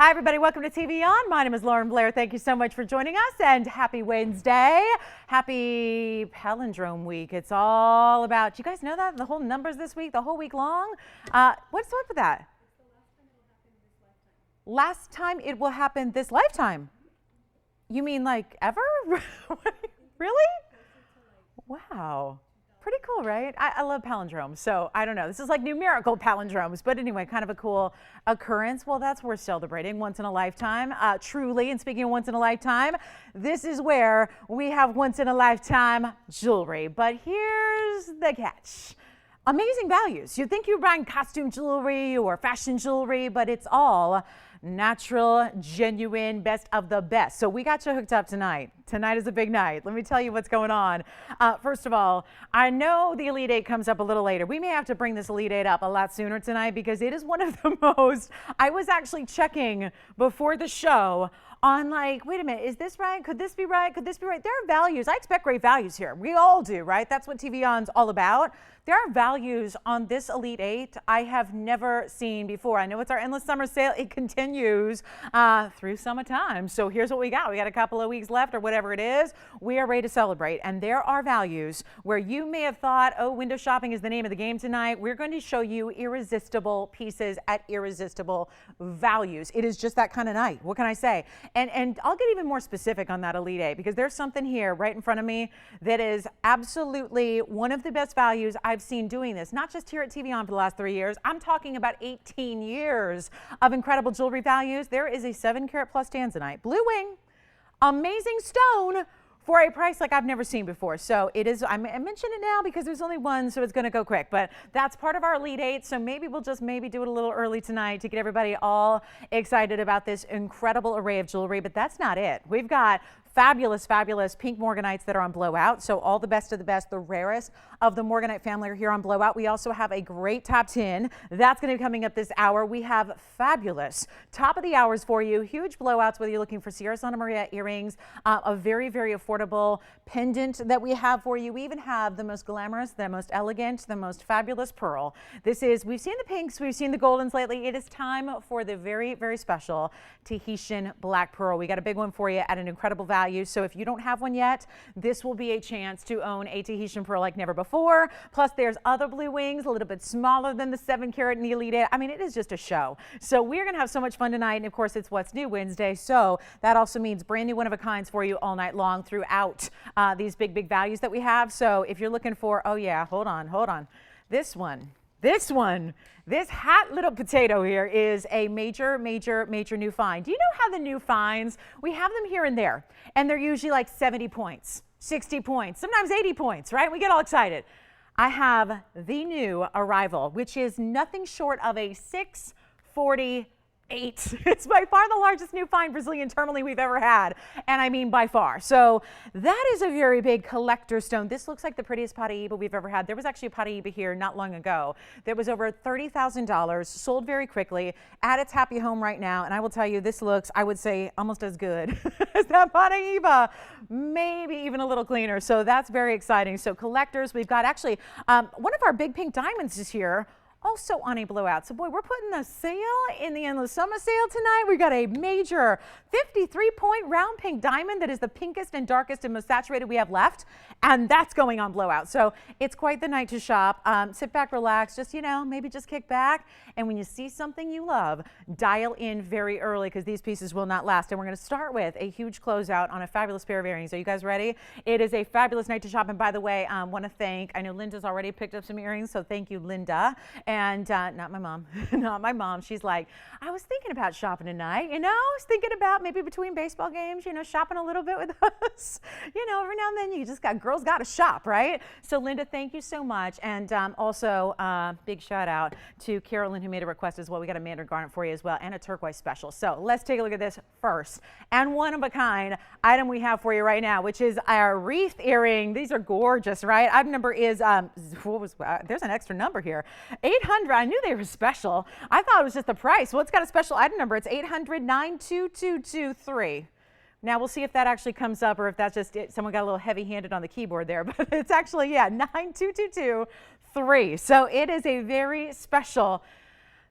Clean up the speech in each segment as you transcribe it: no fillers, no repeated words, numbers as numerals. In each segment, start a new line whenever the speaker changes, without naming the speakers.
Hi, everybody. Welcome to TVON. My name is Lauren Blair. Thank you so much for joining us, and happy Wednesday. Happy Palindrome Week. It's all about, you guys know that? The whole numbers this week, the whole week long? What's up with that? Last time it will happen this lifetime. You mean like ever? Really? Wow. Pretty cool, right? I love palindromes, so I don't know. This is like numerical palindromes, but anyway, kind of a cool occurrence. Well, that's worth celebrating, once in a lifetime, truly. And speaking of once in a lifetime, this is where we have once in a lifetime jewelry. But here's the catch. Amazing values. You'd think you're buying costume jewelry or fashion jewelry, but it's all natural, genuine, best of the best. So we got you hooked up tonight. Tonight is a big night. Let me tell you what's going on. First of all, I know the Elite 8 comes up a little later. We may have to bring this Elite 8 up a lot sooner tonight because it is one of the most, I was actually checking before the show on like, wait a minute, is this right? Could this be right? Could this be right? There are values. I expect great values here. We all do, right? That's what TVON's all about. There are values on this Elite 8 I have never seen before. I know it's our endless summer sale. It continues through summertime. So here's what we got. We got a couple of weeks left or whatever it is. We are ready to celebrate. And there are values where you may have thought, oh, window shopping is the name of the game tonight. We're going to show you irresistible pieces at irresistible values. It is just that kind of night. What can I say? And I'll get even more specific on that Elite 8 because there's something here right in front of me that is absolutely one of the best values I've seen doing this, not just here at TVON for the last 3 years. I'm talking about 18 years of incredible jewelry values. There is a 7-carat plus Tanzanite, blue wing, amazing stone for a price like I've never seen before. So it is, I mention it now because there's only one, so it's going to go quick, but that's part of our Elite 8. So maybe we'll just do it a little early tonight to get everybody all excited about this incredible array of jewelry, but that's not it. We've got fabulous, fabulous pink Morganites that are on blowout. So all the best of the best, the rarest of the Morganite family are here on blowout. We also have a great top 10. That's going to be coming up this hour. We have fabulous top of the hours for you. Huge blowouts, whether you're looking for Ceara Santa Maria earrings, a very, very affordable pendant that we have for you. We even have the most glamorous, the most elegant, the most fabulous pearl. This is, we've seen the pinks, we've seen the goldens lately. It is time for the very, very special Tahitian black pearl. We got a big one for you at an incredible value. So if you don't have one yet, this will be a chance to own a Tahitian pearl like never before. Plus there's other blue wings, a little bit smaller than the 7-carat in the Elite 8. I mean, it is just a show. So we're going to have so much fun tonight. And of course, it's What's New Wednesday. So that also means brand new one-of-a-kinds for you all night long throughout these big, big values that we have. So if you're looking for, oh yeah, hold on. This hot little potato here is a major, major, major new find. Do you know how the new finds, we have them here and there, and they're usually like 70 points, 60 points, sometimes 80 points, right? We get all excited. I have the new arrival, which is nothing short of a 648. It's by far the largest new fine Brazilian tourmaline we've ever had, and I mean by far. So that is a very big collector stone. This looks like the prettiest Paraíba we've ever had. There was actually a Paraíba here not long ago that was over $30,000, sold very quickly at its happy home right now, and I will tell you, this looks, I would say, almost as good as that Paraíba, maybe even a little cleaner. So that's very exciting. So collectors, we've got actually one of our big pink diamonds is here, also on a blowout. So boy, we're putting the sale in the endless summer sale tonight. We got a major 53-point round pink diamond that is the pinkest and darkest and most saturated we have left, and that's going on blowout. So it's quite the night to shop. Sit back, relax, just, you know, maybe just kick back, and when you see something you love, dial in very early because these pieces will not last. And we're going to start with a huge closeout on a fabulous pair of earrings. Are you guys ready? It is a fabulous night to shop, and by the way, want to thank, I know Linda's already picked up some earrings, so thank you, Linda. And not my mom, not my mom. She's like, I was thinking about shopping tonight, you know, I was thinking about maybe between baseball games, you know, shopping a little bit with us. You know, every now and then you just got, girls got to shop, right? So Linda, thank you so much. And also big shout out to Carolyn who made a request as well. We got a Mandarin Garnet for you as well and a turquoise special. So let's take a look at this first and one of a kind item we have for you right now, which is our wreath earring. These are gorgeous, right? Item number is, there's an extra number here, 800. I knew they were special. I thought it was just the price. Well, it's got a special item number. It's 800-92223. Now we'll see if that actually comes up or if that's just it. Someone got a little heavy-handed on the keyboard there, but it's actually, yeah, 92223. So it is a very special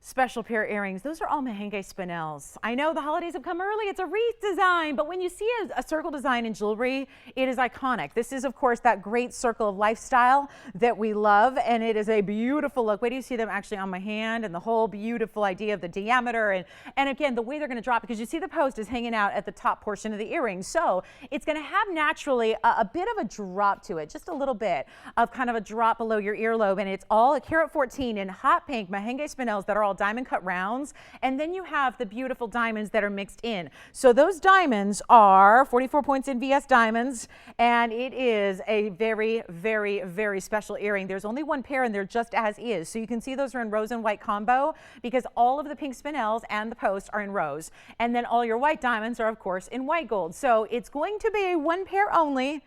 Special pair of earrings. Those are all Mahenge Spinels. I know the holidays have come early. It's a wreath design, but when you see a circle design in jewelry, it is iconic. This is, of course, that great circle of lifestyle that we love, and it is a beautiful look. Wait till you see them actually on my hand, and the whole beautiful idea of the diameter, and again, the way they're going to drop, because you see the post is hanging out at the top portion of the earring. So it's going to have naturally a bit of a drop to it, just a little bit of kind of a drop below your earlobe, and it's all a karat 14 in hot pink Mahenge Spinels that are all diamond cut rounds, and then you have the beautiful diamonds that are mixed in. So those diamonds are 44 points in VS diamonds, and it is a very, very, very special earring. There's only one pair and they're just as is. So you can see those are in rose and white combo because all of the pink Spinels and the post are in rose, and then all your white diamonds are of course in white gold. So it's going to be a one pair only.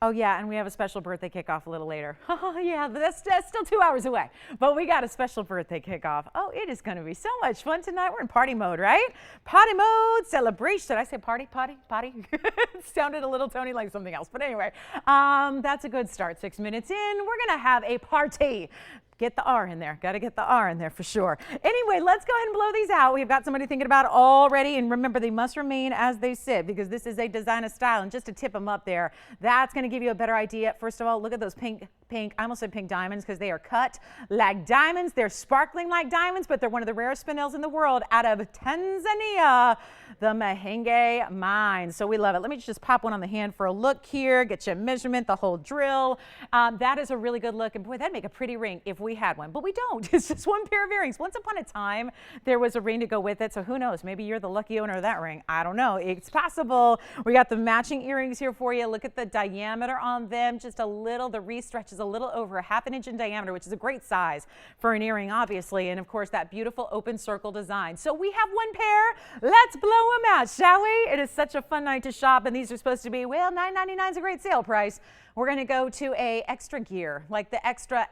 Oh yeah, and we have a special birthday kickoff a little later. Oh yeah, but that's still 2 hours away. But we got a special birthday kickoff. Oh, it is gonna be so much fun tonight. We're in party mode, right? Party mode, celebration. Did I say party? It sounded a little Tony like something else. But anyway, that's a good start. 6 minutes in, we're gonna have a party. Get the R in there. Got to get the R in there for sure. Anyway, let's go ahead and blow these out. We've got somebody thinking about it already. And remember, they must remain as they sit because this is a designer style. And just to tip them up there, that's going to give you a better idea. First of all, look at those pink, I almost said pink diamonds because they are cut like diamonds. They're sparkling like diamonds, but they're one of the rarest Spinels in the world out of Tanzania, the Mahenge mine. So we love it. Let me just pop one on the hand for a look here. Get you a measurement, the whole drill. That is a really good look. And boy, that'd make a pretty ring if we had one, but we don't. It's just one pair of earrings. Once upon a time, there was a ring to go with it. So who knows? Maybe you're the lucky owner of that ring. I don't know. It's possible. We got the matching earrings here for you. Look at the diameter on them. Just a little, the wreath stretches a little over a ½ inch in diameter, which is a great size for an earring, obviously. And of course, that beautiful open circle design. So we have one pair. Let's blow them out, shall we? It is such a fun night to shop. And these are supposed to be, well, $9.99 is a great sale price. We're going to go to a extra gear, like the extra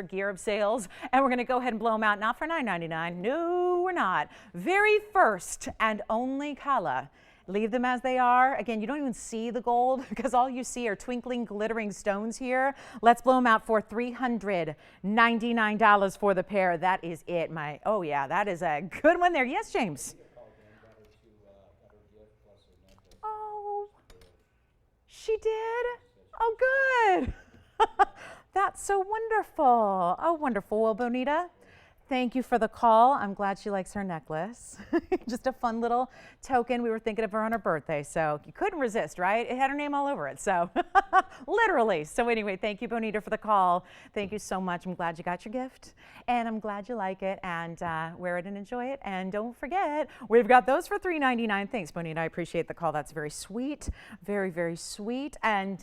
gear of sales, and we're going to go ahead and blow them out, not for $9.99. No, we're not. Very first and only color. Leave them as they are. Again, you don't even see the gold because all you see are twinkling, glittering stones here. Let's blow them out for $399 for the pair. That is it, oh yeah, that is a good one there. Yes, James? Oh, she did? Oh, good. That's so wonderful. Oh, wonderful. Well, Bonita, thank you for the call. I'm glad she likes her necklace. Just a fun little token. We were thinking of her on her birthday, so you couldn't resist, right? It had her name all over it, so literally. So anyway, thank you, Bonita, for the call. Thank you so much. I'm glad you got your gift, and I'm glad you like it, and wear it and enjoy it. And don't forget, we've got those for $399. Thanks, Bonita. I appreciate the call. That's very sweet, very, very sweet. And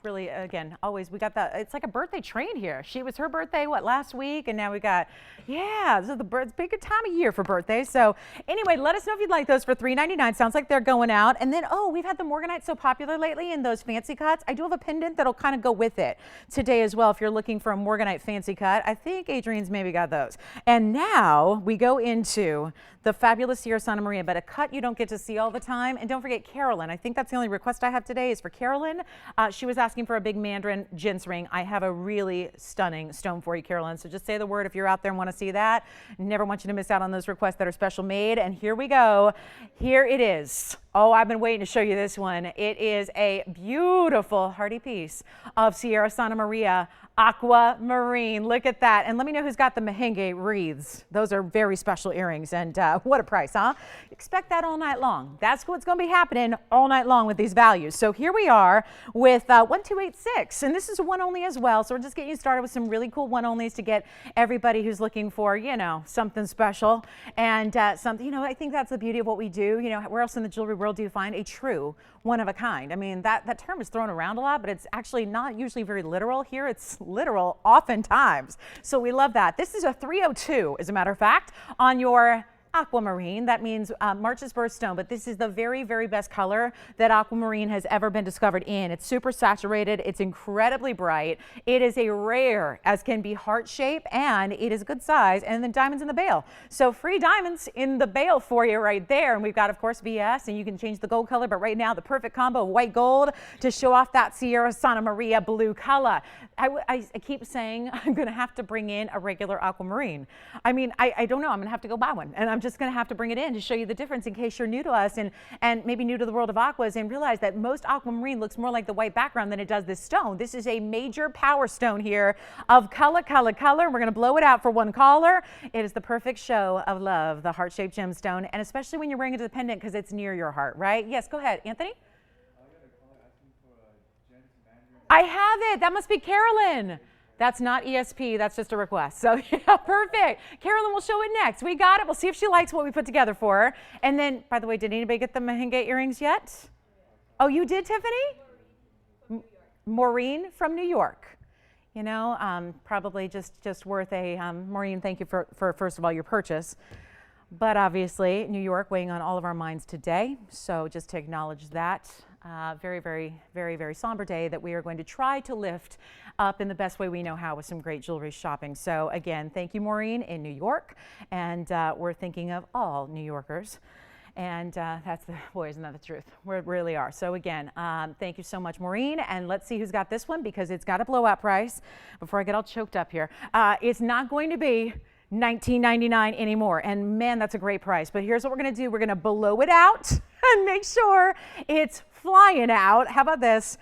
really, again, always, we got that. It's like a birthday train here. It was her birthday, what, last week? And now we got, yeah, this is the big time of year for birthdays. So anyway, let us know if you'd like those for $399. Sounds like they're going out. And then, oh, we've had the Morganite so popular lately in those fancy cuts. I do have a pendant that'll kind of go with it today as well if you're looking for a Morganite fancy cut. I think Adrienne's maybe got those. And now we go into the fabulous Ceara Santa Maria, but a cut you don't get to see all the time. And don't forget Carolyn. I think that's the only request I have today is for Carolyn. She was asking for a big Mandarin gents ring. I have a really stunning stone for you, Carolyn. So just say the word if you're out there and want to see that. Never want you to miss out on those requests that are special made. And here we go. Here it is. Oh, I've been waiting to show you this one. It is a beautiful hardy piece of Ceara Santa Maria Aquamarine. Look at that. And let me know who's got the Mahenge wreaths. Those are very special earrings. And what a price, huh? Expect that all night long. That's what's going to be happening all night long with these values. So here we are with 1286. And this is a one only as well. So we're just getting you started with some really cool one onlys to get everybody who's looking for, you know, something special. And something, you know, I think that's the beauty of what we do. You know, where else in the jewelry world do you find a true one of a kind? I mean, that term is thrown around a lot, but it's actually not usually very literal. Here it's literal oftentimes. So we love that. This is a 302, as a matter of fact, on your Aquamarine. That means March's birthstone, but this is the very, very best color that Aquamarine has ever been discovered in. It's super saturated. It's incredibly bright. It is a rare as can be heart shape, and it is a good size, and then diamonds in the bale. So free diamonds in the bale for you right there. And we've got, of course, VS, and you can change the gold color, but right now the perfect combo of white gold to show off that Ceara Santa Maria blue color. I keep saying I'm going to have to bring in a regular Aquamarine. I mean, I don't know. I'm going to have to go buy one, and I'm just going to have to bring it in to show you the difference in case you're new to us and maybe new to the world of aquas, and realize that most Aquamarine looks more like the white background than it does this stone. This is a major power stone here of color. We're going to blow it out for one caller. It is the perfect show of love, the heart-shaped gemstone, and especially when you're wearing it as a pendant because it's near your heart, right? Yes, go ahead, Anthony. I have it. That must be Carolyn. That's not ESP. That's just a request. So yeah, perfect. Carolyn will show it next. We got it. We'll see if she likes what we put together for her. And then, by the way, did anybody get the Mahenge earrings yet? Oh, you did, Tiffany? Maureen from New York. You know, probably just worth a, Maureen, thank you for first of all, your purchase. But obviously, New York weighing on all of our minds today. So just to acknowledge that. Very, very, very, very somber day that we are going to try to lift up in the best way we know how with some great jewelry shopping. So again, thank you, Maureen, in New York. And we're thinking of all New Yorkers. And that's the, boy, isn't that the truth? We really are. So again, thank you so much, Maureen. And let's see who's got this one because it's got a blowout price. Before I get all choked up here, it's not going to be $19.99 anymore. And man, that's a great price. But here's what we're going to do. We're going to blow it out and make sure it's flying out. How about this?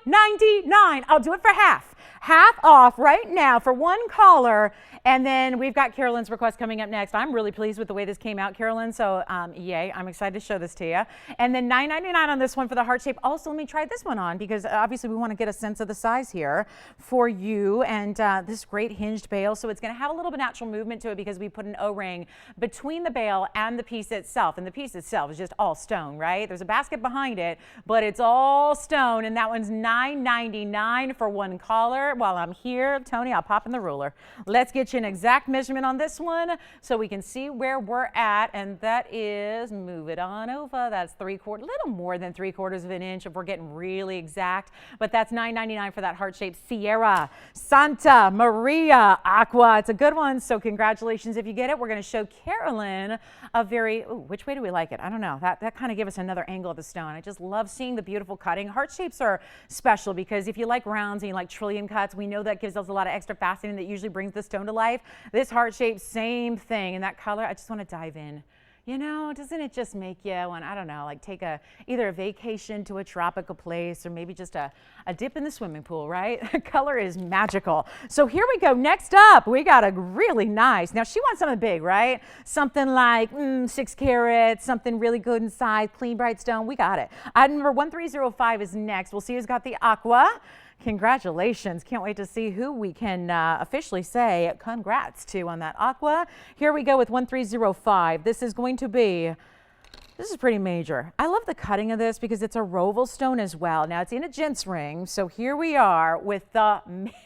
$9.99. I'll do it for half off right now for one caller. And then we've got Carolyn's request coming up next. I'm really pleased with the way this came out, Carolyn. So yay, I'm excited to show this to you. And then $9.99 on this one for the heart shape. Also, let me try this one on because obviously we want to get a sense of the size here for you. And this great hinged bale. So it's going to have a little bit of natural movement to it because we put an O-ring between the bale and the piece itself. And the piece itself is just all stone, right? There's a basket behind it, but it's all stone. And that one's $9.99 for one caller. While I'm here, Tony, I'll pop in the ruler. Let's get you an exact measurement on this one so we can see where we're at. And that is, move it on over. That's little more than 3/4 of an inch if we're getting really exact. But that's $9.99 for that heart-shaped Ceara Santa Maria Aqua. It's a good one. So congratulations if you get it. We're going to show Carolyn a very, which way do we like it? I don't know. That kind of gives us another angle of the stone. I just love seeing the beautiful cutting. Heart shapes are special because if you like rounds and you like trillion cuts, we know that gives us a lot of extra faceting that usually brings the stone to life. This heart shape, same thing. And that color, I just want to dive in. You know, doesn't it just make you want, I don't know, like take either a vacation to a tropical place or maybe just a dip in the swimming pool, right? The color is magical. So here we go. Next up, we got a really nice, now she wants something big, right? Something like 6 carats, something really good in size, clean, bright stone. We got it. Item number 1305 is next. We'll see who's got the aqua. Congratulations. Can't wait to see who we can officially say congrats to on that aqua. Here we go with 1305. This is going to be, this is pretty major. I love the cutting of this because it's a roval stone as well. Now it's in a gents ring. So here we are with the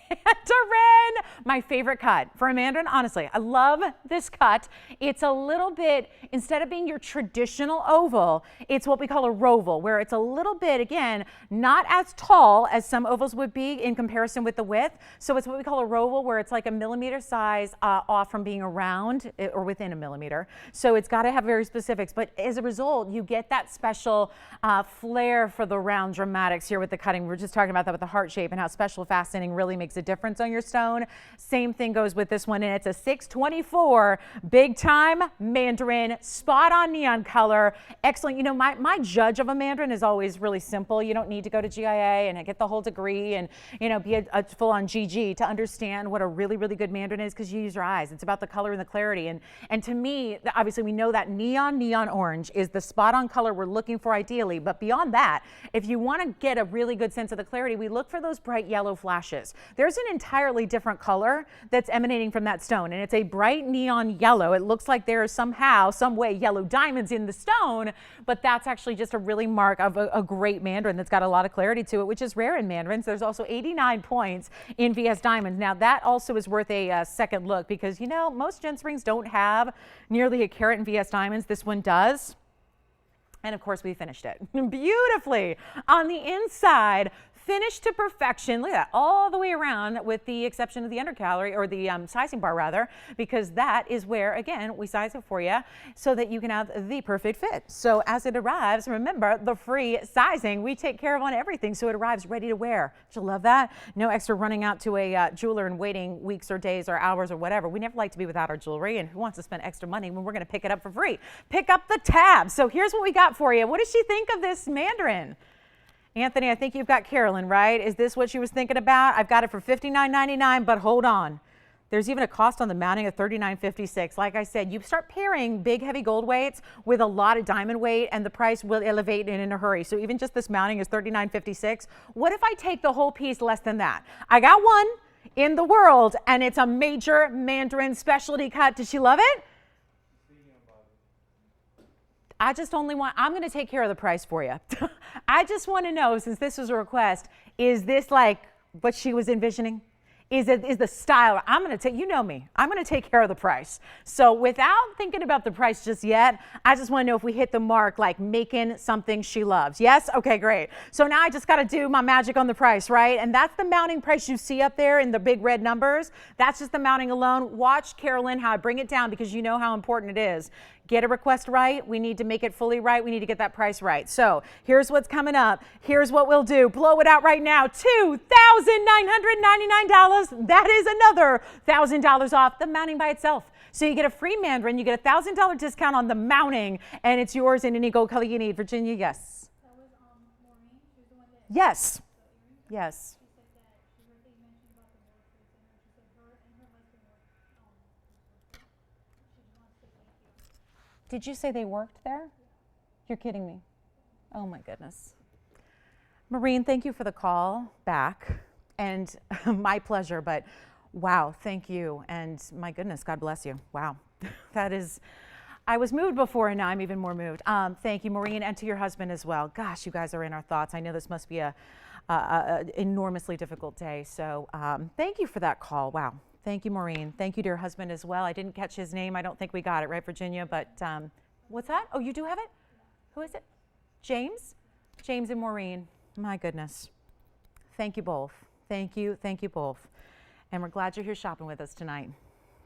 Mandarin, my favorite cut for a Mandarin. Honestly, I love this cut. It's a little bit, instead of being your traditional oval, it's what we call a roval, where it's a little bit, again, not as tall as some ovals would be in comparison with the width. So it's what we call a roval, where it's like a millimeter size off from being around or within a millimeter. So it's got to have very specifics. But as a result, you get that special flair for the round dramatics here with the cutting. We were just talking about that with the heart shape and how special faceting really makes a difference on your stone. Same thing goes with this one, and it's a 624 big time Mandarin, spot on neon color. Excellent. You know, my judge of a Mandarin is always really simple. You don't need to go to GIA and get the whole degree and, you know, be a full on GG to understand what a really, really good Mandarin is, because you use your eyes. It's about the color and the clarity. And to me, obviously we know that neon orange is the spot on color we're looking for ideally. But beyond that, if you want to get a really good sense of the clarity, we look for those bright yellow flashes. There's an entirely different color that's emanating from that stone, and it's a bright neon yellow. It looks like there are somehow, some way, yellow diamonds in the stone, but that's actually just a really mark of a great mandarin that's got a lot of clarity to it, which is rare in mandarins. There's also 89 points in VS diamonds. Now that also is worth a second look, because you know most gents rings don't have nearly a carat in VS diamonds. This one does. And of course we finished it beautifully on the inside, finished to perfection. Look at that, all the way around, with the exception of the undercalorie, or the sizing bar rather, because that is where, again, we size it for you so that you can have the perfect fit. So as it arrives, remember the free sizing. We take care of on everything so it arrives ready to wear. Don't you love that? No extra running out to a jeweler and waiting weeks or days or hours or whatever. We never like to be without our jewelry, and who wants to spend extra money when we're going to pick it up for free? Pick up the tab. So here's what we got for you. What does she think of this mandarin? Anthony, I think you've got Carolyn, right? Is this what she was thinking about? I've got it for $59.99, but hold on. There's even a cost on the mounting of $39.56. Like I said, you start pairing big, heavy gold weights with a lot of diamond weight, and the price will elevate in a hurry. So even just this mounting is $39.56. What if I take the whole piece less than that? I got one in the world, and it's a major mandarin specialty cut. Does she love it? I just only want, I'm going to take care of the price for you. I just want to know, since this was a request, is this like what she was envisioning? Is the style? I'm going to take, you know me, I'm going to take care of the price. So without thinking about the price just yet, I just want to know if we hit the mark, like making something she loves. Yes? Okay, great. So now I just got to do my magic on the price, right? And that's the mounting price you see up there in the big red numbers. That's just the mounting alone. Watch, Carolyn, how I bring it down, because you know how important it is. Get a request right. We need to make it fully right. We need to get that price right. So here's what's coming up. Here's what we'll do. Blow it out right now. $2,999. That is another $1,000 off the mounting by itself. So you get a free mandarin. You get a $1,000 discount on the mounting, and it's yours in any gold color you need. Virginia, yes.
That was Maureen. She was the one that
Yes. Yes.
she said that she heard that you mentioned about the work for center. She said her and her husband were she wants to thank you.
Did you say they worked there? You're kidding me. Oh my goodness. Maureen, thank you for the call back, and my pleasure, but wow, thank you, and my goodness, God bless you. Wow, that is, I was moved before, and now I'm even more moved. Thank you, Maureen, and to your husband as well. Gosh, you guys are in our thoughts. I know this must be a enormously difficult day, so thank you for that call. Wow. Thank you, Maureen. Thank you to your husband as well. I didn't catch his name. I don't think we got it, right, Virginia? But what's that? Oh, you do have it? Who is it? James? James and Maureen. My goodness. Thank you both. Thank you both. And we're glad you're here shopping with us tonight.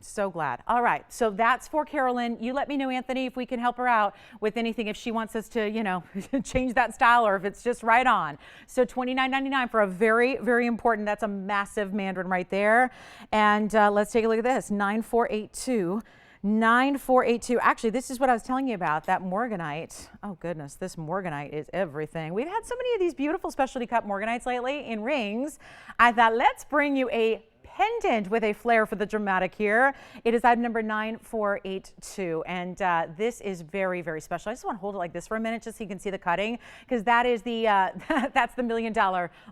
So glad. All right, so that's for Carolyn. You let me know, Anthony, if we can help her out with anything, if she wants us to, you know, change that style, or if it's just right on. So $29.99 for a very, very important, that's a massive mandarin right there. And let's take a look at this, 9482. 9482. Actually, this is what I was telling you about, that Morganite. Oh goodness, this Morganite is everything. We've had so many of these beautiful specialty cut Morganites lately in rings. I thought, let's bring you a pendant with a flair for the dramatic here. It is item number 9482, and this is very, very special. I just want to hold it like this for a minute just so you can see the cutting, because that is the that's the $1 million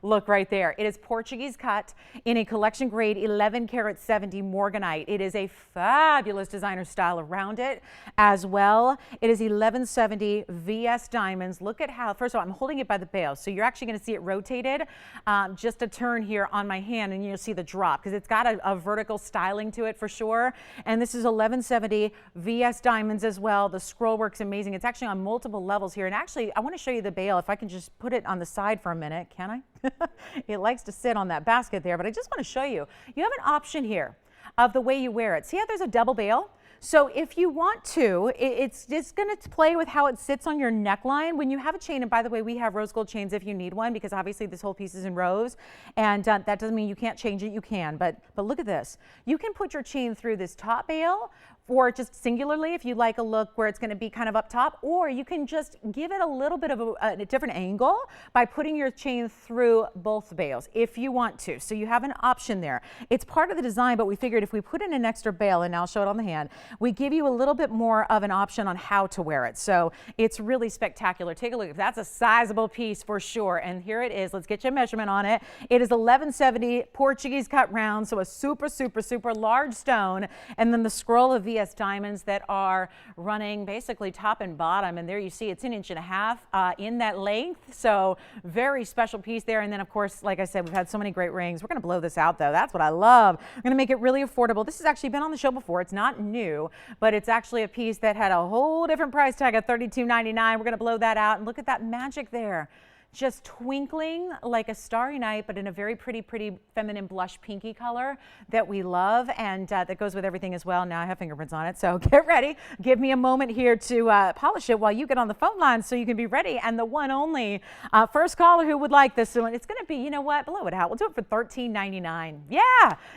look right there. It is Portuguese cut in a collection grade 11 karat 70 Morganite. It is a fabulous designer style around it as well. It is 1170 VS diamonds. Look at how, first of all, I'm holding it by the bail, so you're actually going to see it rotated just a turn here on my hand, and you'll see the drop, because it's got a vertical styling to it for sure. And this is 1170 VS diamonds as well. The scroll work's amazing. It's actually on multiple levels here. And actually, I want to show you the bail. If I can just put it on the side for a minute, can I? It likes to sit on that basket there, but I just want to show you. You have an option here of the way you wear it. See how there's a double bail? So if you want to, it's just going to play with how it sits on your neckline. When you have a chain, and by the way, we have rose gold chains if you need one, because obviously this whole piece is in rose, and that doesn't mean you can't change it. You can, but look at this. You can put your chain through this top bail or just singularly if you like a look where it's going to be kind of up top, or you can just give it a little bit of a different angle by putting your chain through both bails if you want to. So you have an option there. It's part of the design, but we figured if we put in an extra bail, and now I'll show it on the hand, we give you a little bit more of an option on how to wear it. So it's really spectacular. Take a look. That's a sizable piece for sure. And here it is. Let's get you a measurement on it. It is 1170 Portuguese cut round, so a super, super, super large stone. And then the scroll of VS diamonds that are running basically top and bottom. And there you see it's 1.5 inches in that length. So very special piece there. And then of course, like I said, we've had so many great rings. We're going to blow this out though. That's what I love. We're going to make it really affordable. This has actually been on the show before. It's not new, but it's actually a piece that had a whole different price tag of $32.99. We're going to blow that out, and look at that magic there. Just twinkling like a starry night, but in a very pretty, pretty feminine blush pinky color that we love, and that goes with everything as well. Now I have fingerprints on it, so get ready. Give me a moment here to polish it while you get on the phone line so you can be ready. And the one only first caller who would like this one, it's going to be, you know what, blow it out. We'll do it for $13.99. Yeah,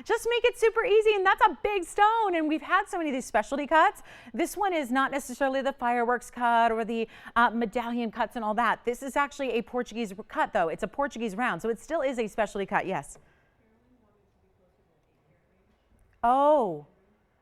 just make it super easy, and that's a big stone, and we've had so many of these specialty cuts. This one is not necessarily the fireworks cut or the medallion cuts and all that. This is actually a Portuguese cut though. It's a Portuguese round, so it still is a specialty cut. Yes. Oh,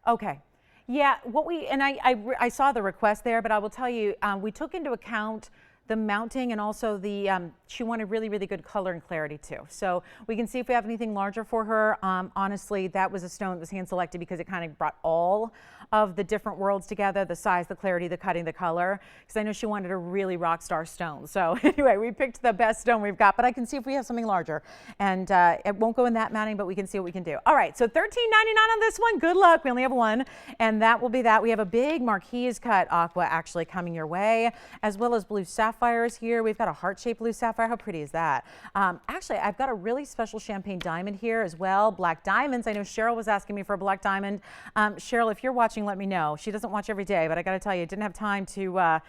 okay. Yeah, what we, and I saw the request there, but I will tell you, we took into account the mounting and also the, she wanted really, really good color and clarity too. So we can see if we have anything larger for her. Honestly, that was a stone that was hand selected because it kind of brought all of the different worlds together, the size, the clarity, the cutting, the color, because I know she wanted a really rock star stone. So anyway, we picked the best stone we've got, but I can see if we have something larger, and it won't go in that mounting, but we can see what we can do. All right, so $13.99 on this one. Good luck. We only have one, and that will be that. We have a big marquise cut aqua actually coming your way, as well as blue sapphires here. We've got a heart-shaped blue sapphire. How pretty is that? Actually, I've got a really special champagne diamond here as well. Black diamonds. I know Cheryl was asking me for a black diamond. Cheryl, if you're watching, let me know. She doesn't watch every day, but I got to tell you, I didn't have time to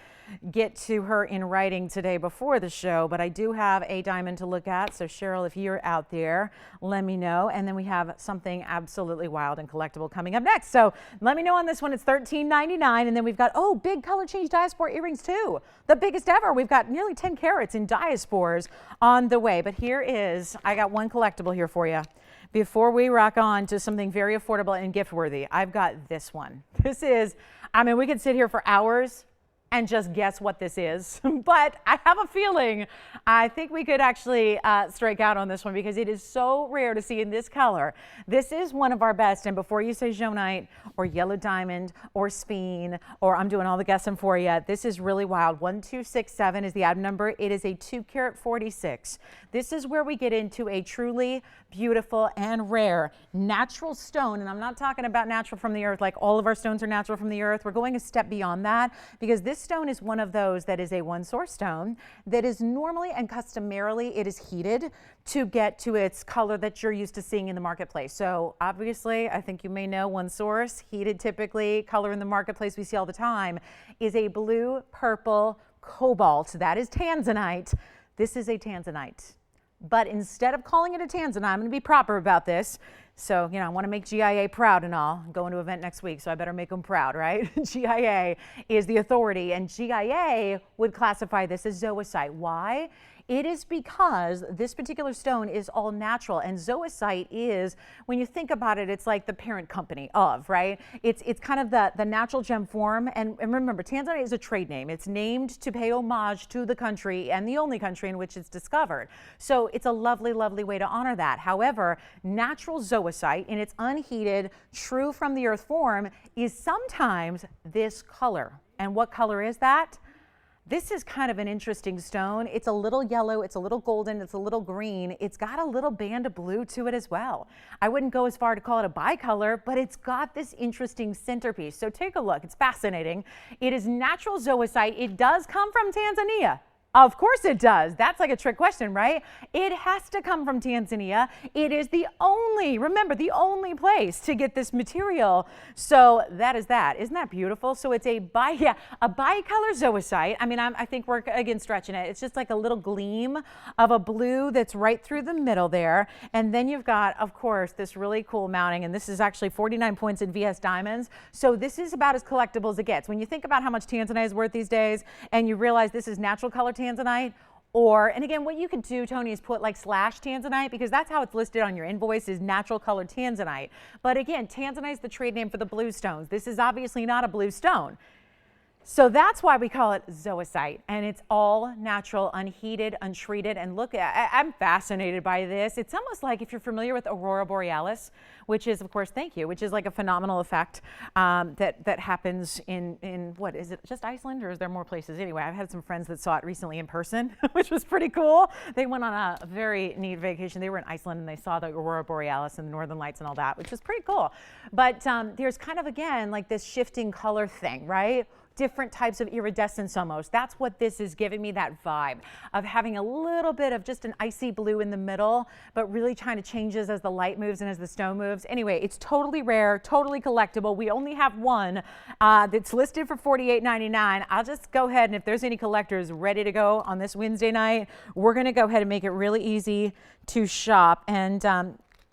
get to her in writing today before the show, but I do have a diamond to look at. So Cheryl, if you're out there, let me know. And then we have something absolutely wild and collectible coming up next. So let me know on this one. It's $13.99. And then we've got, oh, big color change diaspora earrings too. The biggest ever. We've got nearly 10 carats in diasporas on the way. But here is, I got one collectible here for you. Before we rock on to something very affordable and gift worthy, I've got this one. This is, I mean, we could sit here for hours and just guess what this is, but I have a feeling I think we could actually strike out on this one because it is so rare to see in this color. This is one of our best, and before you say Jonite or yellow diamond or speen, or I'm doing all the guessing for you, this is really wild. 1267 is the item number. It is a 2 carat 46. This is where we get into a truly beautiful and rare natural stone, and I'm not talking about natural from the earth like all of our stones are natural from the earth. We're going a step beyond that because this stone is one of those that is a one source stone that is normally and customarily it is heated to get to its color that you're used to seeing in the marketplace. So obviously, I think you may know one source, heated typically, color in the marketplace we see all the time is a blue, purple, cobalt. That is Tanzanite. This is a Tanzanite. But instead of calling it a Tanzanite, I'm going to be proper about this. So, you know, I want to make GIA proud and all. I'm going to an event next week, so I better make them proud, right? GIA is the authority, and GIA would classify this as zoisite. Why? It is because this particular stone is all natural, and zoisite is, when you think about it, it's like the parent company of, right? It's kind of the natural gem form, and remember, Tanzanite is a trade name. It's named to pay homage to the country and the only country in which it's discovered. So it's a lovely, lovely way to honor that. However, natural zoisite in its unheated, true from the earth form is sometimes this color. And what color is that? This is kind of an interesting stone. It's a little yellow, it's a little golden, it's a little green. It's got a little band of blue to it as well. I wouldn't go as far to call it a bicolor, but it's got this interesting centerpiece. So take a look, it's fascinating. It is natural zoisite. It does come from Tanzania. Of course it does. That's like a trick question, right? It has to come from Tanzania. It is the only, remember, the only place to get this material. So that is that. Isn't that beautiful? So it's a bicolor zoisite. I mean, I think we're, again, stretching it. It's just like a little gleam of a blue that's right through the middle there. And then you've got, of course, this really cool mounting. And this is actually 49 points in VS diamonds. So this is about as collectible as it gets. When you think about how much Tanzanite is worth these days, and you realize this is natural color Tanzanite, or, and again, what you could do, Tony, is put like slash Tanzanite, because that's how it's listed on your invoice, is natural colored Tanzanite. But again, Tanzanite is the trade name for the blue stones. This is obviously not a blue stone. So that's why we call it zoisite, and it's all natural, unheated, untreated. And look, I'm fascinated by this. It's almost like if you're familiar with Aurora Borealis, which is, of course, thank you, which is like a phenomenal effect that happens in, what, is it just Iceland, or is there more places? Anyway, I've had some friends that saw it recently in person, which was pretty cool. They went on a very neat vacation. They were in Iceland, and they saw the Aurora Borealis and the Northern Lights and all that, which was pretty cool. But there's kind of, again, like this shifting color thing, right? Different types of iridescence almost. That's what this is giving me, that vibe of having a little bit of just an icy blue in the middle, but really kind of changes as the light moves and as the stone moves. Anyway, it's totally rare, totally collectible. We only have one that's listed for $48.99. I'll just go ahead, and if there's any collectors ready to go on this Wednesday night, we're going to go ahead and make it really easy to shop. And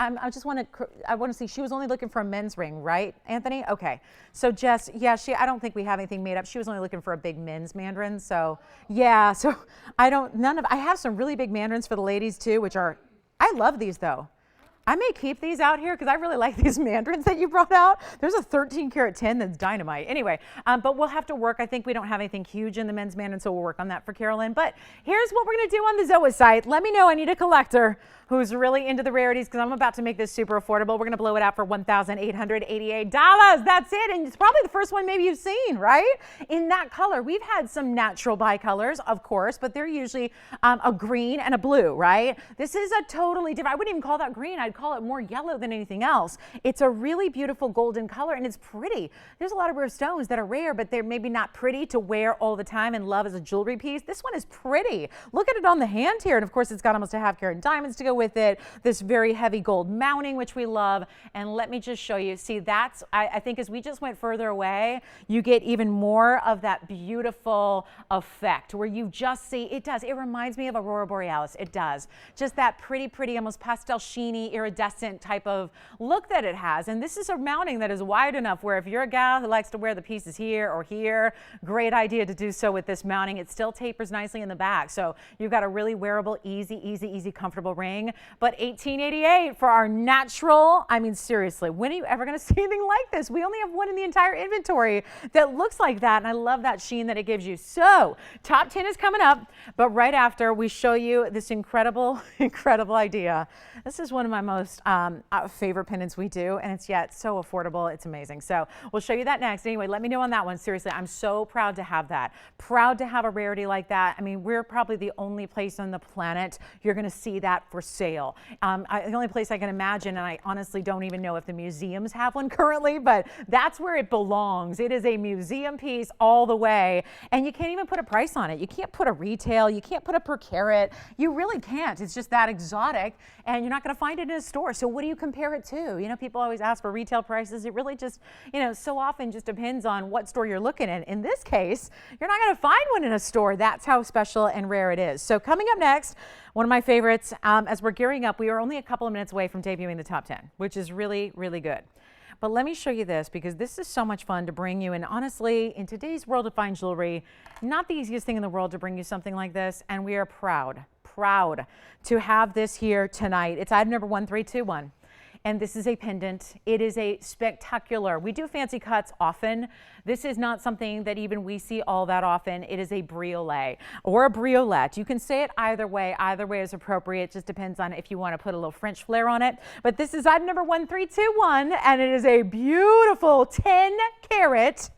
I just want to see, she was only looking for a men's ring, right, Anthony? Okay. So Jess, yeah, I don't think we have anything made up. She was only looking for a big men's mandarin. So yeah, so I have some really big mandarins for the ladies too, which are, I love these though. I may keep these out here because I really like these mandarins that you brought out. There's a 13 karat 10 that's dynamite. Anyway, but we'll have to work. I think we don't have anything huge in the men's mandarin, so we'll work on that for Carolyn. But here's what we're going to do on the zoisite. Let me know. I need a collector who's really into the rarities, because I'm about to make this super affordable. We're going to blow it out for $1,888. That's it. And it's probably the first one maybe you've seen, right? In that color. We've had some natural bicolors, of course, but they're usually a green and a blue, right? This is a totally different, I wouldn't even call that green. I'd call it more yellow than anything else. It's a really beautiful golden color, and it's pretty. There's a lot of rare stones that are rare, but they're maybe not pretty to wear all the time and love as a jewelry piece. This one is pretty. Look at it on the hand here. And of course, it's got almost a half carat diamonds to go with it. This very heavy gold mounting, which we love. And let me just show you. See, that's, I think as we just went further away, you get even more of that beautiful effect where you just see, it reminds me of Aurora Borealis. It does. Just that pretty, almost pastel sheeny, iridescent type of look that it has. And this is a mounting that is wide enough where if you're a gal who likes to wear the pieces here or here, great idea to do so with this mounting. It still tapers nicely in the back. So you've got a really wearable, easy, comfortable ring. But $1888 for our natural, I mean, seriously, when are you ever going to see anything like this? We only have one in the entire inventory that looks like that. And I love that sheen that it gives you. So top 10 is coming up, but right after we show you this incredible idea. This is one of my most favorite pendants we do, and it's yet so affordable. It's amazing. So we'll show you that next. Anyway, let me know on that one. Seriously, I'm so proud to have that. Proud to have a rarity like that. I mean, we're probably the only place on the planet you're going to see that for sale. The only place I can imagine, and I honestly don't even know if the museums have one currently, but that's where it belongs. It is a museum piece all the way, and you can't even put a price on it. You can't put a retail. You can't put a per carat. You really can't. It's just that exotic, and you're not going to find it in a store. So what do you compare it to? You know, people always ask for retail prices. It really just, you know, so often just depends on what store you're looking at. In this case, you're not going to find one in a store. That's how special and rare it is. So coming up next, one of my favorites, as we're gearing up, we are only a couple of minutes away from debuting the top 10, which is really good. But let me show you this, because this is so much fun to bring you. And honestly, in today's world of fine jewelry, not the easiest thing in the world to bring you something like this. And we are proud to have this here tonight. It's item number 1321. And this is a pendant. It is a spectacular. We do fancy cuts often. This is not something that even we see all that often. It is a briolette or a briolette. You can say it either way. Either way is appropriate. It just depends on if you want to put a little French flair on it. But this is item number 1321, and it is a beautiful 10 karat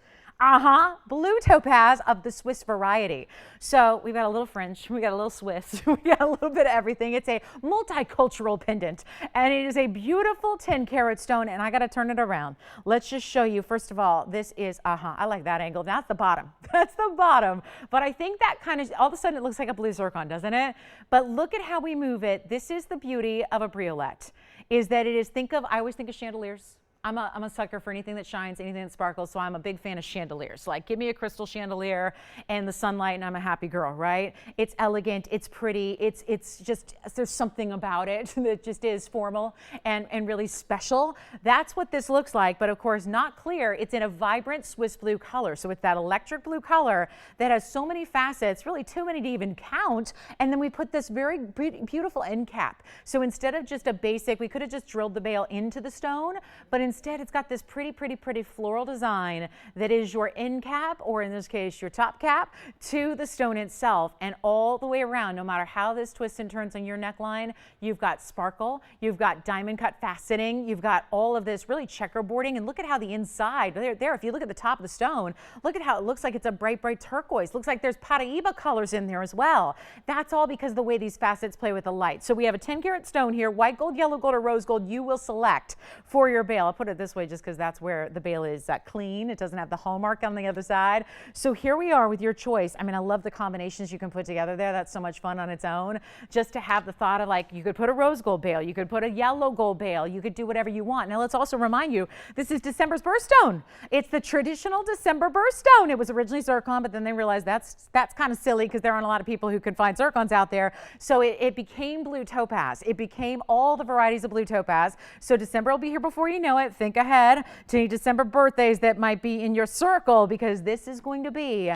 Blue topaz of the Swiss variety. So we've got a little French, we got a little Swiss, we got a little bit of everything. It's a multicultural pendant, and it is a beautiful 10-carat stone, and I got to turn it around. Let's just show you. First of all, this is, I like that angle. That's the bottom. That's the bottom. But I think that kind of, all of a sudden it looks like a blue zircon, doesn't it? But look at how we move it. This is the beauty of a briolette, is that it is, I always think of chandeliers. I'm a sucker for anything that shines, anything that sparkles, so I'm a big fan of chandeliers. Like, give me a crystal chandelier and the sunlight, and I'm a happy girl, right? It's elegant, it's pretty, it's just, there's something about it that just is formal and really special. That's what this looks like, but of course, not clear. It's in a vibrant Swiss blue color, so it's that electric blue color that has so many facets, really too many to even count, and then we put this very beautiful end cap. So instead of just a basic, we could have just drilled the bail into the stone, but instead, it's got this pretty floral design that is your end cap, or in this case, your top cap, to the stone itself. And all the way around, no matter how this twists and turns on your neckline, you've got sparkle, you've got diamond cut faceting, you've got all of this really checkerboarding. And look at how the inside, there, if you look at the top of the stone, look at how it looks like it's a bright turquoise. Looks like there's Paraíba colors in there as well. That's all because of the way these facets play with the light. So we have a 10-carat stone here, white gold, yellow gold, or rose gold. You will select for your bail. I'll put it this way just because that's where the bail is clean. It doesn't have the hallmark on the other side. So here we are with your choice. I mean, I love the combinations you can put together there. That's so much fun on its own. Just to have the thought of, like, you could put a rose gold bail, you could put a yellow gold bail, you could do whatever you want. Now let's also remind you, this is December's birthstone. It's the traditional December birthstone. It was originally zircon, but then they realized that's kind of silly because there aren't a lot of people who can find zircons out there. So it became blue topaz. It became all the varieties of blue topaz. So December will be here before you know it. Think ahead to any December birthdays that might be in your circle, because this is going to be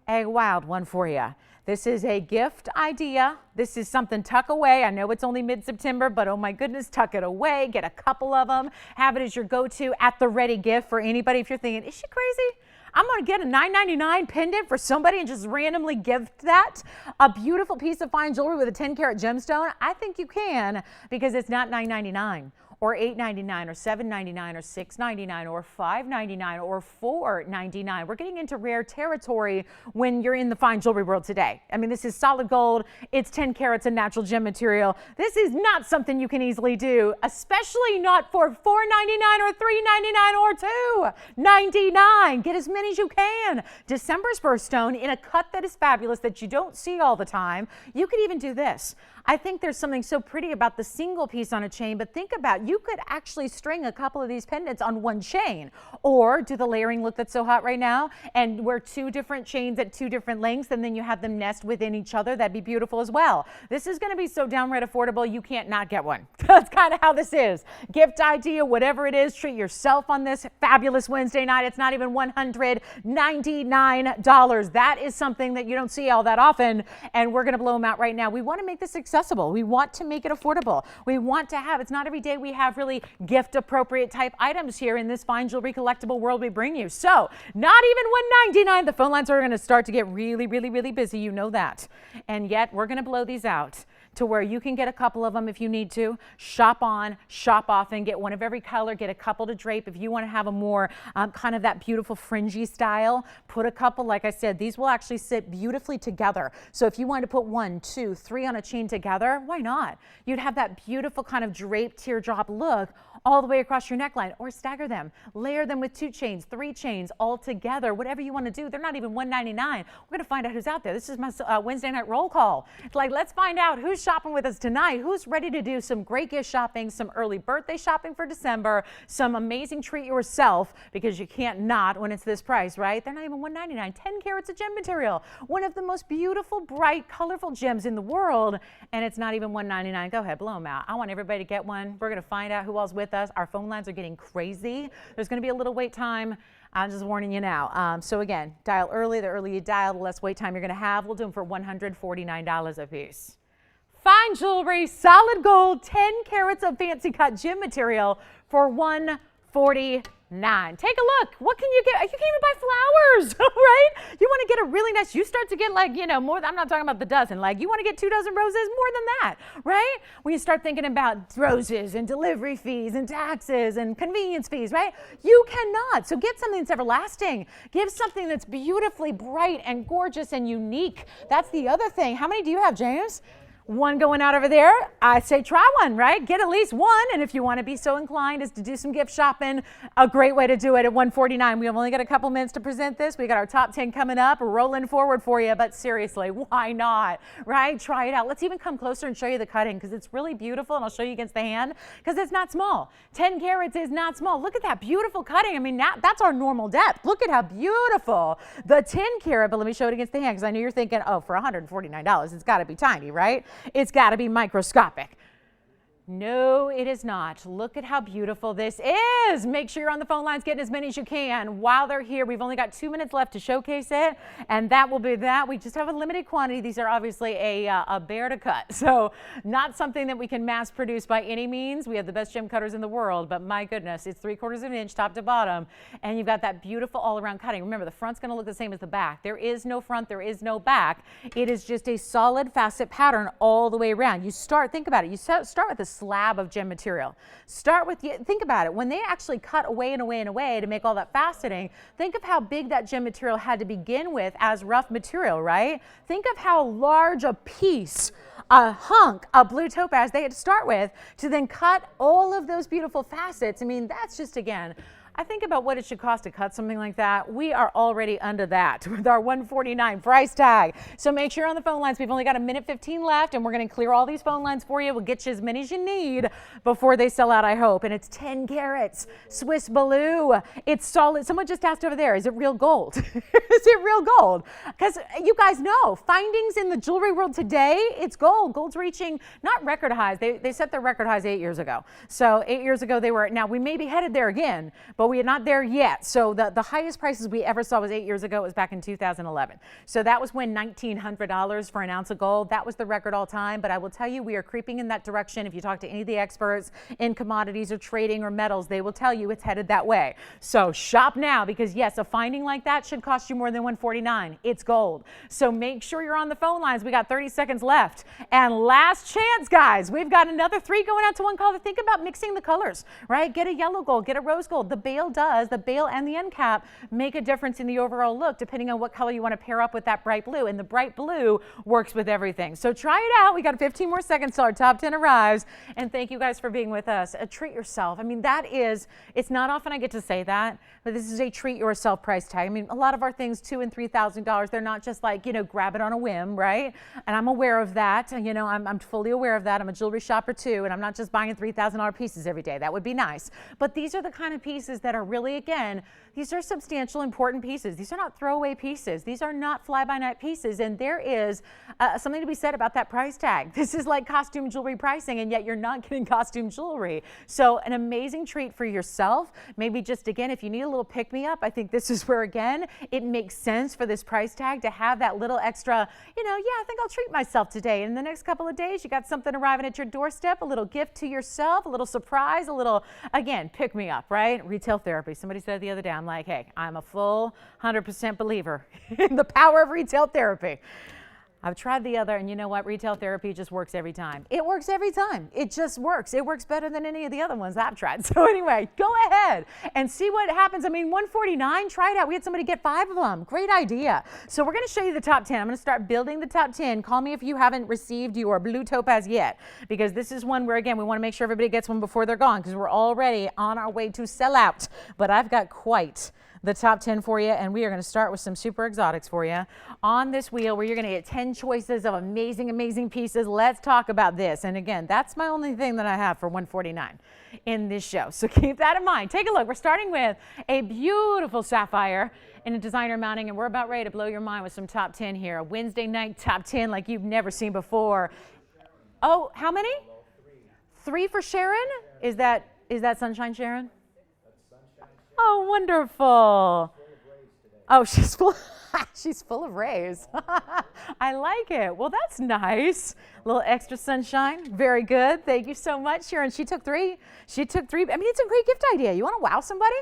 a wild one for you. This is a gift idea. This is something tuck away. I know it's only mid-September, but oh my goodness, tuck it away. Get a couple of them. Have it as your go-to at the ready gift for anybody. If you're thinking, is she crazy? I'm going to get a $9.99 pendant for somebody and just randomly gift that. A beautiful piece of fine jewelry with a 10-carat gemstone. I think you can, because it's not $9.99. Or $8.99 or $7.99 or $6.99 or $5.99 or $4.99. We're getting into rare territory when you're in the fine jewelry world today. I mean, this is solid gold. It's 10 carats of natural gem material. This is not something you can easily do, especially not for $4.99 or $3.99 or $2.99. Get as many as you can. December's birthstone in a cut that is fabulous that you don't see all the time. You could even do this. I think there's something so pretty about the single piece on a chain, but think about, you could actually string a couple of these pendants on one chain, or do the layering look that's so hot right now and wear two different chains at two different lengths, and then you have them nest within each other. That'd be beautiful as well. This is going to be so downright affordable, you can't not get one. That's kind of how this is. Gift idea, whatever it is, treat yourself on this fabulous Wednesday night. It's not even $199. That is something that you don't see all that often, and we're going to blow them out right now. We want to make this accessible. We want to make it affordable. We want to have, it's not every day we have really gift appropriate type items here in this fine jewelry collectible world we bring you. So not even $199. The phone lines are going to start to get really busy. You know that. And yet we're going to blow these out to where you can get a couple of them if you need to. Shop on, shop off, and get one of every color. Get a couple to drape. If you want to have a more kind of that beautiful fringy style, put a couple. Like I said, these will actually sit beautifully together. So if you wanted to put 1, 2, 3 on a chain together, why not? You'd have that beautiful kind of draped teardrop look all the way across your neckline, or stagger them. Layer them with 2 chains, 3 chains all together, whatever you want to do. They're not even $199. We're going to find out who's out there. This is my Wednesday night roll call. It's like, let's find out who's shopping with us tonight, who's ready to do some great gift shopping, some early birthday shopping for December, some amazing treat yourself, because you can't not when it's this price, right? They're not even $199. 10 carats of gem material, one of the most beautiful, bright, colorful gems in the world, and it's not even $199. Go ahead, blow them out. I want everybody to get one. We're going to find out who all's with us. Our phone lines are getting crazy. There's going to be a little wait time. I'm just warning you now. So again, dial early. The earlier you dial, the less wait time you're going to have. We'll do them for $149 a piece. Fine jewelry, solid gold, 10 carats of fancy cut gem material for $149. Take a look. What can you get? You can't even buy flowers, right? You want to get a really nice, you start to get like, more, I'm not talking about the dozen, like you want to get 2 dozen roses, more than that, right? When you start thinking about roses and delivery fees and taxes and convenience fees, right? You cannot. So get something that's everlasting. Give something that's beautifully bright and gorgeous and unique. That's the other thing. How many do you have, James? One going out over there. I say try one, right? Get at least one. And if you want to be so inclined as to do some gift shopping, a great way to do it at $149. We've only got a couple minutes to present this. We got our top 10 coming up, rolling forward for you. But seriously, why not, right? Try it out. Let's even come closer and show you the cutting because it's really beautiful. And I'll show you against the hand because it's not small. 10 carats is not small. Look at that beautiful cutting. I mean, that's our normal depth. Look at how beautiful the 10 carat, but let me show it against the hand because I know you're thinking, oh, for $149, it's got to be tiny, right? It's got to be microscopic. No, it is not. Look at how beautiful this is. Make sure you're on the phone lines, getting as many as you can while they're here. We've only got 2 minutes left to showcase it, and that will be that. We just have a limited quantity. These are obviously a bear to cut, so not something that we can mass produce by any means. We have the best gem cutters in the world, but my goodness, it's 3/4 of an inch top to bottom, and you've got that beautiful all-around cutting. Remember, the front's going to look the same as the back. There is no front, there is no back. It is just a solid facet pattern all the way around. You start, think about it, you start with a slab of gem material. Think about it, when they actually cut away and away and away to make all that faceting, think of how big that gem material had to begin with as rough material, right? Think of how large a piece, a hunk of blue topaz they had to start with to then cut all of those beautiful facets. I mean, that's just, again, I think about what it should cost to cut something like that. We are already under that with our $149 price tag. So make sure you're on the phone lines. We've only got 1:15 left, and we're going to clear all these phone lines for you. We'll get you as many as you need before they sell out, I hope. And it's 10 carats, Swizz Blue. It's solid. Someone just asked over there, is it real gold? Is it real gold? Because you guys know, findings in the jewelry world today, it's gold. Gold's reaching, not record highs. They set their record highs 8 years ago. So 8 years ago they were, now we may be headed there again, but we are not there yet. So the highest prices we ever saw was 8 years ago. It was back in 2011. So that was when $1,900 for an ounce of gold. That was the record all time. But I will tell you, we are creeping in that direction. If you talk to any of the experts in commodities or trading or metals, they will tell you it's headed that way. So shop now, because yes, a finding like that should cost you more than $149. It's gold. So make sure you're on the phone lines. We got 30 seconds left. And last chance, guys. We've got another 3 going out to one caller. Think about mixing the colors, right? Get a yellow gold, get a rose gold. The bail the bail and the end cap make a difference in the overall look depending on what color you want to pair up with that bright blue, and the bright blue works with everything. So try it out. We got 15 more seconds till our top 10 arrives, and thank you guys for being with us. Treat yourself. I mean, it's not often I get to say that, but this is a treat yourself price tag. I mean, a lot of our things $2,000 and $3,000, they're not just like, grab it on a whim, right? And I'm aware of that. I'm fully aware of that. I'm a jewelry shopper too, and I'm not just buying $3,000 pieces every day. That would be nice. But these are the kind of pieces that are really, again, these are substantial, important pieces. These are not throwaway pieces. These are not fly-by-night pieces. And there is something to be said about that price tag. This is like costume jewelry pricing, and yet you're not getting costume jewelry. So an amazing treat for yourself. Maybe just, again, if you need a little pick-me-up, I think this is where, again, it makes sense for this price tag to have that little extra, I think I'll treat myself today. And in the next couple of days, you got something arriving at your doorstep, a little gift to yourself, a little surprise, a little, again, pick-me-up, right? Retail therapy. Somebody said the other day, I'm like, hey, I'm a full 100% believer in the power of retail therapy. I've tried the other, and you know what? Retail therapy just works every time. It works every time. It just works. It works better than any of the other ones I've tried. So anyway, go ahead and see what happens. I mean, $149, try it out. We had somebody get 5 of them. Great idea. So we're going to show you the top 10. I'm going to start building the top 10. Call me if you haven't received your blue topaz yet, because this is one where, again, we want to make sure everybody gets one before they're gone, because we're already on our way to sell out. But I've got quite the top 10 for you, and we are going to start with some super exotics for you on this wheel, where you're going to get 10 choices of amazing pieces. Let's talk about this. And again, that's my only thing that I have for $149 in this show, so keep that in mind. Take a look. We're starting with a beautiful sapphire in a designer mounting, and we're about ready to blow your mind with some top 10 here. A Wednesday night top 10 like you've never seen before. Oh, how many? 3 for Sharon? Is that Sunshine Sharon? Oh, wonderful. Oh, she's full of rays. I like it. Well, that's nice. A little extra sunshine. Very good. Thank you so much, Sharon. She took 3. I mean, it's a great gift idea. You want to wow somebody?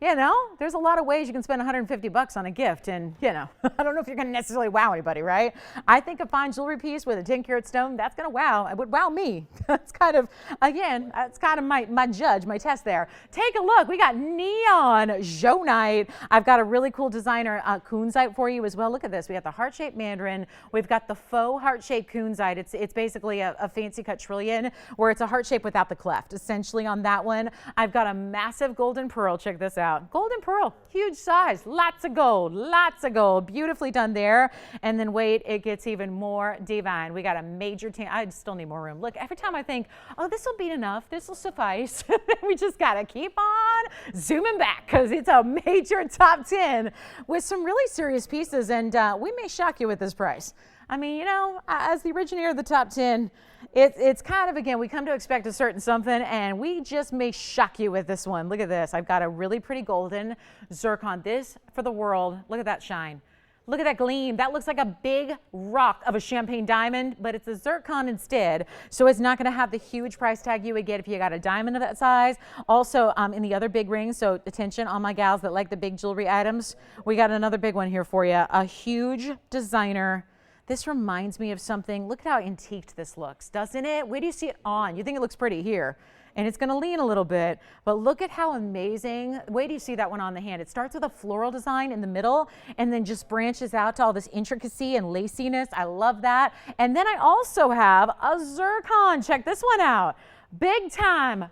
You know, there's a lot of ways you can spend 150 bucks on a gift, and you know, I don't know if you're gonna necessarily wow anybody, right? I think a fine jewelry piece with a 10-carat stone, that's gonna wow. It would wow me. That's kind of, again, that's kind of my judge, my test there. Take a look. We got neon Jonite. I've got a really cool designer kunzite for you as well. Look at this. We got the heart-shaped Mandarin. We've got the faux heart-shaped kunzite. It's basically a fancy cut trillion where it's a heart shape without the cleft. Essentially on that one, I've got a massive golden pearl. Check this out. Golden pearl, huge size, lots of gold, beautifully done there. And then wait, it gets even more divine. We got a major I still need more room. Look, every time I think, oh, this will be enough, this will suffice, we just gotta keep on zooming back because it's a major top 10 with some really serious pieces, and we may shock you with this price. I mean, you know, as the originator of the top 10, it's kind of, again, we come to expect a certain something, and we just may shock you with this one. Look at this. I've got a really pretty golden zircon. This for the world. Look at that shine. Look at that gleam. That looks like a big rock of a champagne diamond, but it's a zircon instead. So it's not going to have the huge price tag you would get if you got a diamond of that size. Also, in the other big rings, so attention, all my gals that like the big jewelry items, we got another big one here for you. A huge designer. This reminds me of something. Look at how antiqued this looks, doesn't it? Where do you see it on? You think it looks pretty here. And it's going to lean a little bit, but look at how amazing. Wait till you see that one on the hand. It starts with a floral design in the middle and then just branches out to all this intricacy and laciness. I love that. And then I also have a zircon. Check this one out. Big time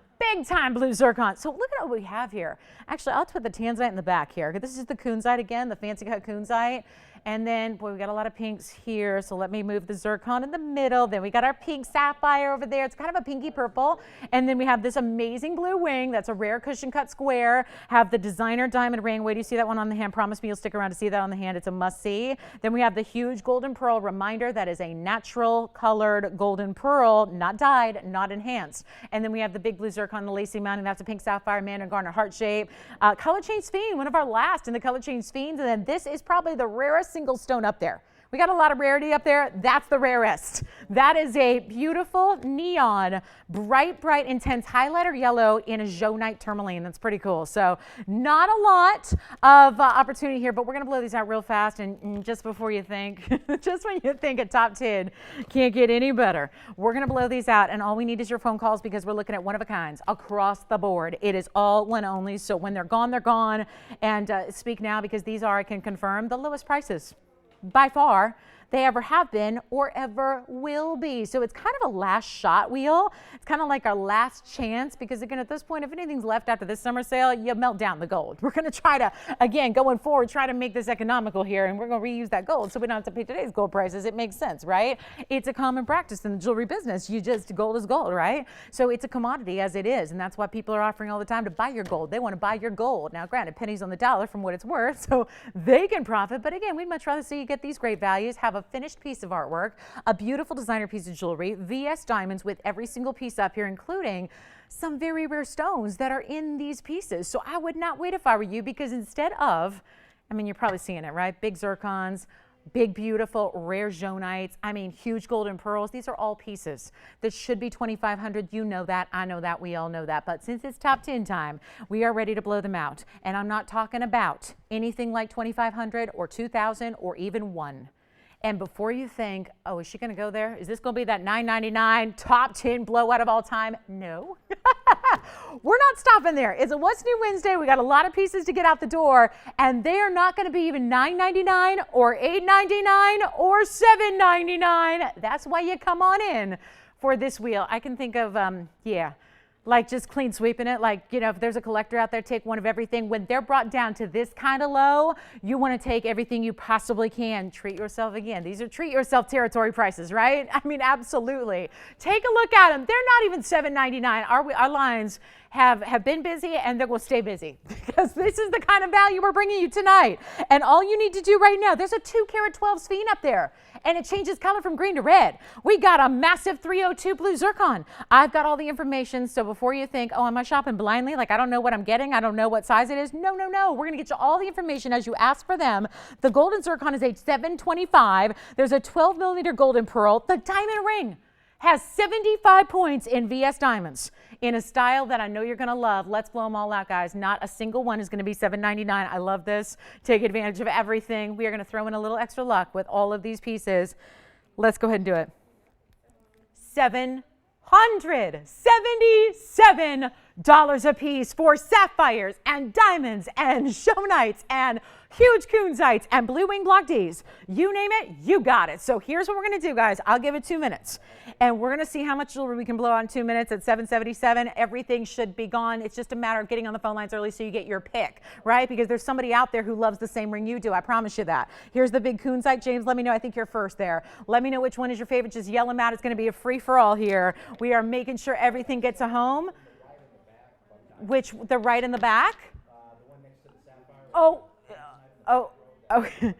blue zircon. So look at what we have here. Actually, I'll put the Tanzanite in the back here. This is the kunzite again, the fancy cut kunzite. And then, boy, we got a lot of pinks here. So let me move the zircon in the middle. Then we got our pink sapphire over there. It's kind of a pinky purple. And then we have this amazing blue wing. That's a rare cushion cut square. Have the designer diamond ring. Wait, do you see that one on the hand? Promise me you'll stick around to see that on the hand. It's a must see. Then we have the huge golden pearl. Reminder, that is a natural colored golden pearl, not dyed, not enhanced. And then we have the big blue zircon, the lacy mounting. That's a pink sapphire, Mandarin Garnet heart shape. Color change fiend, one of our last in the color change fiends. And then this is probably the rarest single stone up there. We got a lot of rarity up there. That's the rarest. That is a beautiful neon, bright, intense highlighter yellow in a Jonite tourmaline. That's pretty cool. So not a lot of opportunity here, but we're going to blow these out real fast. And just before you think, just when you think a top 10 can't get any better, we're going to blow these out. And all we need is your phone calls because we're looking at one of a kinds across the board. It is all one only. So when they're gone, they're gone. And speak now because these are, I can confirm, the lowest prices by far they ever have been or ever will be. So it's kind of a last shot wheel. It's kind of like our last chance because, again, at this point, if anything's left after this summer sale, you melt down the gold. We're going to try to, again, going forward, try to make this economical here, and we're going to reuse that gold so we don't have to pay today's gold prices. It makes sense, right? It's a common practice in the jewelry business. Gold is gold, right? So it's a commodity as it is, and that's why people are offering all the time to buy your gold. They want to buy your gold. Now, granted, pennies on the dollar from what it's worth, so they can profit, but again, we'd much rather see you get these great values, have a finished piece of artwork, a beautiful designer piece of jewelry, VS diamonds with every single piece up here, including some very rare stones that are in these pieces. So I would not wait if I were you because instead of, I mean, you're probably seeing it, right? Big zircons, big, beautiful, rare Jonites. I mean, huge golden pearls. These are all pieces that should be $2,500. You know that. I know that. We all know that. But since it's top 10 time, we are ready to blow them out. And I'm not talking about anything like $2,500 or $2,000 or even $1,000. And before you think, oh, is she going to go there? Is this going to be that $9.99 top 10 blowout of all time? No. We're not stopping there. It's a What's New Wednesday. We got a lot of pieces to get out the door, and they are not going to be even $9.99 or $8.99 or $7.99. That's why you come on in for this wheel. I can think of, like just clean sweeping it. Like, you know, if there's a collector out there, take one of everything. When they're brought down to this kind of low, you want to take everything you possibly can. Treat yourself again. These are treat yourself territory prices, right? I mean, absolutely. Take a look at them. They're not even $7.99. Our lines have been busy and they will stay busy because this is the kind of value we're bringing you tonight. And all you need to do right now, there's a 2-carat 12 sphen up there and it changes color from green to red. We got a massive 302 blue zircon. I've got all the information. So before you think, oh, am I shopping blindly? Like, I don't know what I'm getting. I don't know what size it is. No. We're going to get you all the information as you ask for them. The golden zircon is age 725. There's a 12 millimeter golden pearl. The diamond ring has 75 points in VS diamonds in a style that I know you're going to love. Let's blow them all out, guys. Not a single one is going to be $7.99. I love this. Take advantage of everything. We are going to throw in a little extra luck with all of these pieces. Let's go ahead and do it. $777 a piece for sapphires and diamonds and shownites and huge kunzites and blue wing block Ds. You name it, you got it. So here's what we're going to do, guys. I'll give it 2 minutes, and we're going to see how much jewelry we can blow out in 2 minutes at $777. Everything should be gone. It's just a matter of getting on the phone lines early so you get your pick, right? Because there's somebody out there who loves the same ring you do. I promise you that. Here's the big kunzite. James, let me know. I think you're first there. Let me know which one is your favorite. Just yell them out. It's going to be a free-for-all here. We are making sure everything gets a home. Which, the right in the back?
The one next to the sapphire.
Oh, okay.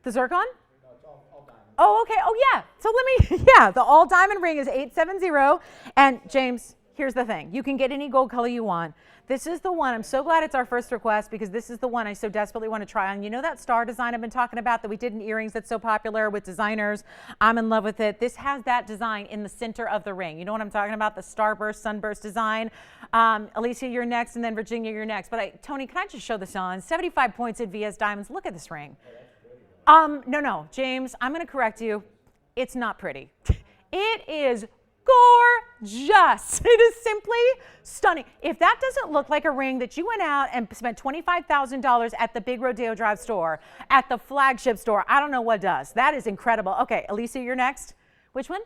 The zircon?
No, it's all diamond.
Oh, okay. Oh, yeah. So let me, yeah, the all diamond ring is 870. And James, here's the thing. You can get any gold color you want. This is the one. I'm so glad it's our first request because this is the one I so desperately want to try on. You know that star design I've been talking about that we did in earrings that's so popular with designers? I'm in love with it. This has that design in the center of the ring. You know what I'm talking about? The starburst, sunburst design. Alicia, you're next, and then Virginia, you're next. But Tony, can I just show this on? 75 points in VS Diamonds. Look at this ring. No, James, I'm going to correct you. It's not pretty. It is gorgeous. It is simply stunning. If that doesn't look like a ring that you went out and spent $25,000 at the big Rodeo Drive store, at the flagship store, I don't know what does. That is incredible. Okay, Alicia, you're next. Which one?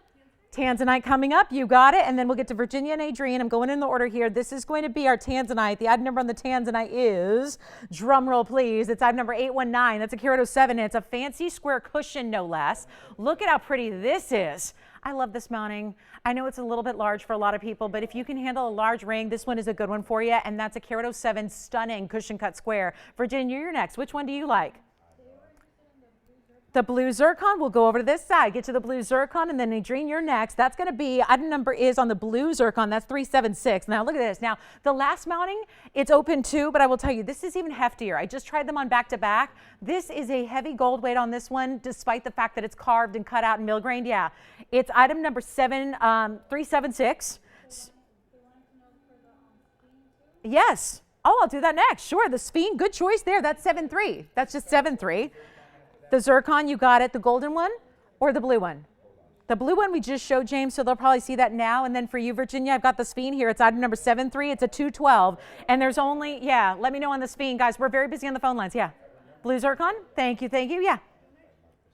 Tanzanite coming up. You got it. And then we'll get to Virginia and Adrienne. I'm going in the order here. This is going to be our Tanzanite. The item number on the Tanzanite is, drum roll please, it's item number 819. That's a carat 07. It's a fancy square cushion, no less. Look at how pretty this is. I love this mounting. I know it's a little bit large for a lot of people, but if you can handle a large ring, this one is a good one for you. And that's a carat 07 stunning cushion cut square. Virginia, you're next. Which one do you like? The blue zircon. We'll go over to this side, get to the blue zircon, and then Adrienne, you're next. That's going to be, item number is on the blue zircon. That's 376. Now look at this. Now the last mounting, it's open too, but I will tell you, this is even heftier. I just tried them on back to back. This is a heavy gold weight on this one, despite the fact that it's carved and cut out and mill grained. Yeah, it's item number 376. Yes. Oh, I'll do that next. Sure. The Spinel, good choice there. That's 7.3. That's just 7.3. The zircon, you got it. The golden one or the blue one? The blue one we just showed, James, so they'll probably see that now. And then for you, Virginia, I've got the Spinel here. It's item number 7.3. It's a 212. And there's only, yeah, let me know on the Spinel. Guys, we're very busy on the phone lines. Yeah. Blue zircon. Thank you. Thank you. Yeah.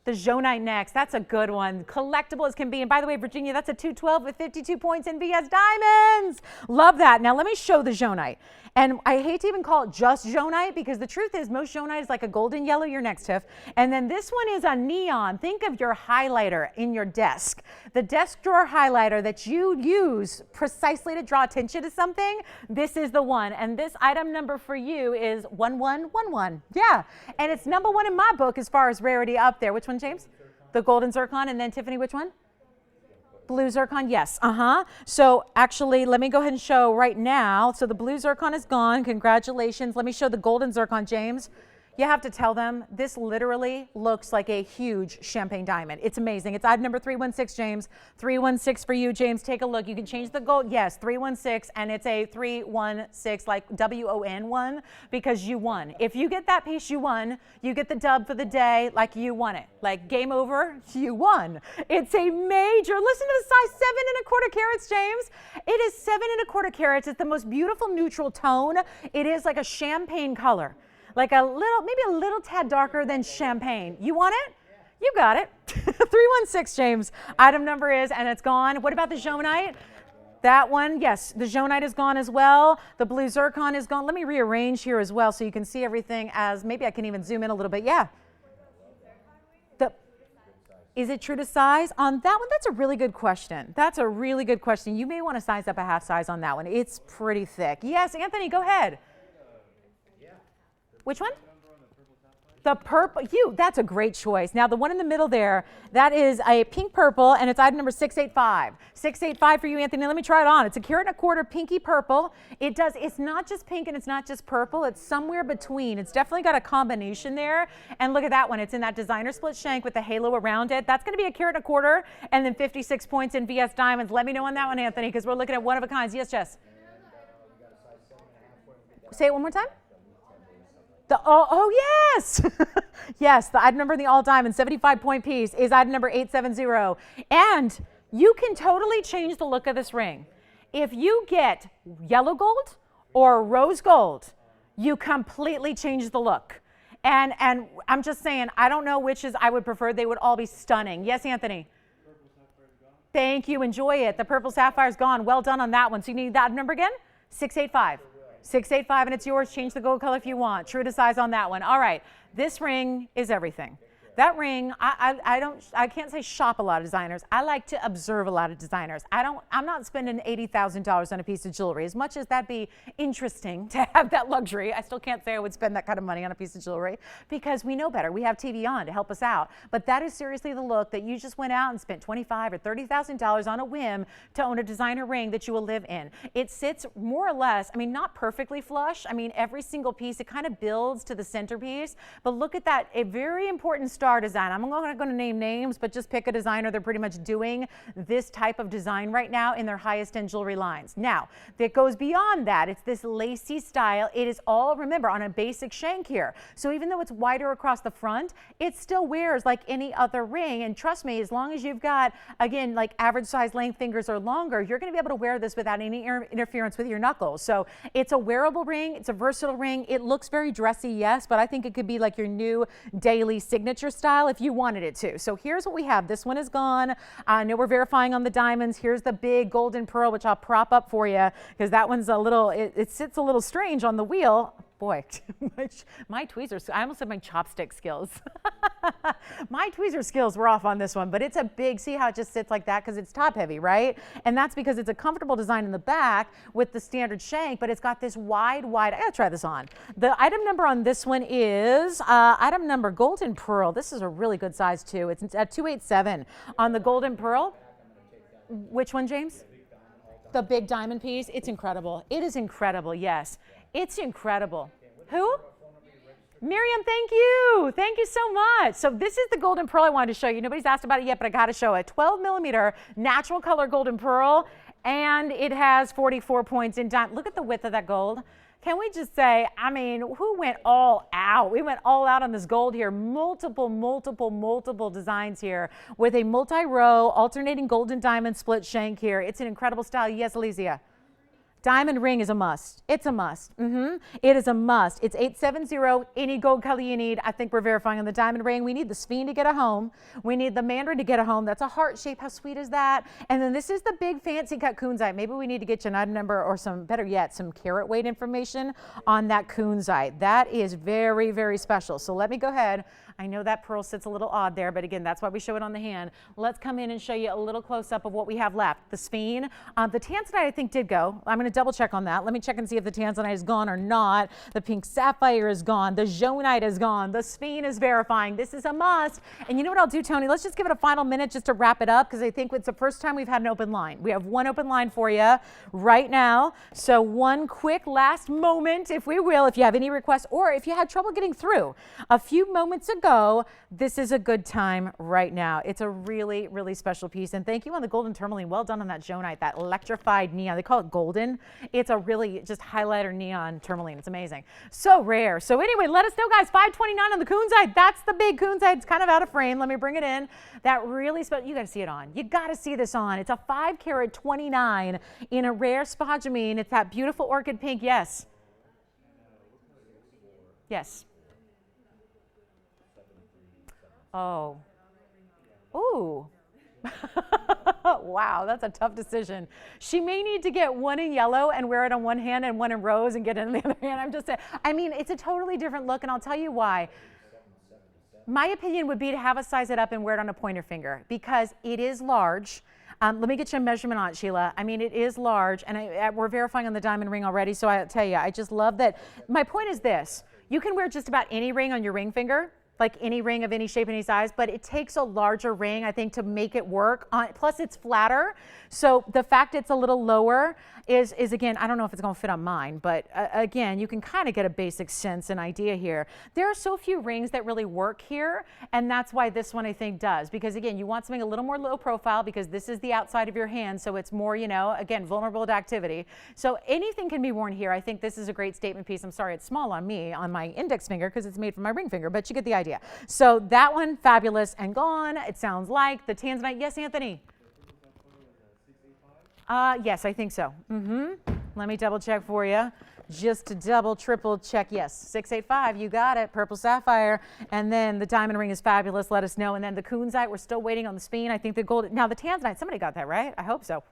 The Jonite next. That's a good one. Collectible as can be. And by the way, Virginia, that's a 212 with 52 points in VS Diamonds. Love that. Now let me show the Jonite. And I hate to even call it just Jonite because the truth is most Jonite is like a golden yellow. Your next, Tiff. And then this one is a neon. Think of your highlighter in your desk. The desk drawer highlighter that you use precisely to draw attention to something. This is the one. And this item number for you is 1111. Yeah. And it's number one in my book as far as rarity up there. Which one, James? The golden zircon. And then Tiffany, which one? Blue zircon, yes. So actually, let me go ahead and show right now. So the blue zircon is gone. Congratulations. Let me show the golden zircon, James. You have to tell them this literally looks like a huge champagne diamond. It's amazing. It's item number 316, James. 316 for you, James. Take a look. You can change the gold. Yes, 316, and it's a 316, like WON one, because you won. If you get that piece, you won. You get the dub for the day, like you won it. Like game over, you won. It's a major, listen to the size, 7¼ carats, James. It is 7¼ carats. It's the most beautiful neutral tone. It is like a champagne color. Like a little, maybe a little tad darker than champagne. You want it? You got it. 316, James. Item number is, and it's gone. What about the Jonite? That one, yes, the Jonite is gone as well. The blue zircon is gone. Let me rearrange here as well so you can see everything as, maybe I can even zoom in a little bit. Yeah. Is it true to size? On that one, that's a really good question. That's a really good question. You may want to size up a half size on that one. It's pretty thick. Yes, Anthony, go ahead. Which one? The purple, that's a great choice. Now the one in the middle there, that is a pink purple and it's item number 685. 685 for you, Anthony. Let me try it on. It's a carat and a quarter pinky purple. It's not just pink and it's not just purple. It's somewhere between. It's definitely got a combination there. And look at that one. It's in that designer split shank with the halo around it. That's going to be a carat and a quarter and then 56 points in VS diamonds. Let me know on that one, Anthony, because we're looking at one of a kinds. Yes, Jess. Say it one more time. Oh yes, yes, the item number in the all diamond 75-point piece is item number 870. And you can totally change the look of this ring. If you get yellow gold or rose gold, you completely change the look. And I'm just saying, I don't know which is I would prefer. They would all be stunning. Yes, Anthony? Thank you. Enjoy it. The purple sapphire's gone. Well done on that one. So you need that number again? 685. 685 and it's yours. Change the gold color if you want. True to size on that one. All right. This ring is everything. That ring, I can't say shop a lot of designers. I like to observe a lot of designers. I'm not spending $80,000 on a piece of jewelry. As much as that'd be interesting to have that luxury, I still can't say I would spend that kind of money on a piece of jewelry because we know better. We have TVON to help us out. But that is seriously the look that you just went out and spent $25,000 or $30,000 on a whim to own a designer ring that you will live in. It sits more or less, I mean, not perfectly flush. I mean, every single piece, it kind of builds to the centerpiece. But look at that, a very important star design. I'm not going to name names, but just pick a designer. They're pretty much doing this type of design right now in their highest end jewelry lines. Now, that goes beyond that. It's this lacy style. It is all, remember, on a basic shank here. So even though it's wider across the front, it still wears like any other ring. And trust me, as long as you've got, again, like average size length fingers or longer, you're going to be able to wear this without any interference with your knuckles. So it's a wearable ring. It's a versatile ring. It looks very dressy, yes, but I think it could be like your new daily signature style if you wanted it to. So here's what we have. This one is gone. I know we're verifying on the diamonds. Here's the big golden pearl, which I'll prop up for you because that one's a little, it sits a little strange on the wheel. Boy, my tweezers, I almost said my chopstick skills. My tweezer skills were off on this one, but it's a big, see how it just sits like that because it's top heavy, right? And that's because it's a comfortable design in the back with the standard shank, but it's got this wide, I gotta try this on. The item number on this one is item number golden pearl. This is a really good size too. It's at 287 on the golden pearl. Which one, James? The big diamond piece. It's incredible. It is incredible, yes. It's incredible. Who? Miriam, thank you. Thank you so much. So this is the golden pearl I wanted to show you. Nobody's asked about it yet, but I got to show it. 12 millimeter natural color golden pearl, and it has 44 points in diamond. Look at the width of that gold. Can we just say, I mean, who went all out? We went all out on this gold here. Multiple designs here with a multi-row alternating golden diamond split shank here. It's an incredible style. Yes, Alicia. Diamond ring is a must. It's a must. It is a must. It's 870. Any gold color you need. I think we're verifying on the diamond ring. We need the Spinel to get a home. We need the Mandarin to get a home. That's a heart shape. How sweet is that? And then this is the big fancy cut kunzite. Maybe we need to get you an item number or some, better yet, some carat weight information on that kunzite. That is very, very special. So let me go ahead. I know that pearl sits a little odd there, but again, that's why we show it on the hand. Let's come in and show you a little close-up of what we have left. The Spinel. The Tanzanite, I think, did go. I'm going to double check on that. Let me check and see if the Tanzanite is gone or not. The pink sapphire is gone. The Jonite is gone. The Spinel is verifying. This is a must. And you know what I'll do, Tony? Let's just give it a final minute just to wrap it up because I think it's the first time we've had an open line. We have one open line for you right now. So one quick last moment, if we will, if you have any requests or if you had trouble getting through a few moments ago, this is a good time right now. It's a really, really special piece. And thank you on the golden tourmaline. Well done on that Jonite, that electrified neon. They call it golden. It's a really just highlighter neon tourmaline. It's amazing. So rare. So anyway, let us know, guys. 529 on the kunzite. That's the big kunzite. It's kind of out of frame. Let me bring it in. That really special. You got to see it on. You got to see this on. It's a 5 carat 29 in a rare spodumene. It's that beautiful orchid pink. Yes. Yes. Oh. Ooh. Wow, that's a tough decision. She may need to get one in yellow and wear it on one hand and one in rose and get it in the other hand. I'm just saying, I mean, it's a totally different look, and I'll tell you why. My opinion would be to have us size it up and wear it on a pointer finger because it is large. Let me get you a measurement on it, Sheila. I mean, it is large, and we're verifying on the diamond ring already, so I'll tell you, I just love that. My point is this. You can wear just about any ring on your ring finger, like any ring of any shape, any size, but it takes a larger ring, I think, to make it work. Plus, it's flatter. So the fact it's a little lower is again, I don't know if it's going to fit on mine, but again, you can kind of get a basic sense and idea here. There are so few rings that really work here, and that's why this one I think does. Because again, you want something a little more low profile because this is the outside of your hand, so it's more, you know, again, vulnerable to activity. So anything can be worn here. I think this is a great statement piece. I'm sorry, it's small on me, on my index finger, because it's made from my ring finger, but you get the idea. So that one, fabulous and gone. It sounds like the Tanzanite. Yes, Anthony? Yes, I think so. Let me double check for you. Just to double, triple check. Yes, 685, you got it. Purple sapphire. And then the diamond ring is fabulous. Let us know. And then the kunzite, we're still waiting on the spine. I think the gold. Now the Tanzanite, somebody got that right? I hope so.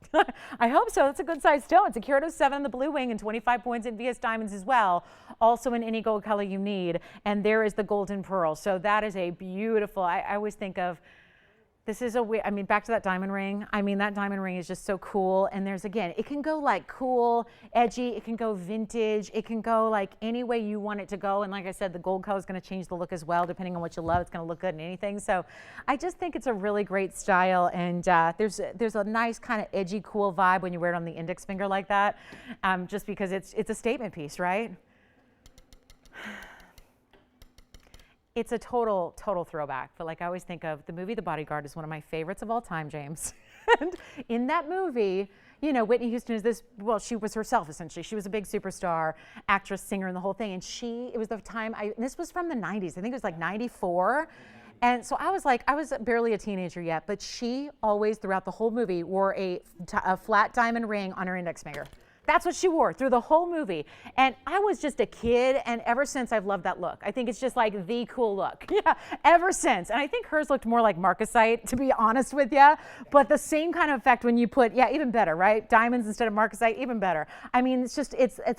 I hope so. It's a good size stone. It's a carat 07 in the blue wing and 25 points in VS diamonds as well. Also in any gold color you need. And there is the golden pearl. So that is a beautiful, I always think of, this is I mean, back to that diamond ring. I mean, that diamond ring is just so cool. And there's, again, it can go like cool, edgy. It can go vintage. It can go like any way you want it to go. And like I said, the gold color is going to change the look as well, depending on what you love. It's going to look good in anything. So I just think it's a really great style. And there's a nice kind of edgy, cool vibe when you wear it on the index finger like that, just because it's a statement piece, right? It's a total throwback, but like I always think of the movie The Bodyguard is one of my favorites of all time, James. And in that movie, you know, Whitney Houston is this, well, she was herself essentially. She was a big superstar, actress, singer, and the whole thing. And it was the time, this was from the 90s. I think it was like 94. And so I was barely a teenager yet, but she always, throughout the whole movie, wore a flat diamond ring on her index finger. That's what she wore through the whole movie. And I was just a kid, and ever since I've loved that look. I think it's just like the cool look. Yeah, ever since. And I think hers looked more like marcasite, to be honest with you. But the same kind of effect when you put, yeah, even better, right? Diamonds instead of marcasite, even better. I mean, it's just,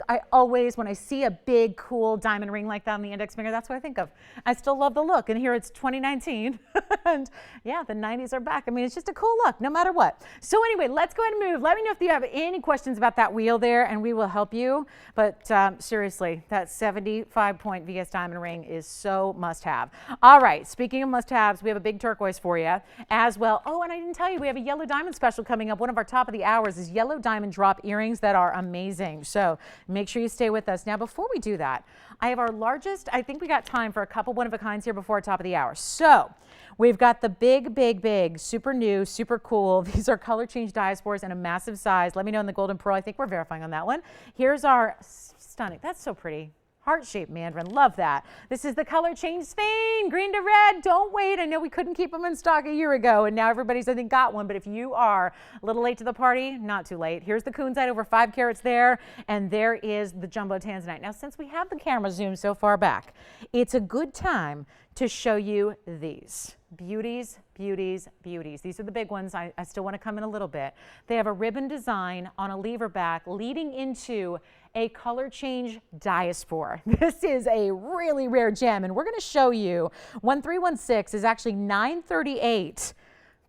I always, when I see a big, cool diamond ring like that on the index finger, that's what I think of. I still love the look. And here it's 2019. And yeah, the 90s are back. I mean, it's just a cool look, no matter what. So anyway, let's go ahead and move. Let me know if you have any questions about that wheel there, and we will help you. But seriously, that 75-point VS diamond ring is so must-have. All right, speaking of must-haves, we have a big turquoise for you as well. Oh, and I didn't tell you, we have a yellow diamond special coming up. One of our top of the hours is yellow diamond drop earrings that are amazing. So make sure you stay with us. Now, before we do that, I have our largest, I think we got time for a couple one-of-a-kinds here before our top of the hour. So we've got the big, super new, super cool. These are color change diaspores in a massive size. Let me know in the golden pearl. I think we're verifying on that one. Here's our stunning, that's so pretty. Heart-shaped mandarin, love that. This is the color change Spain, green to red. Don't wait. I know we couldn't keep them in stock a year ago, and now everybody's, I think, got one. But if you are a little late to the party, not too late. Here's the kunzite, over 5 carats there, and there is the jumbo tanzanite. Now, since we have the camera zoomed so far back, it's a good time to show you these. Beauties. These are the big ones. I still want to come in a little bit. They have a ribbon design on a lever back leading into a color change diaspore. This is a really rare gem, and we're going to show you 1316 is actually 938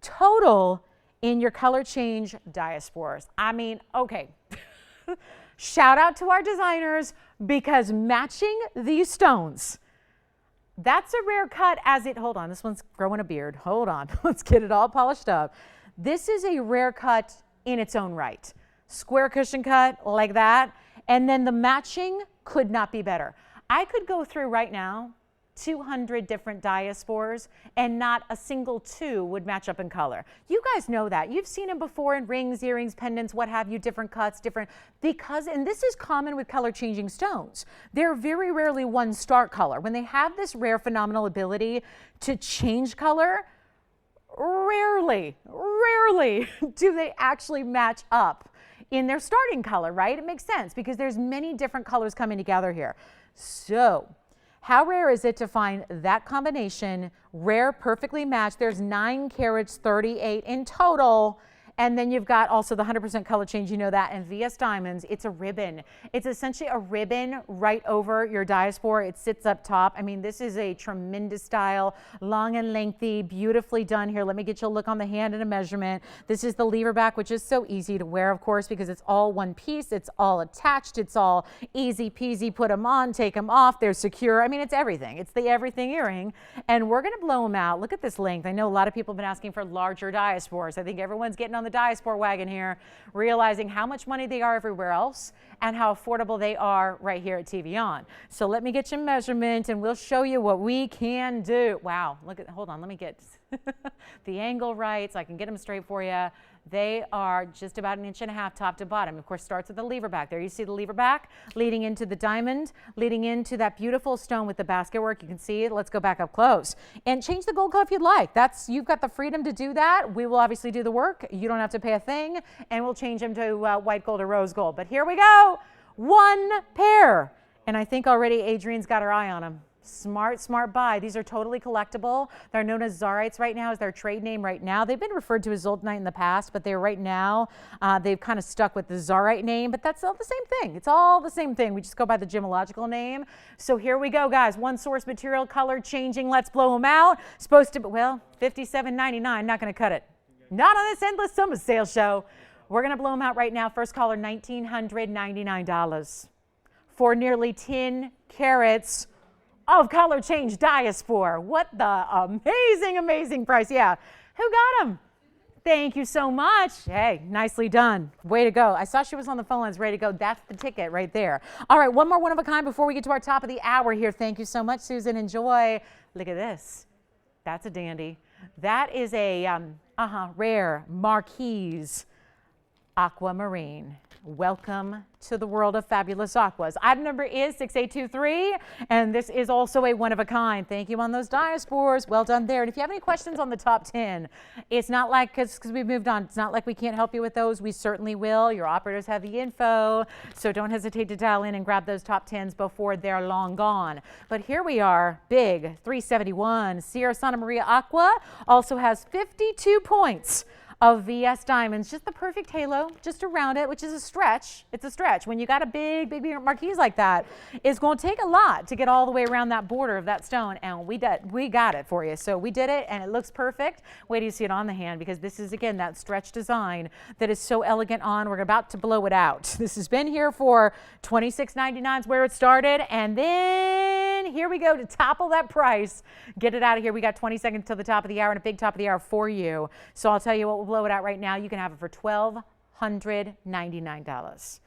total in your color change diaspores. I mean, okay. Shout out to our designers, because matching these stones, that's a rare cut as it, hold on, this one's growing a beard. Hold on, let's get it all polished up. This is a rare cut in its own right. Square cushion cut like that. And then the matching could not be better. I could go through right now 200 different diaspores, and not a single two would match up in color. You guys know that. You've seen them before in rings, earrings, pendants, what have you, different cuts, because, and this is common with color changing stones. They're very rarely one stark color. When they have this rare phenomenal ability to change color, rarely do they actually match up in their starting color, right? It makes sense because there's many different colors coming together here. So how rare is it to find that combination, rare, perfectly matched? There's 9 carats, 38 in total, And then you've got also the 100% color change, you know that, and VS Diamonds, it's a ribbon. It's essentially a ribbon right over your diaspora. It sits up top. I mean, this is a tremendous style, long and lengthy, beautifully done here. Let me get you a look on the hand and a measurement. This is the lever back, which is so easy to wear, of course, because it's all one piece. It's all attached. It's all easy peasy. Put them on, take them off. They're secure. I mean, it's everything. It's the everything earring. And we're going to blow them out. Look at this length. I know a lot of people have been asking for larger diasporas. I think everyone's getting on the diaspora wagon here, realizing how much money they are everywhere else and how affordable they are right here at TVON. So let me get your measurement and we'll show you what we can do. Wow, look at, hold on, let me get the angle right so I can get them straight for you. They are just about 1.5 inches top to bottom. Of course, starts with the lever back. There you see the lever back leading into the diamond, leading into that beautiful stone with the basket work. You can see it. Let's go back up close and change the gold color if you'd like. You've got the freedom to do that. We will obviously do the work. You don't have to pay a thing, and we'll change them to white gold or rose gold. But here we go. One pair. And I think already Adrian's got her eye on them. Smart, smart buy. These are totally collectible. They're known as Zoisites right now, is their trade name right now. They've been referred to as Zoltanite in the past, but they're right now, they've kind of stuck with the Zoisite name, but that's all the same thing. It's all the same thing. We just go by the gemological name. So here we go, guys. One source material, color changing. Let's blow them out. Supposed to be, well, $57.99. Not going to cut it. Not on this endless summer sale show. We're going to blow them out right now. First caller, $1,999 for nearly 10 carats of color change diaspora. What the amazing, amazing price. Yeah. Who got them? Thank you so much. Hey, nicely done. Way to go. I saw she was on the phone lines, ready to go. That's the ticket right there. All right, one more one of a kind before we get to our top of the hour here. Thank you so much, Susan. Enjoy. Look at this. That's a dandy. That is a rare Marquise Aquamarine. Welcome to the world of fabulous aquas. Item number is 6823, and this is also a one-of-a-kind. Thank you on those diaspores. Well done there. And if you have any questions on the top 10, it's not like, because we've moved on, it's not like we can't help you with those. We certainly will. Your operators have the info, so don't hesitate to dial in and grab those top 10s before they're long gone. But here we are, big 371. Ceara Santa Maria Aqua also has 52 points of VS Diamonds, just the perfect halo just around it, which is a stretch. It's a stretch. When you got a big marquise like that, it's going to take a lot to get all the way around that border of that stone, and we got it for you. So we did it, and it looks perfect. Wait till you see it on the hand, because this is, again, that stretch design that is so elegant on. We're about to blow it out. This has been here for $26.99 is where it started, and then here we go to topple that price. Get it out of here. We got 20 seconds till the top of the hour and a big top of the hour for you. So I'll tell you what, we'll blow it out right now. You can have it for $1,299.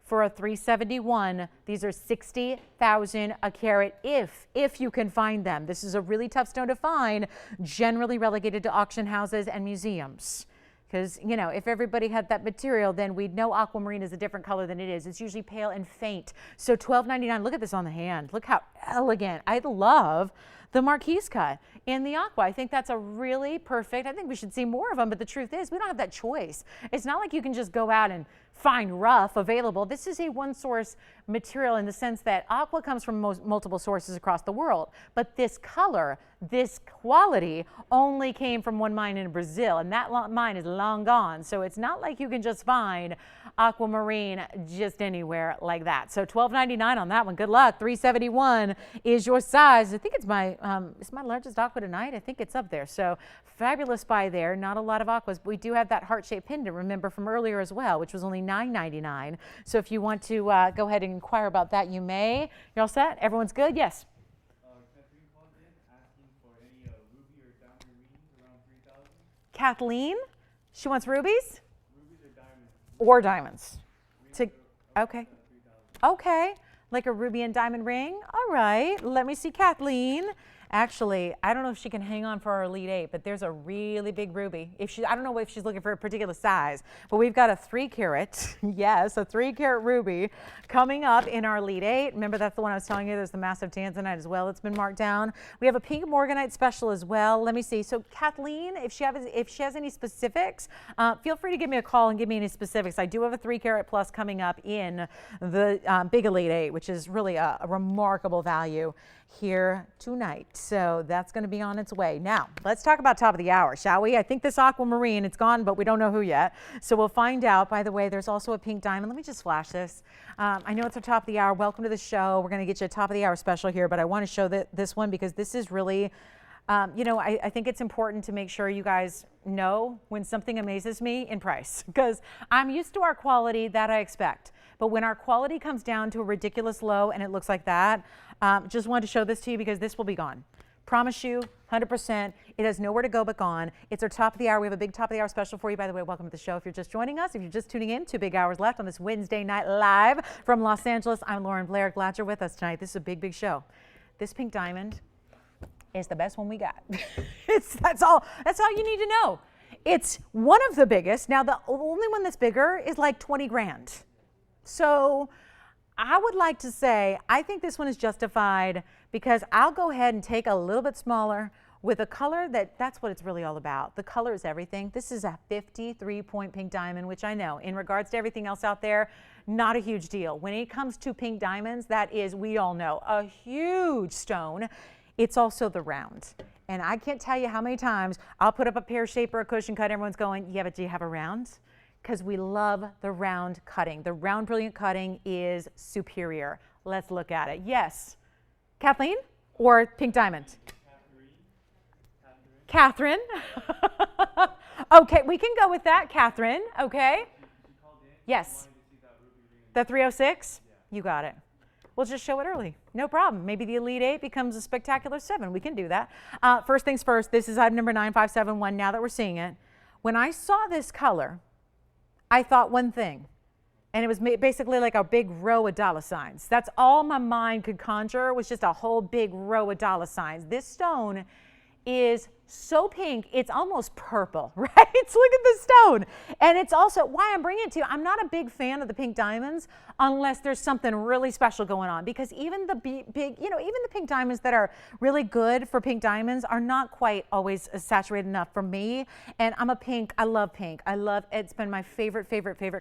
For a 371, these are 60,000 a carat if you can find them. This is a really tough stone to find, generally relegated to auction houses and museums. Because, you know, if everybody had that material, then we'd know aquamarine is a different color than it is. It's usually pale and faint. So $12.99, look at this on the hand. Look how elegant. I love the marquise cut in the aqua. I think that's a really perfect, I think we should see more of them, but the truth is we don't have that choice. It's not like you can just go out and find rough available. This is a one source material in the sense that aqua comes from multiple sources across the world, but this color, this quality only came from one mine in Brazil, and that mine is long gone. So it's not like you can just find aquamarine just anywhere like that. So $12.99 on that one. Good luck. 371 is your size. I think it's my largest aqua tonight. I think it's up there. So fabulous buy there. Not a lot of aquas, but we do have that heart-shaped pendant, remember, from earlier as well, which was only $9.99. So if you want to go ahead and inquire about that, you may. You're all set? Everyone's good? Yes. Kathleen, she wants rubies? Rubies or diamonds? Okay. Okay. Like a ruby and diamond ring? All right. Let me see Kathleen. Actually, I don't know if she can hang on for our Elite 8, but there's a really big ruby. I don't know if she's looking for a particular size, but we've got a 3 carat, yes, a 3 carat ruby coming up in our Elite 8. Remember, that's the one I was telling you. There's the massive Tanzanite as well. It's been marked down. We have a pink Morganite special as well. Let me see. So Kathleen, if she has any specifics, feel free to give me a call and give me any specifics. I do have a 3 carat plus coming up in the big Elite 8, which is really a remarkable value here tonight. So that's going to be on its way. Now, let's talk about top of the hour, shall we? I think this Aquamarine, it's gone, but we don't know who yet. So we'll find out. By the way, there's also a pink diamond. Let me just flash this. I know it's a top of the hour. Welcome to the show. We're going to get you a top of the hour special here, but I want to show this one because this is really, you know, I think it's important to make sure you guys know when something amazes me in price, because I'm used to our quality that I expect. But when our quality comes down to a ridiculous low and it looks like that, just wanted to show this to you because this will be gone. Promise you, 100%. It has nowhere to go but gone. It's our top of the hour. We have a big top of the hour special for you. By the way, welcome to the show. If you're just joining us, if you're just tuning in, 2 big hours left on this Wednesday night live from Los Angeles. I'm Lauren Blair. Glad you're with us tonight. This is a big, big show. This pink diamond is the best one we got. That's all you need to know. It's one of the biggest. Now, the only one that's bigger is like 20 grand. So I would like to say, I think this one is justified because I'll go ahead and take a little bit smaller with a color that's what it's really all about. The color is everything. This is a 53-point pink diamond, which I know in regards to everything else out there, not a huge deal. When it comes to pink diamonds, that is, we all know, a huge stone. It's also the round. And I can't tell you how many times I'll put up a pear shape or a cushion cut. Everyone's going, yeah, but do you have a round? Because we love the round cutting. The round brilliant cutting is superior. Let's look at it. Yes. Kathleen or pink diamond? Catherine. Okay, we can go with that. Catherine, okay. Yes. The 306? You got it. We'll just show it early. No problem. Maybe the Elite 8 becomes a spectacular 7. We can do that. First things first, this is item number 9571 now that we're seeing it. When I saw this color, I thought one thing, and it was basically like a big row of dollar signs. That's all my mind could conjure was just a whole big row of dollar signs. This stone is so pink, it's almost purple, right? Look at the stone. And it's also why I'm bringing it to you. I'm not a big fan of the pink diamonds unless there's something really special going on, because even the big, you know, even the pink diamonds that are really good for pink diamonds are not quite always saturated enough for me. And I'm a pink, I love pink. It's been my favorite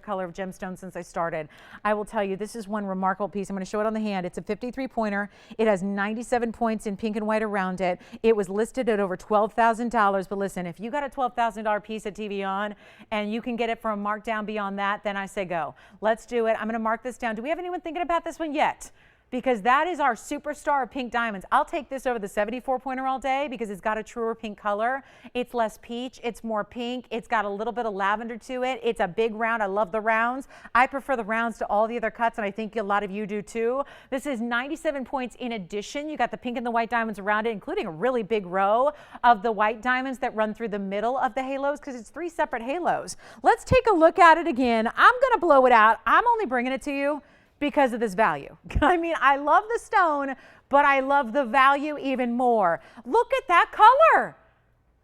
color of gemstone since I started. I will tell you, this is one remarkable piece. I'm going to show it on the hand. It's a 53 pointer. It has 97 points in pink and white around it. It was listed at over $12,000, but listen, if you got a $12,000 piece at TVON and you can get it for a markdown beyond that, then I say go. Let's do it. I'm going to mark this down. Do we have anyone thinking about this one yet? Because that is our superstar of pink diamonds. I'll take this over the 74 pointer all day because it's got a truer pink color. It's less peach, it's more pink. It's got a little bit of lavender to it. It's a big round. I love the rounds. I prefer the rounds to all the other cuts, and I think a lot of you do too. This is 97 points in addition. You got the pink and the white diamonds around it, including a really big row of the white diamonds that run through the middle of the halos because it's 3 separate halos. Let's take a look at it again. I'm going to blow it out. I'm only bringing it to you because of this value. I mean, I love the stone, but I love the value even more. Look at that color.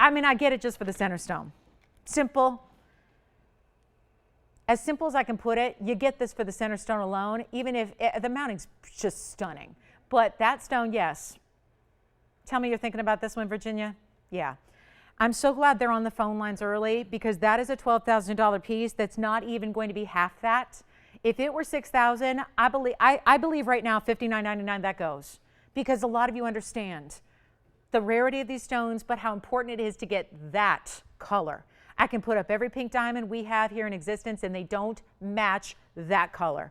I mean, I get it just for the center stone. Simple. As simple as I can put it, you get this for the center stone alone, even if the mounting's just stunning. But that stone, yes. Tell me you're thinking about this one, Virginia? Yeah. I'm so glad they're on the phone lines early because that is a $12,000 piece that's not even going to be half that. If it were $6,000, I believe right now $59.99 that goes, because a lot of you understand the rarity of these stones, but how important it is to get that color. I can put up every pink diamond we have here in existence and they don't match that color.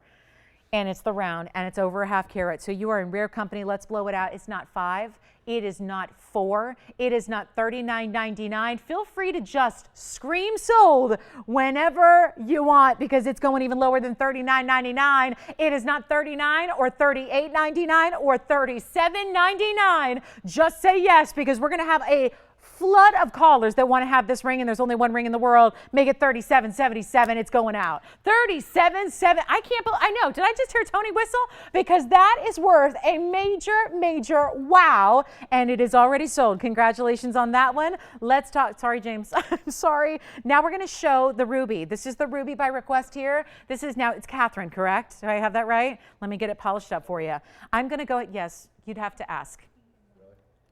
And it's the round and it's over a ½ carat. So you are in rare company. Let's blow it out. It's not 5. It is not 4. It is not $39.99. Feel free to just scream sold whenever you want because it's going even lower than $39.99. It is not $39 or $38.99 or $37.99. Just say yes because we're going to have a flood of callers that want to have this ring, and there's only one ring in the world. Make it $37.77. It's going out. $37.7. I know. Did I just hear Tony whistle? Because that is worth a major wow, and it is already sold. Congratulations on that one. Let's talk. Sorry, James. I'm sorry. Now we're going to show the ruby. This is the ruby by request here. This is now, it's Catherine, correct? Do I have that right? Let me get it polished up for you. I'm going to go, yes, you'd have to ask.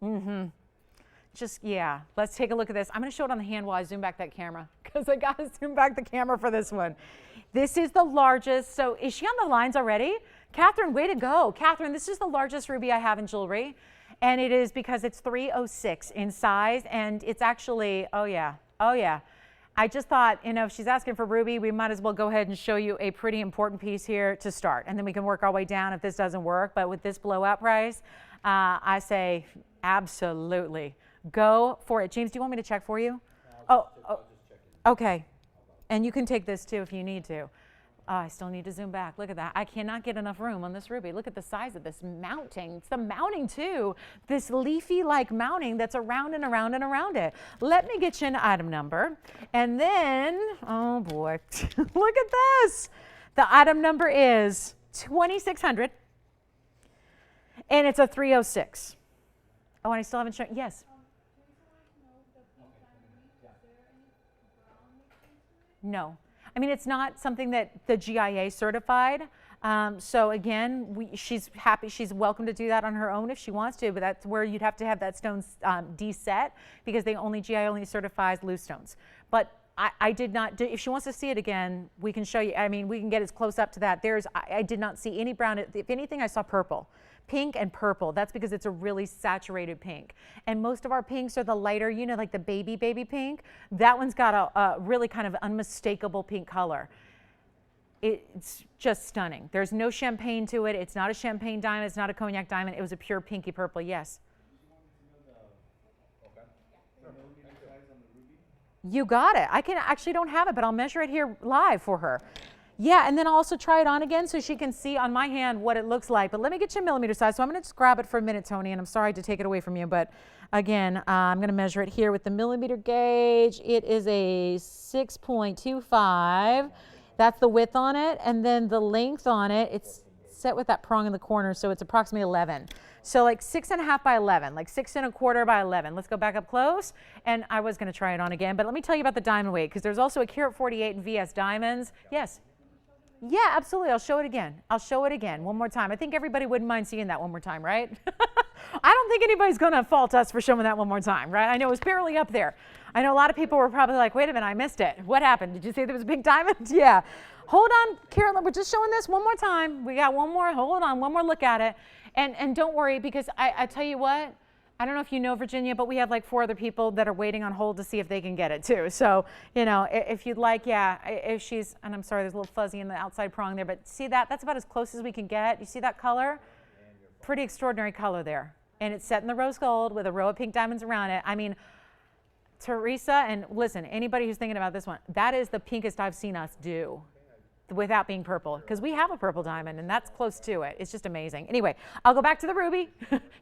Mm-hmm. Just, yeah, let's take a look at this. I'm going to show it on the hand while I zoom back that camera because I got to zoom back the camera for this one. This is the largest. So is she on the lines already? Catherine, way to go. Catherine, this is the largest ruby I have in jewelry. And it is because it's 306 in size, and it's actually, oh yeah. I just thought, you know, if she's asking for ruby, we might as well go ahead and show you a pretty important piece here to start, and then we can work our way down if this doesn't work. But with this blowout price, I say absolutely go for it. James, do you want me to check for you?
I'll just check it.
Okay. And you can take this too if you need to. I still need to zoom back. Look at that. I cannot get enough room on this ruby. Look at the size of this mounting. It's the mounting too. This leafy-like mounting that's around and around and around it. Let me get you an item number. And then, oh boy, look at this. The item number is 2600. And it's a 306. Oh, and I still haven't shown, yes. No. I mean, it's not something that the GIA certified. So again, she's happy, she's welcome to do that on her own if she wants to, but that's where you'd have to have that stone de-set, because GIA only certifies loose stones. But I did not, if she wants to see it again, we can show you. I mean, we can get as close up to that. I did not see any brown. If anything, I saw purple. Pink and purple. That's because it's a really saturated pink. And most of our pinks are the lighter, you know, like the baby pink. That one's got a really kind of unmistakable pink color. It's just stunning. There's no champagne to it. It's not a champagne diamond. It's not a cognac diamond. It was a pure pinky purple. Yes. You got it. I actually don't have it, but I'll measure it here live for her. Yeah, and then I'll also try it on again so she can see on my hand what it looks like. But let me get you a millimeter size. So I'm going to just grab it for a minute, Tony, and I'm sorry to take it away from you. But again, I'm going to measure it here with the millimeter gauge. It is a 6.25. That's the width on it. And then the length on it, it's set with that prong in the corner, so it's approximately 11. So like 6.5 by 11, like 6.25 by 11. Let's go back up close. And I was going to try it on again, but let me tell you about the diamond weight, because there's also a carat 48 in VS diamonds. Yes. Yeah, absolutely. I'll show it again. I'll show it again one more time. I think everybody wouldn't mind seeing that one more time, right? I don't think anybody's going to fault us for showing that one more time, right? I know it was barely up there. I know a lot of people were probably like, wait a minute, I missed it. What happened? Did you say there was a big diamond? Yeah. Hold on, Carolyn, we're just showing this one more time. We got one more, hold on, one more look at it. And don't worry, because I tell you what, I don't know if you know Virginia, but we have like 4 other people that are waiting on hold to see if they can get it too. So, you know, if you'd like, yeah, if she's, and I'm sorry, there's a little fuzzy in the outside prong there, but see that? That's about as close as we can get. You see that color? Pretty extraordinary color there. And it's set in the rose gold with a row of pink diamonds around it. I mean, Teresa, and listen, anybody who's thinking about this one, that is the pinkest I've seen us do without being purple, because we have a purple diamond and that's close to it. It's just amazing. Anyway, I'll go back to the ruby.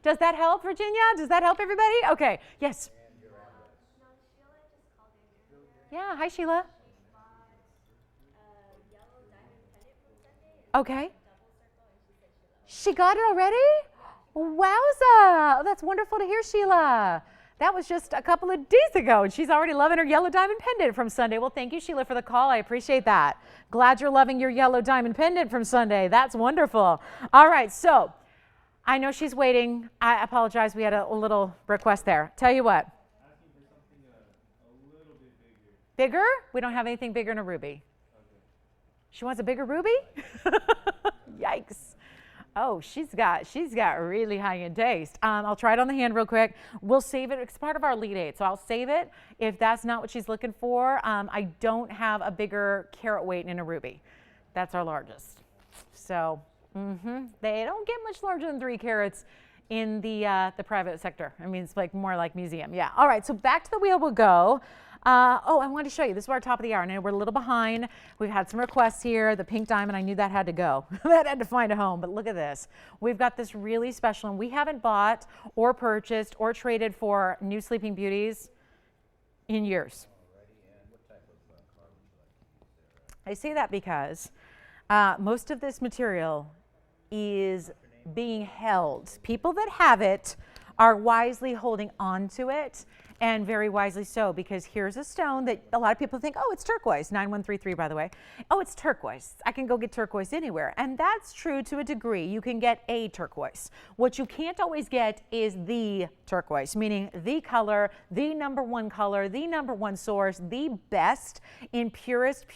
Does that help, Virginia? Does that help everybody? Okay, yes. Yeah, hi Sheila. Okay. She got it already? Wowza! Oh, that's wonderful to hear, Sheila. That was just a couple of days ago, and she's already loving her yellow diamond pendant from Sunday. Well, thank you, Sheila, for the call. I appreciate that. Glad you're loving your yellow diamond pendant from Sunday. That's wonderful. All right, so I know she's waiting. I apologize. We had a little request there. Tell you what.
Asking for something a little bit bigger.
Bigger? We don't have anything bigger than a ruby.
Okay.
She wants a bigger ruby? Yikes. Oh, she's got really high-end taste. I'll try it on the hand real quick. We'll save it. It's part of our lead aid, so I'll save it if that's not what she's looking for. I don't have a bigger carat weight in a ruby. That's our largest. So they don't get much larger than 3 carats in the private sector. I mean, it's like more like museum. Yeah. All right. So back to the wheel we'll go. Oh, I wanted to show you. This is our top of the hour. I know we're a little behind. We've had some requests here. The pink diamond, I knew that had to go. That had to find a home. But look at this. We've got this really special one. We haven't bought or purchased or traded for new Sleeping Beauties in years. I say that because most of this material is being held. People that have it are wisely holding on to it and very wisely so, because here's a stone that a lot of people think, oh, it's turquoise, 9133 by the way. Oh, it's turquoise. I can go get turquoise anywhere. And that's true to a degree. You can get a turquoise. What you can't always get is the turquoise, meaning the color, the #1 color, the #1 source, the best in purest,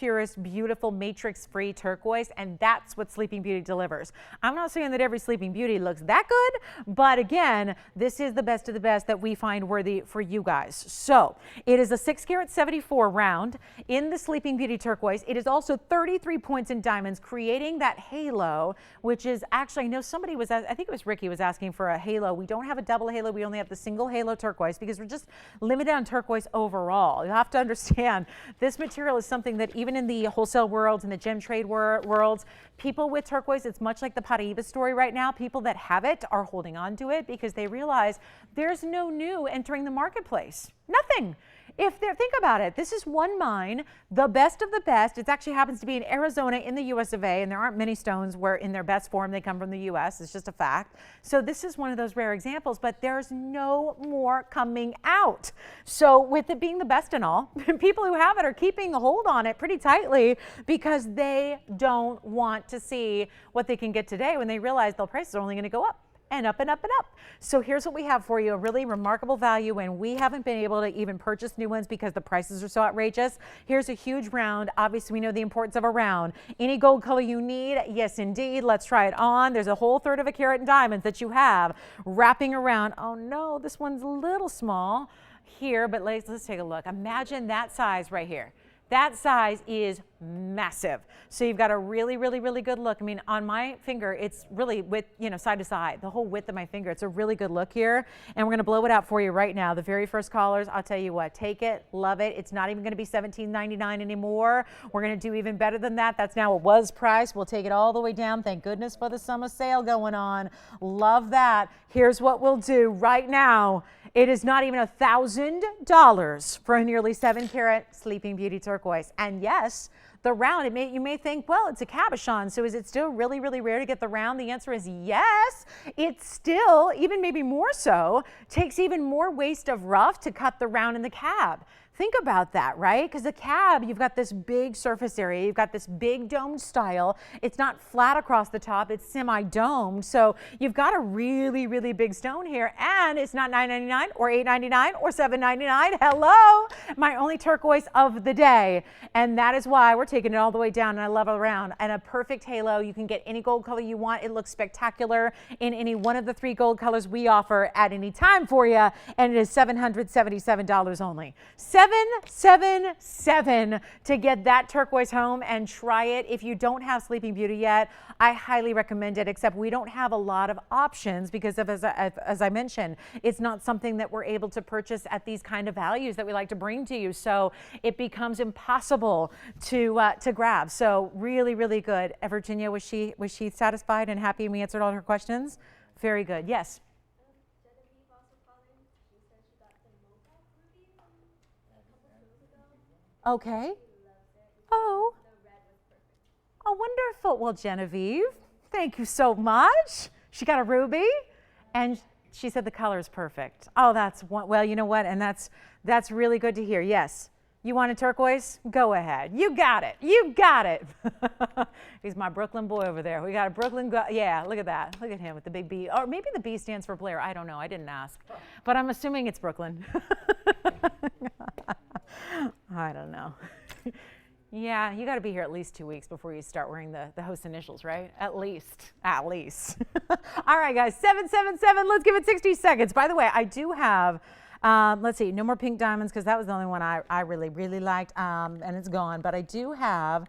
beautiful matrix-free turquoise, and that's what Sleeping Beauty delivers. I'm not saying that every Sleeping Beauty looks that good, but again, this is the best of the best that we find worthy for you guys. So it is a 6 carat 74 round in the Sleeping Beauty turquoise. It is also 33 points in diamonds, creating that halo, which is actually, I know somebody was, I think it was Ricky was asking for a halo. We don't have a double halo. We only have the single halo turquoise because we're just limited on turquoise overall. You have to understand this material is something that even in the wholesale worlds and the gem trade worlds, people with turquoise, it's much like the Paraiba story right now. People that have it are holding on to it because they realize there's no new entering the marketplace. Nothing. Think about it, this is one mine, the best of the best. It actually happens to be in Arizona in the US of A, and there aren't many stones where in their best form they come from the US. It's just a fact. So this is one of those rare examples, but there's no more coming out. So with it being the best and all, people who have it are keeping a hold on it pretty tightly because they don't want to see what they can get today when they realize the prices are only going to go up. And up and up and up. So here's what we have for you, a really remarkable value, and we haven't been able to even purchase new ones because the prices are so outrageous. Here's a huge round. Obviously, we know the importance of a round. Any gold color you need, yes indeed. Let's try it on. There's a whole 1/3 of a carat in diamonds that you have wrapping around. Oh no, this one's a little small here, but let's take a look. Imagine that size right here. That size is massive. So you've got a really good look. I mean, on my finger, it's really width, side to side, the whole width of my finger. It's a really good look here. And we're going to blow it out for you right now. The very first callers, I'll tell you what, take it, love it. It's not even going to be $17.99 anymore. We're going to do even better than that. That's now a was price. We'll take it all the way down. Thank goodness for the summer sale going on. Love that. Here's what we'll do right now. It is not even $1,000 for a nearly 7 carat Sleeping Beauty turquoise. And yes, the round, you may think, well, it's a cabochon, so is it still really rare to get the round? The answer is yes. It still, even maybe more so, takes even more waste of rough to cut the round in the cab. Think about that, right? Because the cab, you've got this big surface area, you've got this big domed style. It's not flat across the top, it's semi-domed. So you've got a really big stone here, and it's not $9.99 or $8.99 or $7.99. Hello, my only turquoise of the day. And that is why we're taking it all the way down, and I love it around. And a perfect halo. You can get any gold color you want. It looks spectacular in any one of the 3 gold colors we offer at any time for you, and it is $777 only. $777 to get that turquoise home and try it. If you don't have Sleeping Beauty yet, I highly recommend it, except we don't have a lot of options because of, as I mentioned, it's not something that we're able to purchase at these kind of values that we like to bring to you. So it becomes impossible to grab. So really good. Virginia, was she satisfied and happy we answered all her questions? Very good. Yes. Okay. Oh, wonderful. Well, Genevieve, thank you so much. She got a ruby, and she said the color is perfect. Oh, well, you know what? And that's really good to hear. Yes. You want a turquoise? Go ahead. You got it. You got it. He's my Brooklyn boy over there. We got a Brooklyn guy. Yeah, look at that. Look at him with the big B. Or maybe the B stands for Blair. I don't know. I didn't ask. But I'm assuming it's Brooklyn. I don't know. Yeah, you got to be here at least 2 weeks before you start wearing the host initials, right? At least. All right, guys, 777. Let's give it 60 seconds. By the way, I do have, let's see, no more pink diamonds because that was the only one I really liked, and it's gone. But I do have,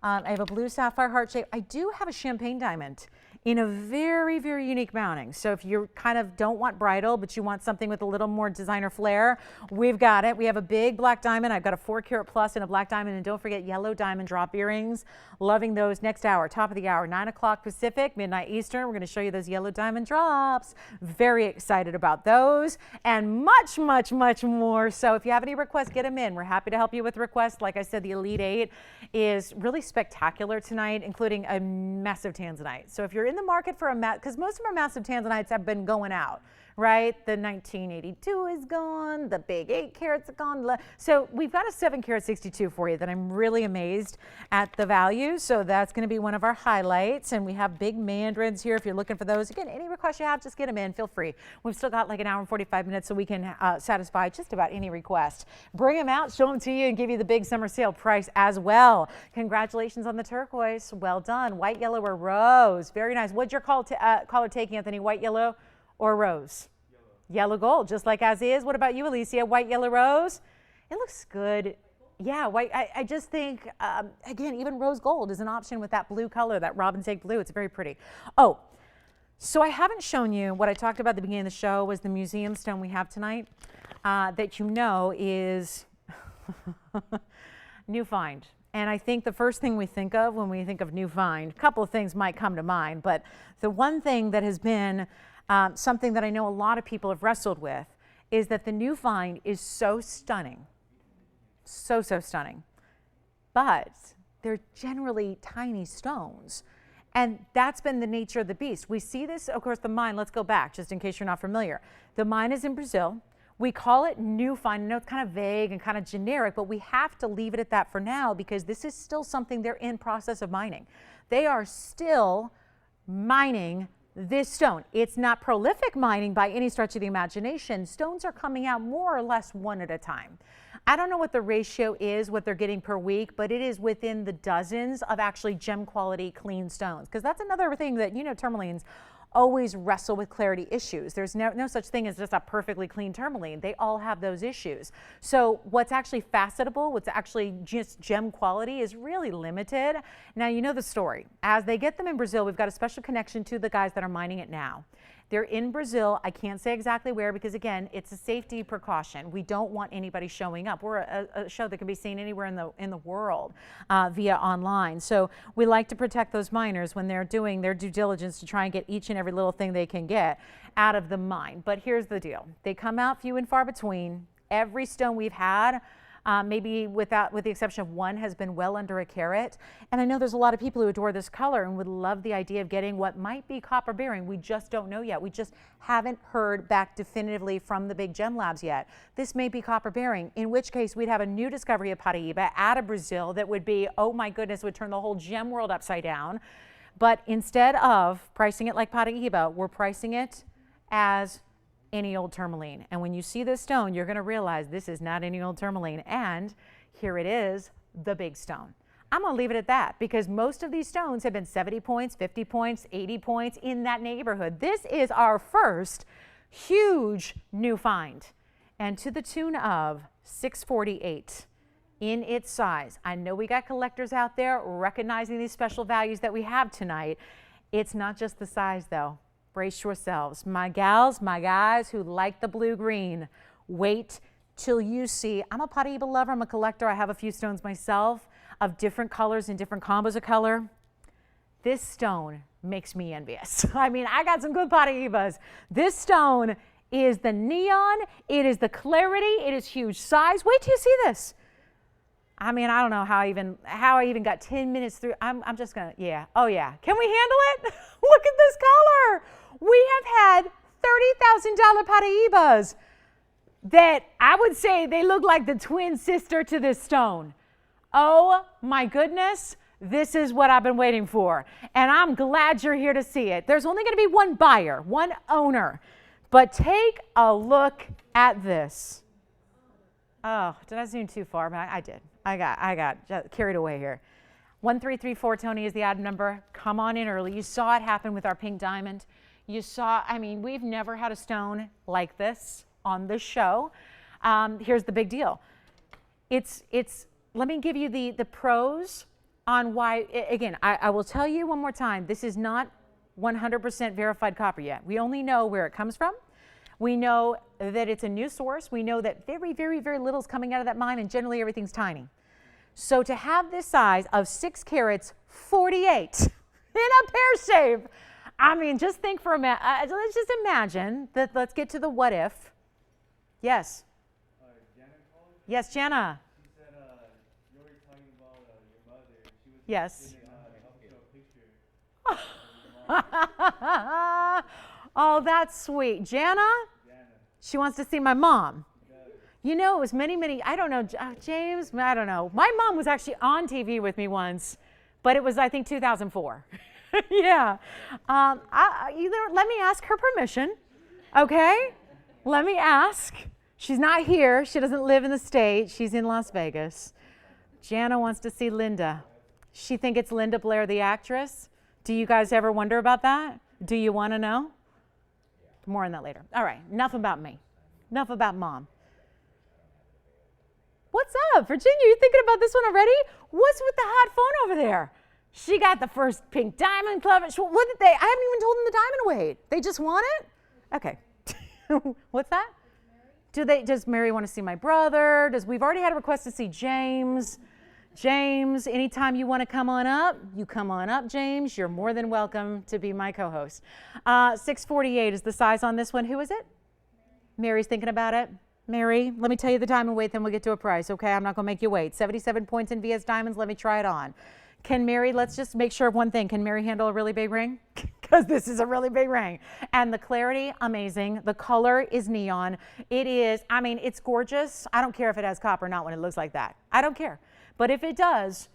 I have a blue sapphire heart shape. I do have a champagne diamond in a very unique mounting. So if you kind of don't want bridal, but you want something with a little more designer flair, we've got it. We have a big black diamond. I've got a 4 carat plus and a black diamond. And don't forget yellow diamond drop earrings. Loving those. Next hour, top of the hour, 9 o'clock Pacific, midnight Eastern. We're going to show you those yellow diamond drops. Very excited about those and much more. So if you have any requests, get them in. We're happy to help you with requests. Like I said, the Elite 8 is really spectacular tonight, including a massive Tanzanite. So if you're in the market for because most of our massive Tanzanites have been going out, right? The 1982 is gone, the big 8 carats are gone. So we've got a 7 carat 62 for you that I'm really amazed at the value. So that's going to be one of our highlights. And we have big mandarins here if you're looking for those. Again, any requests you have, just get them in. Feel free. We've still got like an hour and 45 minutes so we can satisfy just about any request. Bring them out, show them to you, and give you the big summer sale price as well. Congratulations on the turquoise. Well done. White, yellow, or rose. Very nice. What's your color taking, Anthony? White, yellow, or rose? Yellow gold, just like as is. What about you, Alicia? White, yellow, rose? It looks good. Yeah, white. I just think, again, even rose gold is an option with that blue color, that robin's egg blue. It's very pretty. Oh, so I haven't shown you what I talked about at the beginning of the show was the museum stone we have tonight that you know is new find. And I think the first thing we think of when we think of new find, a couple of things might come to mind, but the one thing that has been something that I know a lot of people have wrestled with is that the new find is so stunning, so stunning, but they're generally tiny stones. And that's been the nature of the beast. We see this, of course, the mine, let's go back just in case you're not familiar. The mine is in Brazil. We call it new find. I know it's kind of vague and kind of generic, but we have to leave it at that for now because this is still something they're in process of mining. They are still mining this stone. It's not prolific mining by any stretch of the imagination. Stones are coming out more or less one at a time. I don't know what the ratio is, what they're getting per week, but it is within the dozens of actually gem quality clean stones. Because that's another thing that, you know, tourmalines always wrestle with clarity issues. There's no such thing as just a perfectly clean tourmaline. They all have those issues. So what's actually facetable, what's actually just gem quality is really limited. Now you know the story. As they get them in Brazil, we've got a special connection to the guys that are mining it now. They're in Brazil. I can't say exactly where because, again, it's a safety precaution. We don't want anybody showing up. We're a show that can be seen anywhere in the world via online. So we like to protect those miners when they're doing their due diligence to try and get each and every little thing they can get out of the mine. But here's the deal. They come out few and far between. Every stone we've had, maybe with the exception of one, has been well under a carat. And I know there's a lot of people who adore this color and would love the idea of getting what might be copper bearing. We just don't know yet. We just haven't heard back definitively from the big gem labs yet. This may be copper bearing, in which case we'd have a new discovery of Paraíba out of Brazil that would be, oh my goodness, would turn the whole gem world upside down. But instead of pricing it like Paraíba, we're pricing it as any old tourmaline. And when you see this stone, you're going to realize this is not any old tourmaline. And here it is, the big stone. I'm going to leave it at that because most of these stones have been 70 points, 50 points, 80 points in that neighborhood. This is our first huge new find, and to the tune of 648 in its size. I know we got collectors out there recognizing these special values that we have tonight. It's not just the size though. Brace yourselves. My gals, my guys who like the blue-green, wait till you see. I'm a Paraíba lover. I'm a collector. I have a few stones myself of different colors and different combos of color. This stone makes me envious. I mean, I got some good Paraíbas. This stone is the neon. It is the clarity. It is huge size. Wait till you see this. I mean, I don't know how I even got 10 minutes through. I'm just gonna, yeah. Oh yeah. Can we handle it? Look at this color. We have had $30,000 Paraíbas that I would say they look like the twin sister to this stone. Oh my goodness. This is what I've been waiting for. And I'm glad you're here to see it. There's only gonna be one buyer, one owner. But take a look at this. Oh, did I zoom too far? I did. I got carried away here. 1334, Tony, is the item number. Come on in early. You saw it happen with our pink diamond. You saw, I mean, we've never had a stone like this on this show. Here's the big deal. Let me give you the pros on why, again, I will tell you one more time, this is not 100% verified copper yet. We only know where it comes from. We know that it's a new source. We know that very, very, very little is coming out of that mine, and generally everything's tiny. So to have this size of 6 carats, 48 in a pear shape, I mean, just think for a minute. Let's just imagine that. Let's get to the what if. Yes.
Jenna called?
Yes, Jenna.
She said you were talking about your mother. She was
Yes.
giving, a picture.
Oh, that's sweet. Jana? She wants to see my mom. You know, it was many, I don't know, James, I don't know. My mom was actually on TV with me once, but it was, I think, 2004. Yeah. Let me ask her permission, okay? Let me ask. She's not here. She doesn't live in the state. She's in Las Vegas. Jana wants to see Linda. She think it's Linda Blair, the actress. Do you guys ever wonder about that? Do you want to know? More on that later. All right, enough about me. Enough about mom. What's up, Virginia? You thinking about this one already? What's with the hot phone over there? She got the first pink diamond club. What did they? I haven't even told them the diamond weight. They just want it? Okay. What's that? Does Mary want to see my brother? We've already had a request to see James. James, anytime you want to come on up, you come on up, James. You're more than welcome to be my co-host. 648 is the size on this one. Who is it? Mary's thinking about it. Mary, let me tell you the diamond weight, then we'll get to a price, okay? I'm not going to make you wait. 77 points in VS Diamonds. Let me try it on. Can Mary, let's just make sure of one thing. Can Mary handle a really big ring? Because this is a really big ring. And the clarity, amazing. The color is neon. It is, I mean, it's gorgeous. I don't care if it has copper or not when it looks like that. I don't care. But if it does,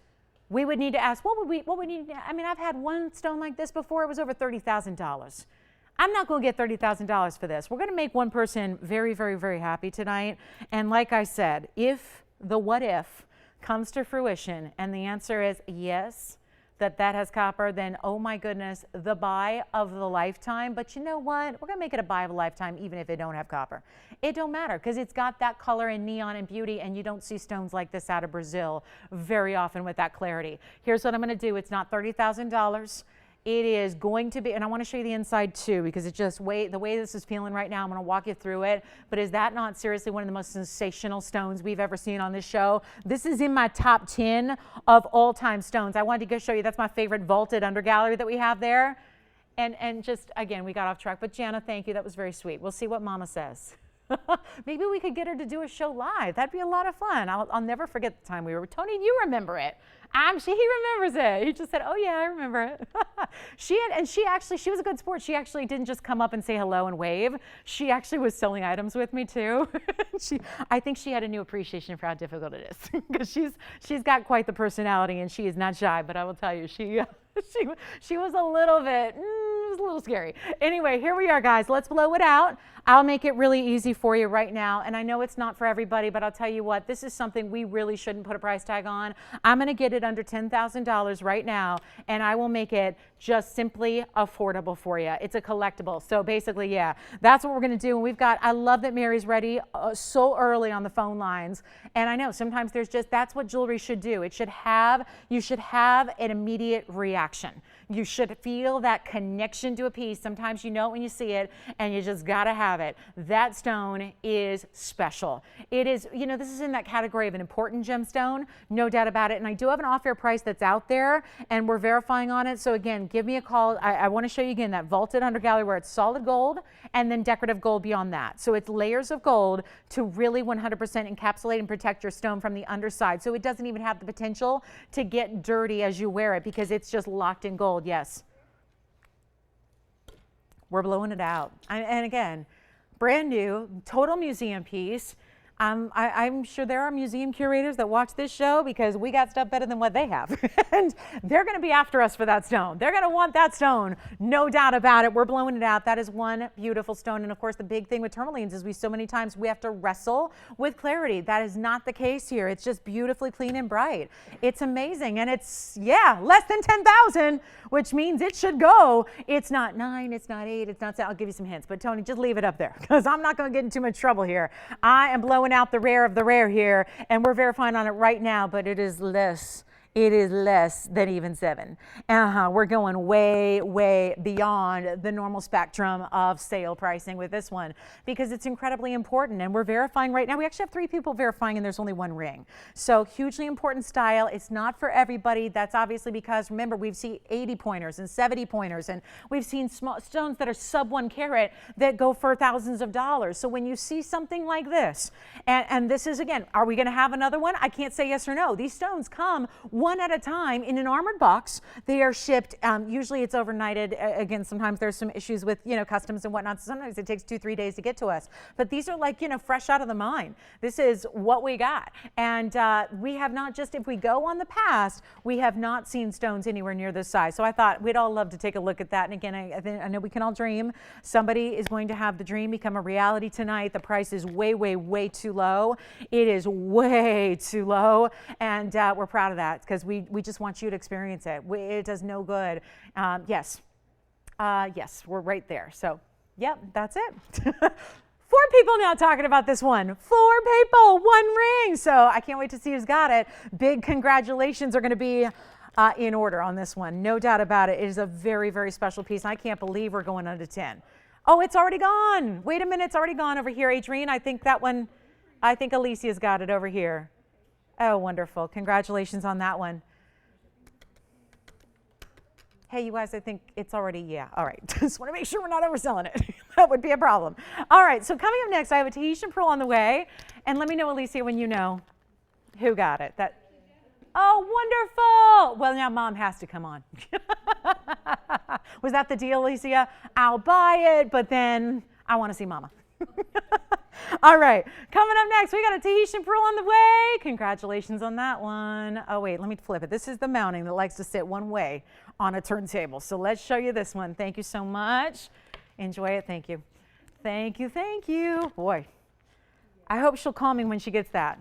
we would need to ask, what would we need to, I mean, I've had one stone like this before. It was over $30,000. I'm not going to get $30,000 for this. We're going to make one person very, very, very happy tonight. And like I said, if the what if comes to fruition and the answer is yes, that has copper, then oh my goodness, the buy of the lifetime. But you know what? We're going to make it a buy of a lifetime even if it don't have copper. It don't matter because it's got that color and neon and beauty, and you don't see stones like this out of Brazil very often with that clarity. Here's what I'm going to do. It's not $30,000. It is going to be, and I want to show you the inside too, because it's just the way this is feeling right now. I'm going to walk you through it. But is that not seriously one of the most sensational stones we've ever seen on this show? This is in my top 10 of all-time stones. I wanted to go show you. That's my favorite vaulted undergallery that we have there. And just, again, we got off track. But Jana, thank you. That was very sweet. We'll see what Mama says. Maybe we could get her to do a show live. That'd be a lot of fun. I'll never forget the time we were. Tony, you remember it. He remembers it. He just said, "Oh yeah, I remember it." She was a good sport. She actually didn't just come up and say hello and wave. She actually was selling items with me too. I think she had a new appreciation for how difficult it is because she's got quite the personality and she is not shy. But I will tell you, she was a little bit. It was a little scary. Anyway, here we are, guys. Let's blow it out. I'll make it really easy for you right now. And I know it's not for everybody, but I'll tell you what, this is something we really shouldn't put a price tag on. I'm going to get it under $10,000 right now, and I will make it just simply affordable for you. It's a collectible. So basically, yeah, that's what we're going to do. And we've got, I love that Mary's ready so early on the phone lines. And I know sometimes that's what jewelry should do. You should have an immediate reaction. You should feel that connection to a piece. Sometimes you know it when you see it, and you just got to have it. That stone is special. It is, this is in that category of an important gemstone, no doubt about it. And I do have an off-air price that's out there, and we're verifying on it. So again, give me a call. I want to show you again that vaulted undergallery where it's solid gold and then decorative gold beyond that. So it's layers of gold to really 100% encapsulate and protect your stone from the underside. So it doesn't even have the potential to get dirty as you wear it because it's just locked in gold. Yes. We're blowing it out. And again, brand new, total museum piece. I'm sure there are museum curators that watch this show because we got stuff better than what they have. And they're going to be after us for that stone. They're going to want that stone, no doubt about it. We're blowing it out. That is one beautiful stone. And of course, the big thing with tourmalines is so many times we have to wrestle with clarity. That is not the case here. It's just beautifully clean and bright. It's amazing. And it's, less than 10,000, which means it should go. It's not 9, it's not 8, it's not 7. I'll give you some hints. But Tony, just leave it up there because I'm not going to get in too much trouble here. I am blowing out the rare of the rare here, and we're verifying on it right now, but it is less it is less than even 7. We're going way, way beyond the normal spectrum of sale pricing with this one because it's incredibly important. And we're verifying right now. We actually have 3 people verifying and there's only 1 ring. So hugely important style. It's not for everybody. That's obviously because, remember, we've seen 80 pointers and 70 pointers, and we've seen small stones that are sub 1 carat that go for thousands of dollars. So when you see something like this, and this is, again, are we going to have another one? I can't say yes or no. These stones come one at a time in an armored box. They are shipped, usually it's overnighted. Again, sometimes there's some issues with, customs and whatnot. So sometimes it takes 2-3 days to get to us. But these are like, fresh out of the mine. This is what we got. And we have not just, if we go on the past, we have not seen stones anywhere near this size. So I thought we'd all love to take a look at that. And again, I know we can all dream. Somebody is going to have the dream become a reality tonight. The price is way, way, way too low. It is way too low. And we're proud of that because we just want you to experience it. It does no good. Yes, we're right there. So, yep, that's it. 4 people now talking about this one. 4 people, 1 ring. So I can't wait to see who's got it. Big congratulations are going to be in order on this one. No doubt about it. It is a very, very special piece. And I can't believe we're going under 10. Oh, it's already gone. Wait a minute. It's already gone over here, Adrienne. I think that one, I think Alicia's got it over here. Oh, wonderful. Congratulations on that one. Hey, you guys, I think it's already, yeah, all right. Just want to make sure we're not overselling it. That would be a problem. All right, so coming up next, I have a Tahitian pearl on the way. And let me know, Alicia, when you know who got it. Oh, wonderful. Well, now Mom has to come on. Was that the deal, Alicia? I'll buy it, but then I want to see Mama. All right, coming up next, we got a Tahitian pearl on the way. Congratulations on that one. Oh, wait, let me flip it. This is the mounting that likes to sit one way on a turntable. So let's show you this one. Thank you so much. Enjoy it. Thank you. Thank you. Thank you. Boy, I hope she'll call me when she gets that.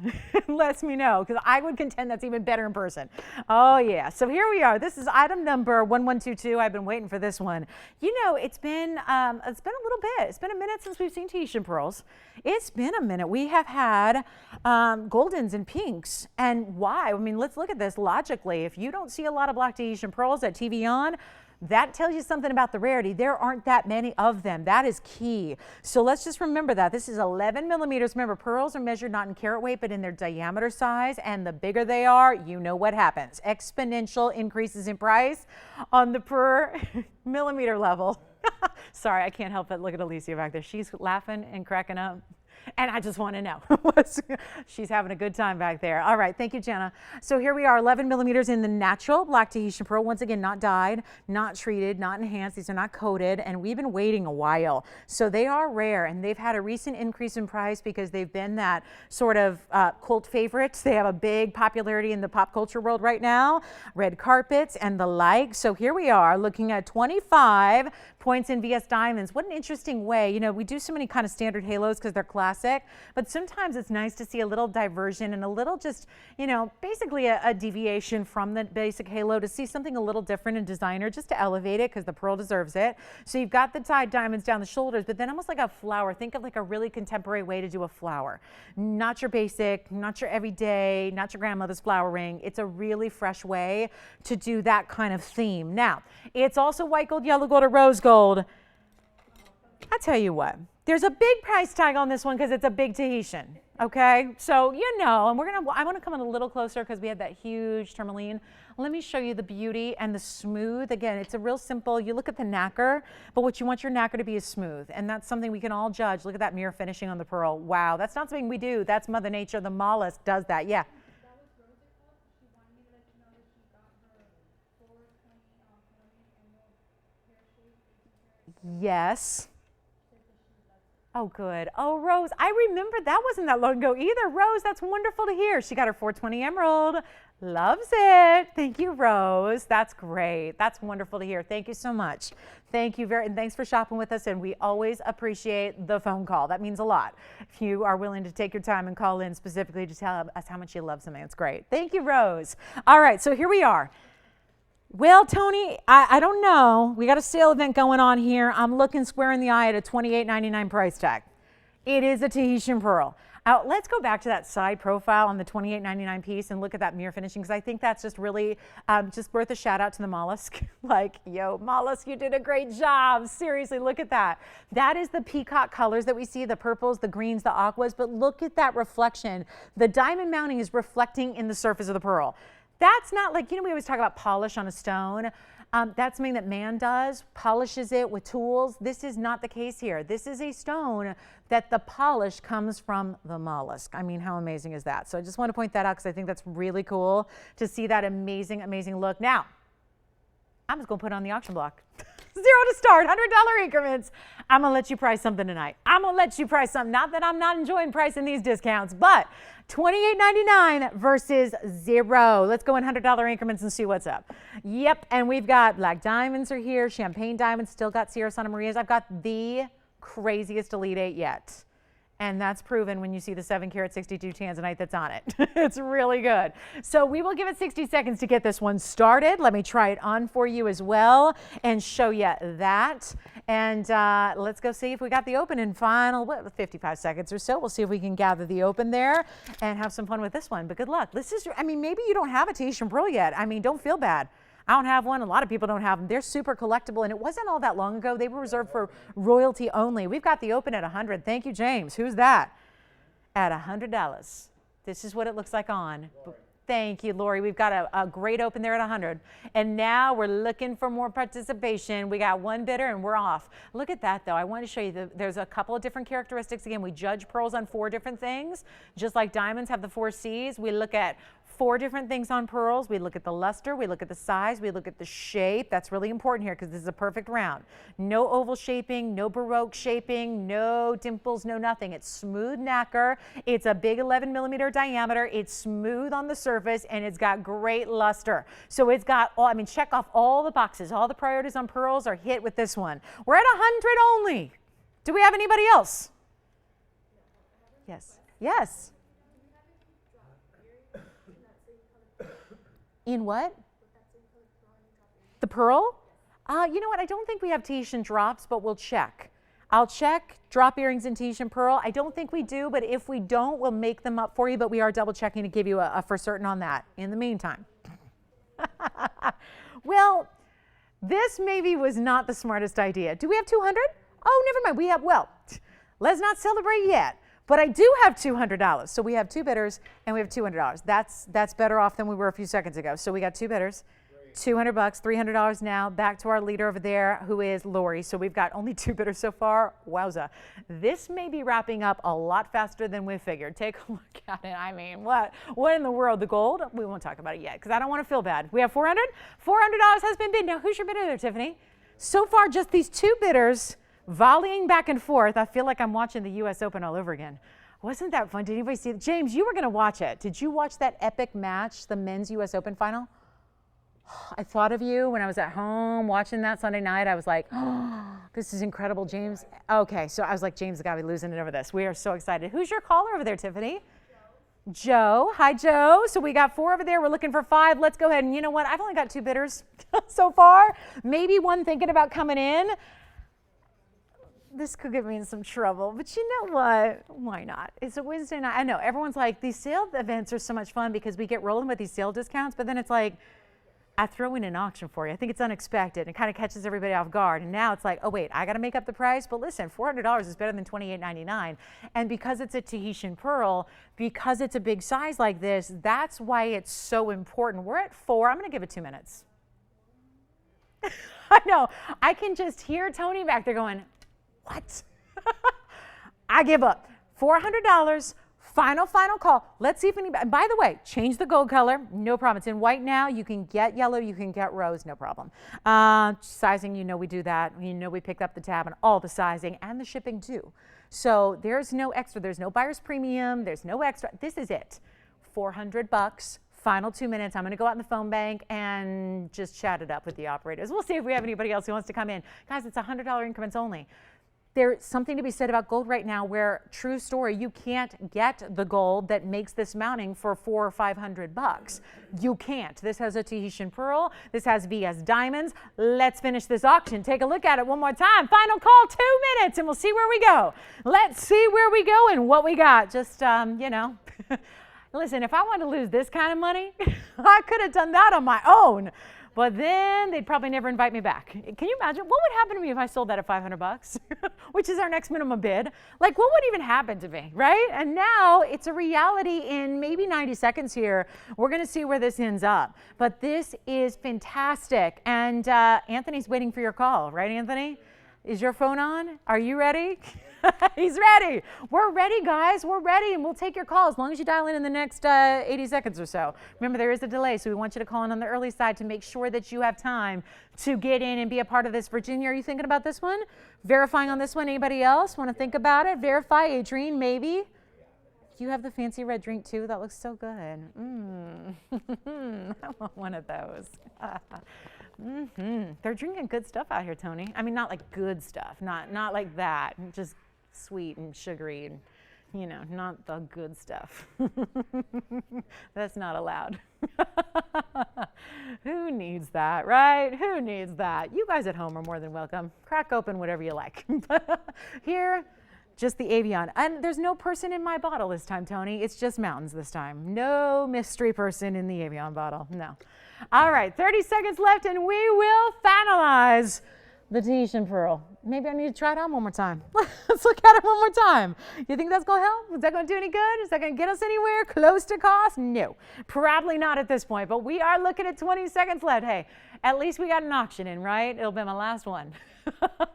Lets me know, because I would contend that's even better in person. Oh, yeah. So here we are. This is item number 1122. I've been waiting for this one. It's been a little bit. It's been a minute since we've seen Tahitian pearls. It's been a minute. We have had goldens and pinks. And why? I mean, let's look at this logically. If you don't see a lot of black Tahitian pearls at TVON, that tells you something about the rarity. There aren't that many of them. That is key. So let's just remember that. This is 11 millimeters. Remember, pearls are measured not in carat weight, but in their diameter size. And the bigger they are, you know what happens. Exponential increases in price on the per millimeter level. Sorry, I can't help but look at Alicia back there. She's laughing and cracking up. And I just want to know. She's having a good time back there. All right, thank you, Jenna. So here we are, 11 millimeters in the natural black Tahitian pearl. Once again, not dyed, not treated, not enhanced. These are not coated, and we've been waiting a while. So they are rare, and they've had a recent increase in price because they've been that sort of cult favorites. They have a big popularity in the pop culture world right now, red carpets and the like. So here we are looking at 25 points in VS diamonds. What an interesting way. We do so many kind of standard halos because they're classic, but sometimes it's nice to see a little diversion and a little just, basically a deviation from the basic halo, to see something a little different and designer, just to elevate it, because the pearl deserves it. So you've got the tied diamonds down the shoulders, but then almost like a flower. Think of like a really contemporary way to do a flower. Not your basic, not your everyday, not your grandmother's flower ring. It's a really fresh way to do that kind of theme. Now, it's also white gold, yellow gold, or rose gold. I tell you what, there's a big price tag on this one because it's a big Tahitian, okay? So, and I want to come in a little closer because we had that huge tourmaline. Let me show you the beauty and the smooth. Again, it's a real simple, you look at the nacre, but what you want your nacre to be is smooth. And that's something we can all judge. Look at that mirror finishing on the pearl. Wow, that's not something we do. That's Mother Nature. The mollusk does that, yeah. Yes. Oh, good. Oh, Rose, I remember that wasn't that long ago either. Rose, that's wonderful to hear. She got her 420 emerald. Loves it. Thank you, Rose. That's great. That's wonderful to hear. Thank you so much. Thank you and thanks for shopping with us. And we always appreciate the phone call. That means a lot. If you are willing to take your time and call in specifically to tell us how much you love something, it's great. Thank you, Rose. All right, so here we are. Well, Tony, I don't know. We got a sale event going on here. I'm looking square in the eye at a $28.99 price tag. It is a Tahitian pearl. Let's go back to that side profile on the $28.99 piece and look at that mirror finishing, because I think that's just really just worth a shout out to the mollusk. Like, yo, mollusk, you did a great job. Seriously, look at that. That is the peacock colors that we see, the purples, the greens, the aquas, but look at that reflection. The diamond mounting is reflecting in the surface of the pearl. That's not like, we always talk about polish on a stone. That's something that man does, polishes it with tools. This is not the case here. This is a stone that the polish comes from the mollusk. I mean, how amazing is that? So I just want to point that out because I think that's really cool to see that amazing, amazing look. Now, I'm just going to put it on the auction block. 0 to start, $100 increments. I'm going to let you price something tonight. I'm going to let you price something. Not that I'm not enjoying pricing these discounts, but $28.99 versus 0. Let's go in $100 increments and see what's up. Yep, and we've got black diamonds are here, champagne diamonds, still got Ceara Santa Marias. I've got the craziest Elite 8 yet. And that's proven when you see the 7 karat 62 Tanzanite that's on it. It's really good. So we will give it 60 seconds to get this one started. Let me try it on for you as well and show you that. And let's go see if we got the open in final 55 seconds or so. We'll see if we can gather the open there and have some fun with this one. But good luck. This is, I mean, maybe you don't have a Tahitian Pearl yet. I mean, don't feel bad. I don't have one. A lot of people don't have them. They're super collectible, and it wasn't all that long ago. They were reserved for royalty only. We've got the open at 100. Thank you, James. Who's that? At $100. This is what it looks like on. Thank you, Lori. We've got a great open there at 100. And now we're looking for more participation. We got one bidder and we're off. Look at that, though. I want to show you there's a couple of different characteristics. Again, we judge pearls on 4 different things. Just like diamonds have the 4 C's, we look at 4 different things on pearls. We look at the luster, we look at the size, we look at the shape. That's really important here because this is a perfect round. No oval shaping, no Baroque shaping, no dimples, no nothing. It's smooth nacre. It's a big 11 millimeter diameter. It's smooth on the surface and it's got great luster. So it's got all, I mean, check off all the boxes. All the priorities on pearls are hit with this one. We're at 100 only. Do we have anybody else? Yes. Yes. In what? The pearl? You know what? I don't think we have Tahitian drops, but we'll check. I'll check drop earrings in Tahitian pearl. I don't think we do, but if we don't, we'll make them up for you, but we are double checking to give you a for certain on that in the meantime. Well, this maybe was not the smartest idea. Do we have 200? Oh, never mind. We have, well, let's not celebrate yet. But I do have $200. So we have 2 bidders and we have $200. That's better off than we were a few seconds ago. So we got 2 bidders, $200, $300 now. Back to our leader over there, who is Lori. So we've got only 2 bidders so far. Wowza. This may be wrapping up a lot faster than we figured. Take a look at it. I mean, what in the world? The gold? We won't talk about it yet because I don't want to feel bad. We have 400. $400 has been bid. Now, who's your bidder there, Tiffany? So far, just these 2 bidders volleying back and forth. I feel like I'm watching the U.S. Open all over again. Wasn't that fun? Did anybody see it? James, you were going to watch it. Did you watch that epic match, the men's U.S. Open final? I thought of you when I was at home watching that Sunday night. I was like, oh, this is incredible, James. Okay, so I was like, James has got to be losing it over this. We are so excited. Who's your caller over there, Tiffany? Joe. Hi, Joe. So we got 4 over there. We're looking for 5. Let's go ahead. And you know what? I've only got 2 bidders so far. Maybe one thinking about coming in. This could get me in some trouble, but you know what? Why not? It's a Wednesday night. I know everyone's like, these sale events are so much fun because we get rolling with these sale discounts, but then it's like, I throw in an auction for you. I think it's unexpected. It kind of catches everybody off guard. And now it's like, oh wait, I got to make up the price. But listen, $400 is better than $28.99. And because it's a Tahitian pearl, because it's a big size like this, that's why it's so important. We're at 4. I'm going to give it 2 minutes. I know. I can just hear Tony back there going, what? I give up. $400, final call. Let's see if anybody, by the way, change the gold color. No problem. It's in white now. You can get yellow. You can get rose. No problem. Sizing, you know we do that. You know we picked up the tab on all the sizing and the shipping too. So there's no extra. There's no buyer's premium. There's no extra. This is it. $400. Final 2 minutes. I'm going to go out in the phone bank and just chat it up with the operators. We'll see if we have anybody else who wants to come in. Guys, it's $100 increments only. There's something to be said about gold right now where, true story, you can't get the gold that makes this mounting for $400 or $500. You can't. This has a Tahitian pearl. This has VS diamonds. Let's finish this auction. Take a look at it one more time. Final call, 2 minutes, and we'll see where we go. Let's see where we go and what we got. Just, you know, listen, if I wanted to lose this kind of money, I could have done that on my own. but then they'd probably never invite me back. Can you imagine? What would happen to me if I sold that at $500, which is our next minimum bid? Like, what would even happen to me, right? And now it's a reality in maybe 90 seconds here. We're going to see where this ends up. But this is fantastic. And Anthony's waiting for your call, right, Anthony? Is your phone on? Are you ready? He's ready. We're ready, guys. We're ready, and we'll take your call as long as you dial in the next 80 seconds or so. Remember, there is a delay, so we want you to call in on the early side to make sure that you have time to get in and be a part of this. Virginia, are you thinking about this one? Verifying on this one? Anybody else want to think about it? Verify. Adrienne, maybe. You have the fancy red drink, too? That looks so good. I want one of those. They're drinking good stuff out here, Tony. I mean, not like good stuff, not like that, just sweet and sugary and, you know, not the good stuff. That's not allowed. Who needs that, right? Who needs that? You guys at home are more than welcome. Crack open whatever you like. Here, just the TVON. And there's no person in my bottle this time, Tony. It's just mountains this time. No mystery person in the TVON bottle. No. All right, 30 seconds left, and we will finalize the Tahitian pearl. Maybe I need to try it on one more time. Let's look at it one more time. You think that's going to help? Is that going to do any good? Is that going to get us anywhere close to cost? No, probably not at this point, but we are looking at 20 seconds left. Hey, at least we got an auction in, right? It'll be my last one.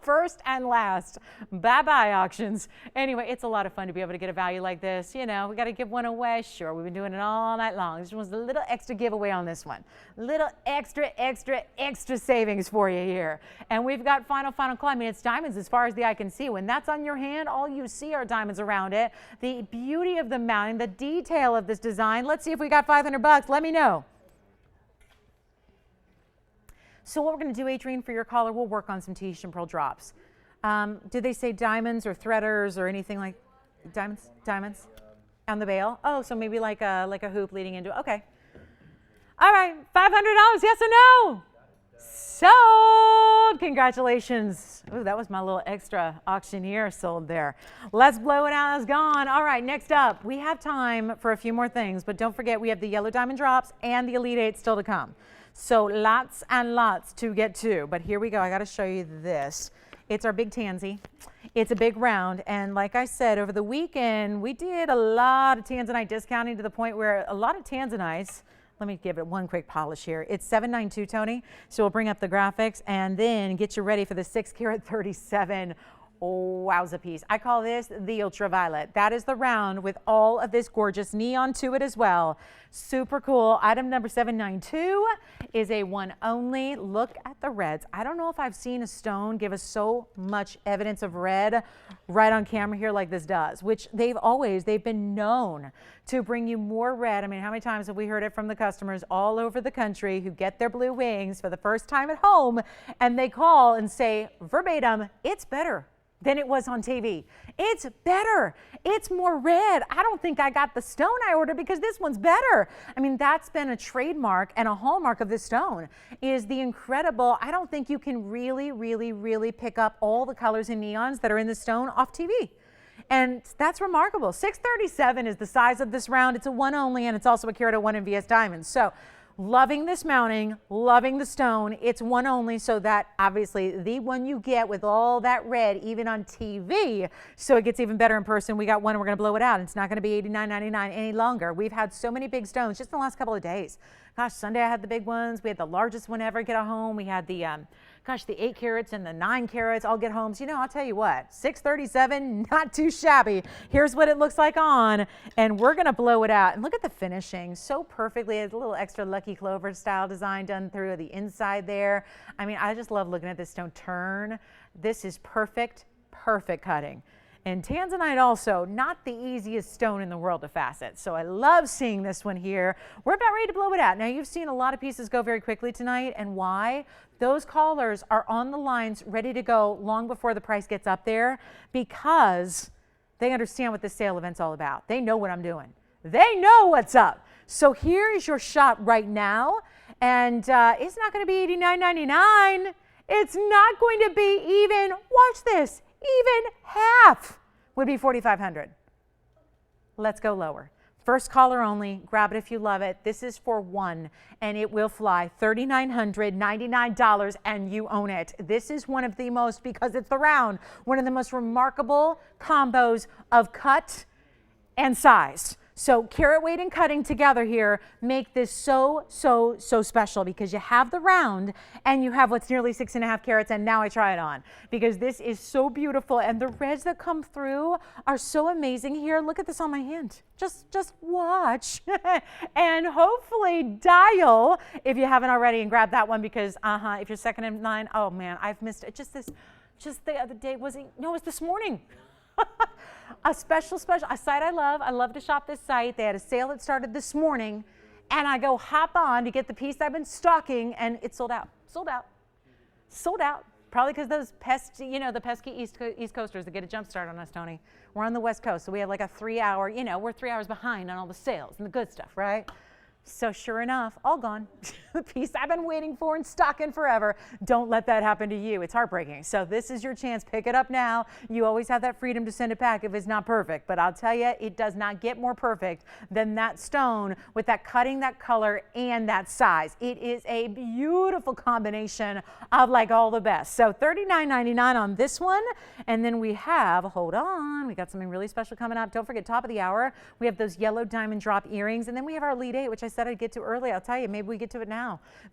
First and last. Bye-bye auctions. Anyway, it's a lot of fun to be able to get a value like this. You know, we got to give one away. Sure, we've been doing it all night long. This was a little extra giveaway on this one. Little extra savings for you here. And we've got final call. I mean, it's diamonds as far as the eye can see. When that's on your hand, all you see are diamonds around it. The beauty of the mounting, the detail of this design. Let's see if we got $500. Let me know. So what we're going to do, Adrienne, for your caller, we'll work on some Tahitian pearl drops. Did they say diamonds or threaders or anything like diamonds? Diamonds on the bail? Oh, so maybe like a hoop leading into it. Okay. All right, $500. Yes or no? Sold. Congratulations. Ooh, that was my little extra auctioneer sold there. Let's blow it out. It's gone. All right, next up, we have time for a few more things, but don't forget we have the yellow diamond drops and the Elite 8 still to come. So lots and lots to get to, but here we go. I got to show you this. It's our big tansy. It's a big round, and like I said, over the weekend, we did a lot of Tanzanite discounting to the point where a lot of Tanzanites, let me give it one quick polish here. It's 792, Tony, so we'll bring up the graphics and then get you ready for the 6 karat 37. Oh, wowza piece. I call this the ultraviolet. That is the round with all of this gorgeous neon to it as well. Super cool. Item number 792 is a one only. Look at the reds. I don't know if I've seen a stone give us so much evidence of red right on camera here like this does, which they've been known to bring you more red. I mean, how many times have we heard it from the customers all over the country who get their blue wings for the first time at home and they call and say verbatim, it's better than it was on TV. It's better. It's more red. I don't think I got the stone I ordered because this one's better. I mean, that's been a trademark and a hallmark of this stone is the incredible, I don't think you can really pick up all the colors and neons that are in the stone off TV. And that's remarkable. 637 is the size of this round. It's a one only, and it's also a carat 1 in VS diamonds. So loving this mounting, loving the stone. It's one only, so that obviously the one you get with all that red, even on TV, so it gets even better in person. We got one and we're going to blow it out. It's not going to be $89.99 any longer. We've had so many big stones just in the last couple of days. Gosh, Sunday I had the big ones. We had the largest one ever get home. We had the, the 8 carats and the 9 carats all get home. So, you know, I'll tell you what, 637, not too shabby. Here's what it looks like on, and we're going to blow it out. And look at the finishing, so perfectly. It's a little extra Lucky Clover style design done through the inside there. I mean, I just love looking at this stone turn. This is perfect cutting. And Tanzanite also, not the easiest stone in the world to facet. So I love seeing this one here. We're about ready to blow it out. Now you've seen a lot of pieces go very quickly tonight, and why? Those callers are on the lines ready to go long before the price gets up there because they understand what this sale event's all about. They know what I'm doing. They know what's up. So here is your shot right now, and it's not going to be $89.99. It's not going to be even, watch this, even half would be $4,500. Let's go lower. First caller only. Grab it if you love it. This is for one, and it will fly. $3,999, and you own it. This is one of the most, because it's the round, one of the most remarkable combos of cut and size. So carat weight and cutting together here make this so special, because you have the round and you have what's nearly 6.5 carats, and now I try it on because this is so beautiful, and the reds that come through are so amazing here. Look at this on my hand. Just watch and hopefully dial if you haven't already and grab that one, because if you're second in line, oh man, I've missed it. Just the other day, it was this morning. A special, a site I love. I love to shop this site. They had a sale that started this morning, and I go hop on to get the piece I've been stalking, and it's sold out. Probably because those the pesky East Coasters that get a jump start on us, Tony. We're on the West Coast, so we have like a 3-hour, we're 3 hours behind on all the sales and the good stuff, right? So sure enough, all gone. The piece I've been waiting for and stocking forever. Don't let that happen to you. It's heartbreaking. So this is your chance. Pick it up now. You always have that freedom to send it back if it's not perfect. But I'll tell you, it does not get more perfect than that stone with that cutting, that color, and that size. It is a beautiful combination of like all the best. So $39.99 on this one. And then we have, hold on, we got something really special coming up. Don't forget, top of the hour, we have those yellow diamond drop earrings. And then we have our Elite 8, which I said I'd get to early. I'll tell you, maybe we get to it now.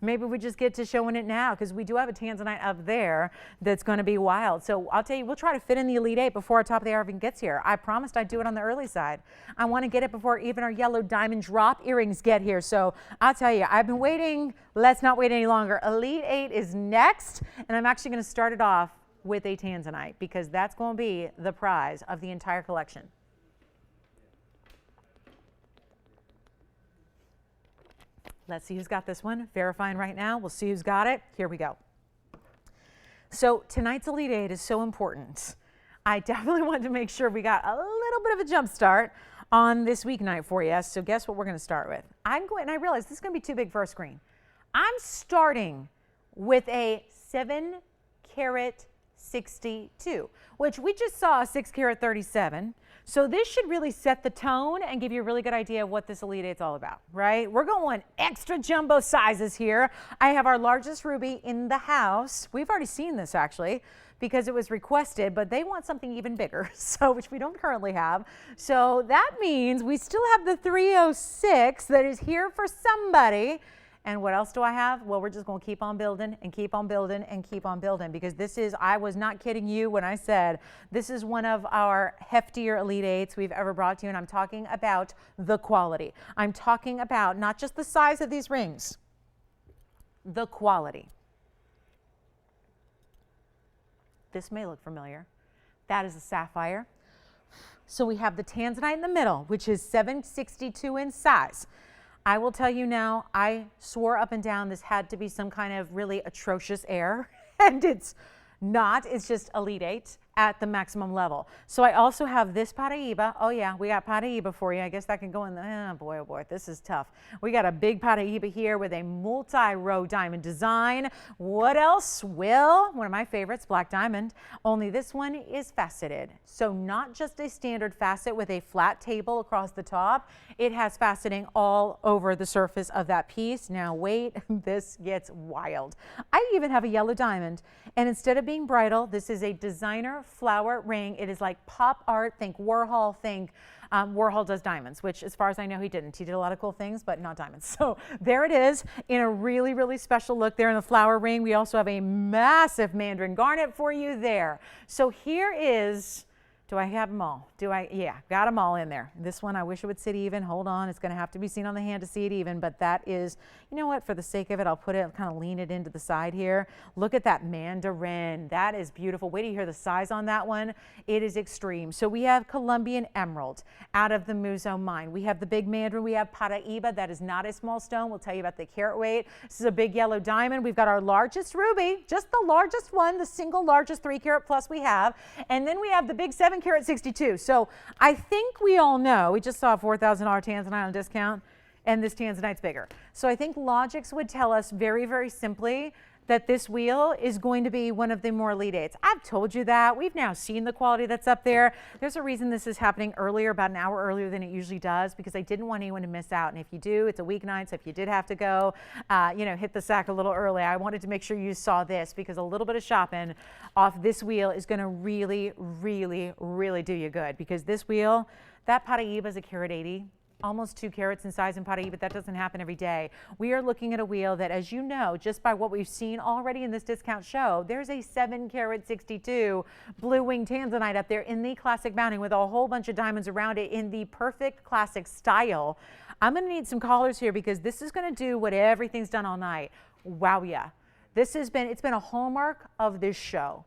Maybe we just get to showing it now, because we do have a Tanzanite up there that's going to be wild. So I'll tell you, we'll try to fit in the Elite 8 before our top of the hour even gets here. I promised I'd do it on the early side. I want to get it before even our yellow diamond drop earrings get here. So I'll tell you, I've been waiting. Let's not wait any longer. Elite 8 is next, and I'm actually going to start it off with a Tanzanite, because that's going to be the prize of the entire collection. Let's see who's got this one. Verifying right now. We'll see who's got it. Here we go. So tonight's Elite 8 is so important. I definitely wanted to make sure we got a little bit of a jump start on this weeknight for you. So guess what we're going to start with? And I realize this is going to be too big for a screen. I'm starting with a 7 carat 62, which we just saw a 6 carat 37. So this should really set the tone and give you a really good idea of what this Elite 8 is all about, right? We're going extra jumbo sizes here. I have our largest ruby in the house. We've already seen this actually, because it was requested, but they want something even bigger, so which we don't currently have. So that means we still have the 306 that is here for somebody. And what else do I have? Well, we're just going to keep on building and keep on building and keep on building, because this is, I was not kidding you when I said this is one of our heftier Elite 8s we've ever brought to you, and I'm talking about the quality. I'm talking about not just the size of these rings, the quality. This may look familiar. That is a sapphire. So we have the Tanzanite in the middle, which is 762 in size. I will tell you now, I swore up and down this had to be some kind of really atrocious error, and it's not. It's just Elite 8 at the maximum level. So I also have this Paraíba. Oh yeah, we got Paraíba for you. I guess that can go in the, oh boy, this is tough. We got a big Paraíba here with a multi-row diamond design. What else? Well, one of my favorites, black diamond, only this one is faceted. So not just a standard facet with a flat table across the top, it has faceting all over the surface of that piece. Now wait, this gets wild. I even have a yellow diamond, and instead of being bridal, this is a designer flower ring. It is like pop art. Think Warhol. Think Warhol does diamonds, which as far as I know he didn't. He did a lot of cool things, but not diamonds. So there it is in a really, really special look there in the flower ring. We also have a massive Mandarin Garnet for you there. So here is, do I have them all? Yeah, got them all in there. This one, I wish it would sit even. Hold on, it's going to have to be seen on the hand to see it even, but that is, you know what, for the sake of it, I'll put it, kind of lean it into the side here. Look at that Mandarin. That is beautiful. Wait till you hear the size on that one. It is extreme. So we have Colombian Emerald out of the Muzo mine. We have the big Mandarin. We have Paraíba. That is not a small stone. We'll tell you about the carat weight. This is a big yellow diamond. We've got our largest ruby, just the largest one, the single largest 3 carat plus we have. And then we have the big 7 carat 62. So I think we all know, we just saw a $4,000 Tanzanite on discount, and this Tanzanite's bigger. So I think logics would tell us very, very simply that this wheel is going to be one of the more elite eights. I've told you that. We've now seen the quality that's up there. There's a reason this is happening earlier, about an hour earlier than it usually does, because I didn't want anyone to miss out. And if you do, it's a weeknight, so if you did have to go, hit the sack a little early, I wanted to make sure you saw this, because a little bit of shopping off this wheel is going to really, really, really do you good. Because this wheel, that Paraíba is a carat 80. Almost 2 carats in size in Paraíba, but that doesn't happen every day. We are looking at a wheel that, as you know, just by what we've seen already in this discount show, there's a 7 carat 62 blue wing Tanzanite up there in the classic mounting with a whole bunch of diamonds around it in the perfect classic style. I'm going to need some callers here, because this is going to do what everything's done all night. Wow, yeah. It's been a hallmark of this show,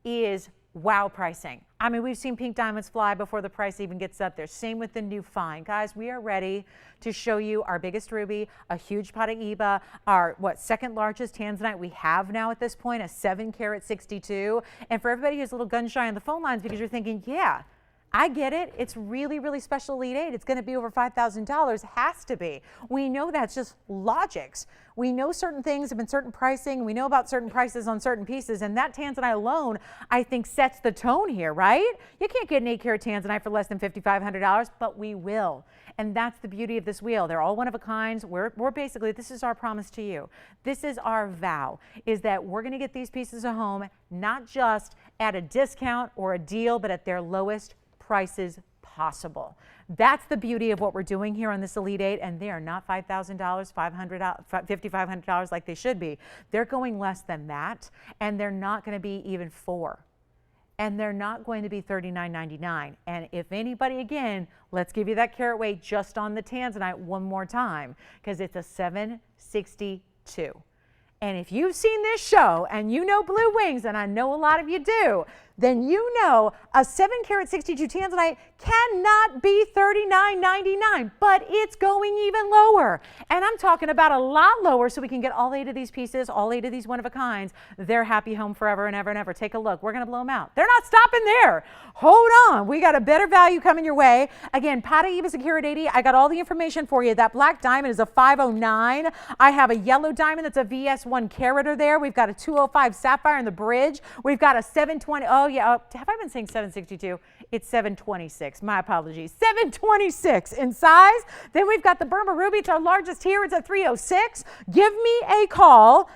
is wow pricing. I mean, we've seen pink diamonds fly before the price even gets up there. Same with the new fine. Guys, we are ready to show you our biggest ruby, a huge Paraíba, our, second largest Tanzanite we have now at this point, a 7 carat 62. And for everybody who's a little gun shy on the phone lines, because you're thinking, yeah, I get it. It's really, really special Elite 8. It's going to be over $5,000. Has to be. We know that's just logics. We know certain things have been certain pricing. We know about certain prices on certain pieces. And that Tanzanite alone, I think, sets the tone here, right? You can't get an 8 carat Tanzanite for less than $5,500, but we will. And that's the beauty of this wheel. They're all one of a kinds. We're basically, this is our promise to you. This is our vow, is that we're going to get these pieces of home, not just at a discount or a deal, but at their lowest prices possible. That's the beauty of what we're doing here on this Elite 8, and they are not $5,000, $5,500 like they should be. They're going less than that, and they're not going to be even $4,000. And they're not going to be $39.99. And if anybody, again, let's give you that carat weight just on the Tanzanite one more time, because it's a 762. And if you've seen this show and you know blue wings, and I know a lot of you do, then you know a 7 carat 62 Tanzanite cannot be $39.99, but it's going even lower. And I'm talking about a lot lower, so we can get all 8 of these pieces, all 8 of these one of a kinds. They're happy home forever and ever and ever. Take a look. We're going to blow them out. They're not stopping there. Hold on. We got a better value coming your way. Again, Paraíba is a carat 80. I got all the information for you. That black diamond is a 509. I have a yellow diamond that's a VS1 carater there. We've got a 205 sapphire in the bridge. We've got a 720. Oh, yeah. Have I been saying 762? It's 726. My apologies. 726 in size. Then we've got the Burma Ruby. It's our largest here. It's a 306. Give me a call,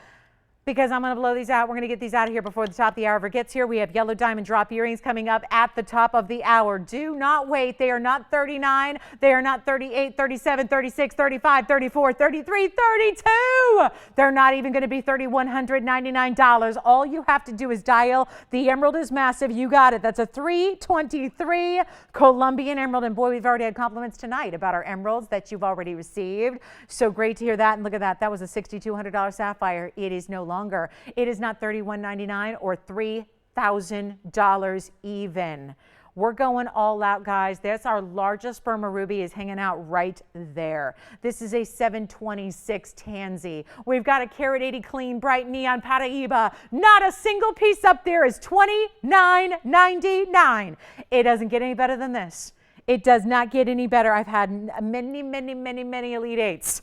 because I'm going to blow these out. We're going to get these out of here before the top of the hour ever gets here. We have yellow diamond drop earrings coming up at the top of the hour. Do not wait. They are not 39. They are not 38, 37, 36, 35, 34, 33, 32. They're not even going to be $3,199. All you have to do is dial. The emerald is massive. You got it. That's a 323 Colombian emerald. And boy, we've already had compliments tonight about our emeralds that you've already received. So great to hear that. And look at that. That was a $6,200 sapphire. It is no longer. It is not $3,199 or $3,000 even. We're going all out, guys. That's our largest Burma Ruby, is hanging out right there. This is a 726 Tanzy. We've got a carat 80 clean, bright neon Paraíba. Not a single piece up there is $29.99. It doesn't get any better than this. It does not get any better. I've had many, many, many, many Elite 8s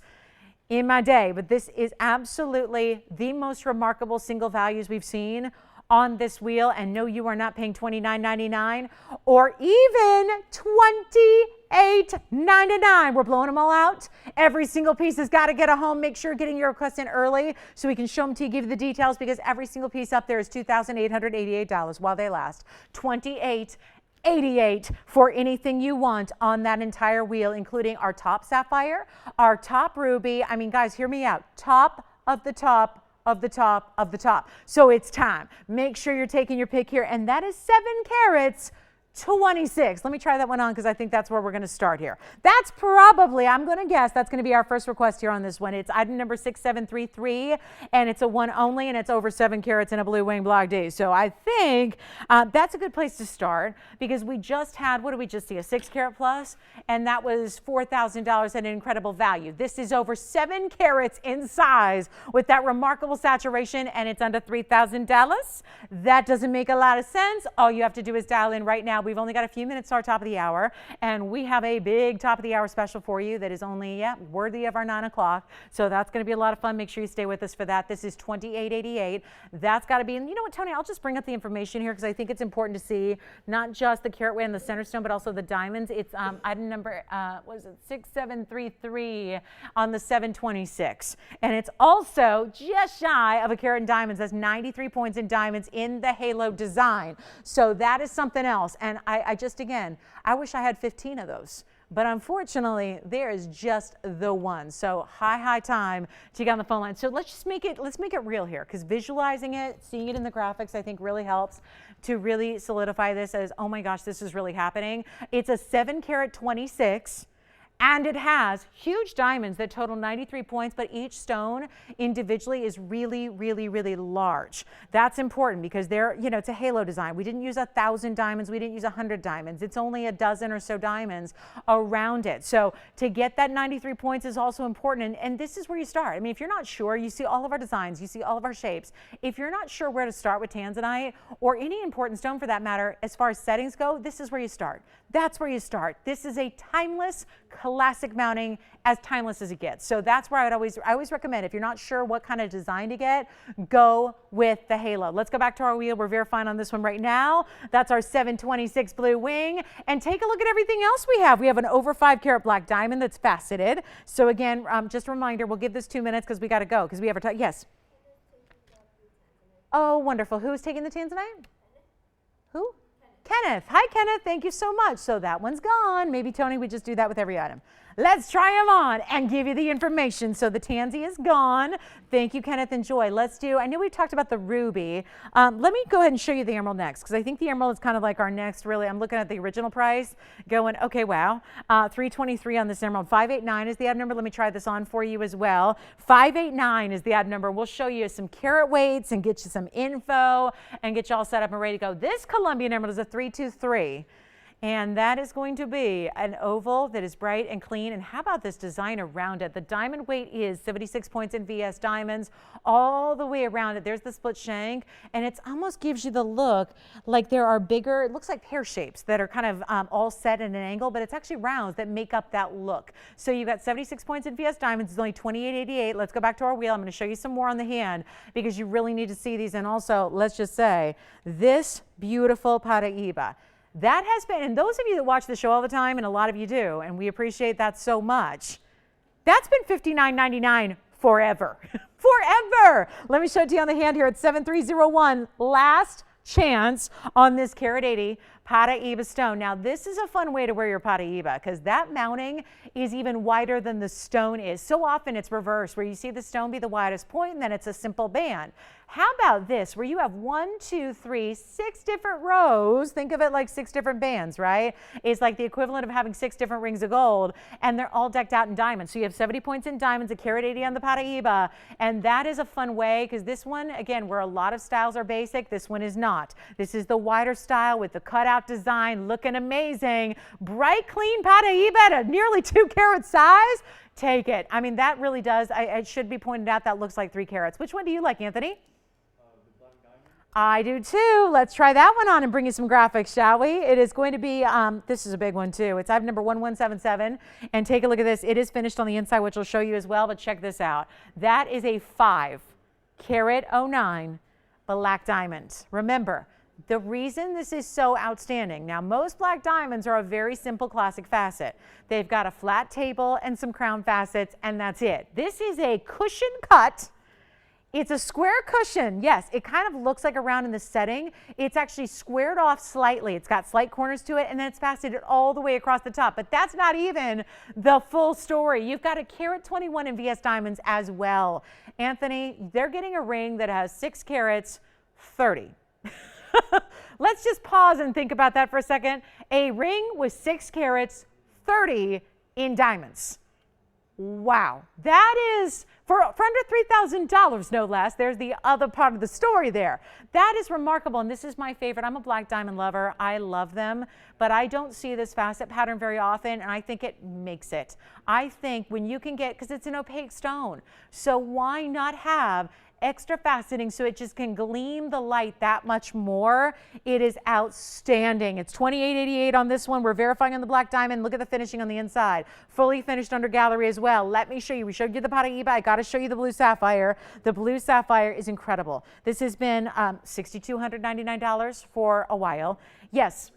in my day, but this is absolutely the most remarkable single values we've seen on this wheel. And no, you are not paying $29.99 or even $28.99. We're blowing them all out. Every single piece has got to get a home. Make sure you're getting your request in early so we can show them to you, give you the details, because every single piece up there is $2,888 while they last. $28.88 for anything you want on that entire wheel, including our top sapphire, our top ruby. I mean, guys, hear me out. Top of the top of the top of the top. So it's time. Make sure you're taking your pick here. And that is 7 carats 26. Let me try that one on, because I think that's where we're going to start here. That's probably, I'm going to guess, that's going to be our first request here on this one. It's item number 6733, and it's a one only, and it's over 7 carats in a blue wing block D. So I think that's a good place to start, because we just had, what did we just see, a 6 carat plus, and that was $4,000 at an incredible value. This is over 7 carats in size with that remarkable saturation, and it's under $3,000. That doesn't make a lot of sense. All you have to do is dial in right now. we've only got a few minutes to our top of the hour, and we have a big top of the hour special for you that is only worthy of our 9 o'clock. So that's going to be a lot of fun. Make sure you stay with us for that. This is $28.88. That's got to be, and you know what, Tony, I'll just bring up the information here because I think it's important to see not just the carat weight and the center stone, but also the diamonds. It's item number, was it 6733 on the 726. And it's also just shy of a carat in diamonds. That's 93 points in diamonds in the halo design. So that is something else. And I just, again, I wish I had 15 of those. But unfortunately, there is just the one. So high time to get on the phone line. So let's make it real here, because visualizing it, seeing it in the graphics, I think really helps to really solidify this as, oh my gosh, this is really happening. It's a 7 carat 26. And it has huge diamonds that total 93 points, but each stone individually is really, really, really large. That's important because they're, you know, it's a halo design. We didn't use 1,000 diamonds. We didn't use 100 diamonds. It's only a dozen or so diamonds around it. So to get that 93 points is also important. And this is where you start. I mean, if you're not sure, you see all of our designs, you see all of our shapes. If you're not sure where to start with Tanzanite or any important stone for that matter, as far as settings go, this is where you start. That's where you start. This is a timeless, classic mounting, as timeless as it gets. So that's where I always recommend, if you're not sure what kind of design to get, go with the halo. Let's go back to our wheel. We're verifying on this one right now. That's our 726 blue wing. And take a look at everything else we have. We have an over 5 carat black diamond that's faceted. So again, just a reminder, we'll give this 2 minutes because we got to go because we have our yes. Oh, wonderful. Who is taking the Tanzanite? Who? Kenneth. Hi, Kenneth. Thank you so much. So that one's gone. Maybe, Tony, we just do that with every item. Let's try them on and give you the information. So the Tanzy is gone. Thank you, Kenneth. Enjoy. Let's do, I know we talked about the ruby. Let me go ahead and show you the emerald next, because I think the emerald is kind of like our next, really, I'm looking at the original price going, okay, wow. $323 on this emerald. 589 is the item number. Let me try this on for you as well. 589 is the item number. We'll show you some carat weights and get you some info and get you all set up and ready to go. This Colombian emerald is a 323. And that is going to be an oval that is bright and clean. And how about this design around it? The diamond weight is 76 points in VS diamonds all the way around it. There's the split shank. And it almost gives you the look like there are bigger, it looks like pear shapes that are kind of all set in an angle, but it's actually rounds that make up that look. So you've got 76 points in VS diamonds. It's only $28.88. Let's go back to our wheel. I'm going to show you some more on the hand because you really need to see these. And also, let's just say, this beautiful Paraíba. That has been, and those of you that watch the show all the time, and a lot of you do, and we appreciate that so much, that's been $59.99 forever. Forever. Let me show it to you on the hand here at 7301. Last chance on this carat 80 Paraíba stone. Now this is a fun way to wear your Paraíba because that mounting is even wider than the stone is. So often it's reversed where you see the stone be the widest point and then it's a simple band. How about this where you have 6 different rows? Think of it like 6 different bands, right? It's like the equivalent of having 6 different rings of gold and they're all decked out in diamonds. So you have 70 points in diamonds, a carat 80 on the Paraíba, and that is a fun way because this one, again, where a lot of styles are basic, this one is not. This is the wider style with the cutout design, looking amazing. Bright, clean Paraíba at a nearly 2 carat size. Take it. I mean, that really does. It should be pointed out that looks like 3 carats. Which one do you like, Anthony? I do too. Let's try that one on and bring you some graphics, shall we? It is going to be, this is a big one too. It's item number 1177. And take a look at this. It is finished on the inside, which I'll show you as well, but check this out. That is a 5 carat 09 black diamond. Remember, the reason this is so outstanding, now most black diamonds are a very simple classic facet. They've got a flat table and some crown facets, and that's it. This is a cushion cut. It's a square cushion. Yes, it kind of looks like a round in the setting. It's actually squared off slightly. It's got slight corners to it, and then it's faceted all the way across the top. But that's not even the full story. You've got a carat 21 in VS diamonds as well. Anthony, they're getting a ring that has 6 carats, 30. Let's just pause and think about that for a second. A ring with 6 carats, 30 in diamonds. Wow, that is, for under $3,000, no less. There's the other part of the story there. That is remarkable, and this is my favorite. I'm a black diamond lover. I love them, but I don't see this facet pattern very often, and I think it makes it. I think when you can get, because it's an opaque stone, so why not have extra faceting so it just can gleam the light that much more. It is outstanding. It's $28.88 on this one. We're verifying on the black diamond. Look at the finishing on the inside. Fully finished under gallery as well. Let me show you. We showed you the Paraiba. I got to show you the blue sapphire. The blue sapphire is incredible. This has been $6,299 for a while. Yes.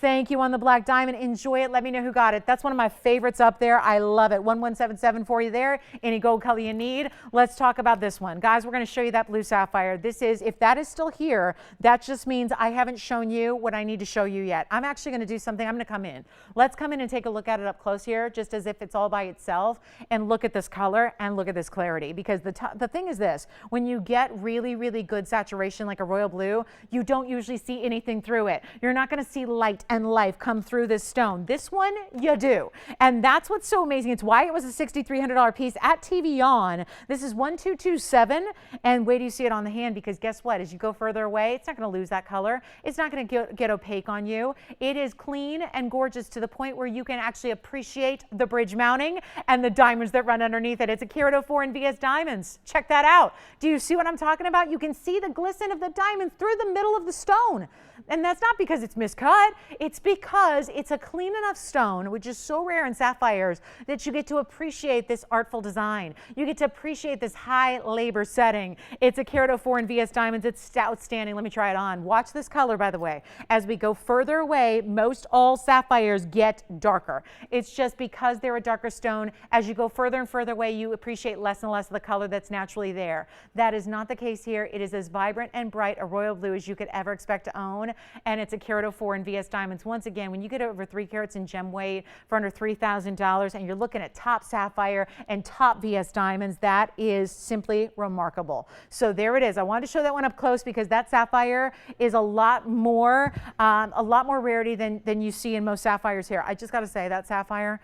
Thank you on the black diamond. Enjoy it. Let me know who got it. That's one of my favorites up there. I love it. 1177 for you there. Any gold color you need. Let's talk about this one. Guys, we're going to show you that blue sapphire. This is, if that is still here, that just means I haven't shown you what I need to show you yet. I'm actually going to do something. I'm going to come in. Let's come in and take a look at it up close here, just as if it's all by itself, and look at this color and look at this clarity. Because the thing is this, when you get really, really good saturation like a royal blue, you don't usually see anything through it. You're not going to see light and life come through this stone. This one, you do. And that's what's so amazing. It's why it was a $6,300 piece at TVON. This is 1227. And wait till you see it on the hand, because guess what? As you go further away, it's not going to lose that color. It's not going to get opaque on you. It is clean and gorgeous to the point where you can actually appreciate the bridge mounting and the diamonds that run underneath it. It's a Ceara 4 in VS diamonds. Check that out. Do you see what I'm talking about? You can see the glisten of the diamonds through the middle of the stone. And that's not because it's miscut. It's because it's a clean enough stone, which is so rare in sapphires, that you get to appreciate this artful design. You get to appreciate this high labor setting. It's a Ceara 4 in VS diamonds. It's outstanding. Let me try it on. Watch this color, by the way. As we go further away, most all sapphires get darker. It's just because they're a darker stone. As you go further and further away, you appreciate less and less of the color that's naturally there. That is not the case here. It is as vibrant and bright a royal blue as you could ever expect to own. And it's a Ceara 4 in VS diamonds. Once again, when you get over 3 carats in gem weight for under $3,000 and you're looking at top sapphire and top VS diamonds, that is simply remarkable. So there it is. I wanted to show that one up close because that sapphire is a lot more rarity than you see in most sapphires here. I just got to say, that sapphire,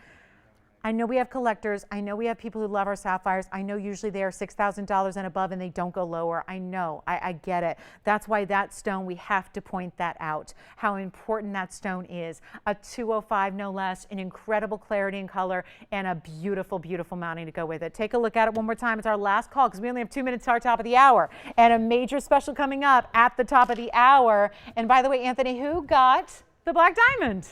I know we have collectors. I know we have people who love our sapphires. I know usually they are $6,000 and above and they don't go lower. I know, I get it. That's why that stone, we have to point that out, how important that stone is. A 205 no less, an incredible clarity and color, and a beautiful, beautiful mounting to go with it. Take a look at it one more time. It's our last call because we only have 2 minutes to our top of the hour. And a major special coming up at the top of the hour. And by the way, Anthony, who got the black diamond?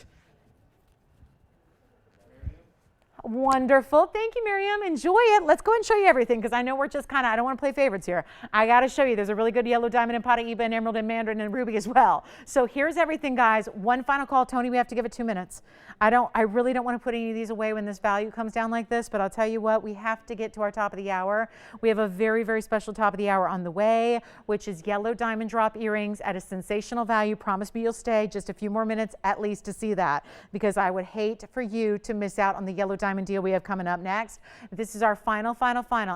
Wonderful. Thank you, Miriam. Enjoy it. Let's go ahead and show you everything because I know we're just kind of, I don't want to play favorites here. I got to show you. There's a really good yellow diamond and Paraiba and emerald and mandarin and ruby as well. So here's everything, guys. One final call. Tony, we have to give it 2 minutes. I really don't want to put any of these away when this value comes down like this, but I'll tell you what, we have to get to our top of the hour. We have a very, very special top of the hour on the way, which is yellow diamond drop earrings at a sensational value. Promise me you'll stay just a few more minutes at least to see that, because I would hate for you to miss out on the yellow diamond deal we have coming up next. This is our final.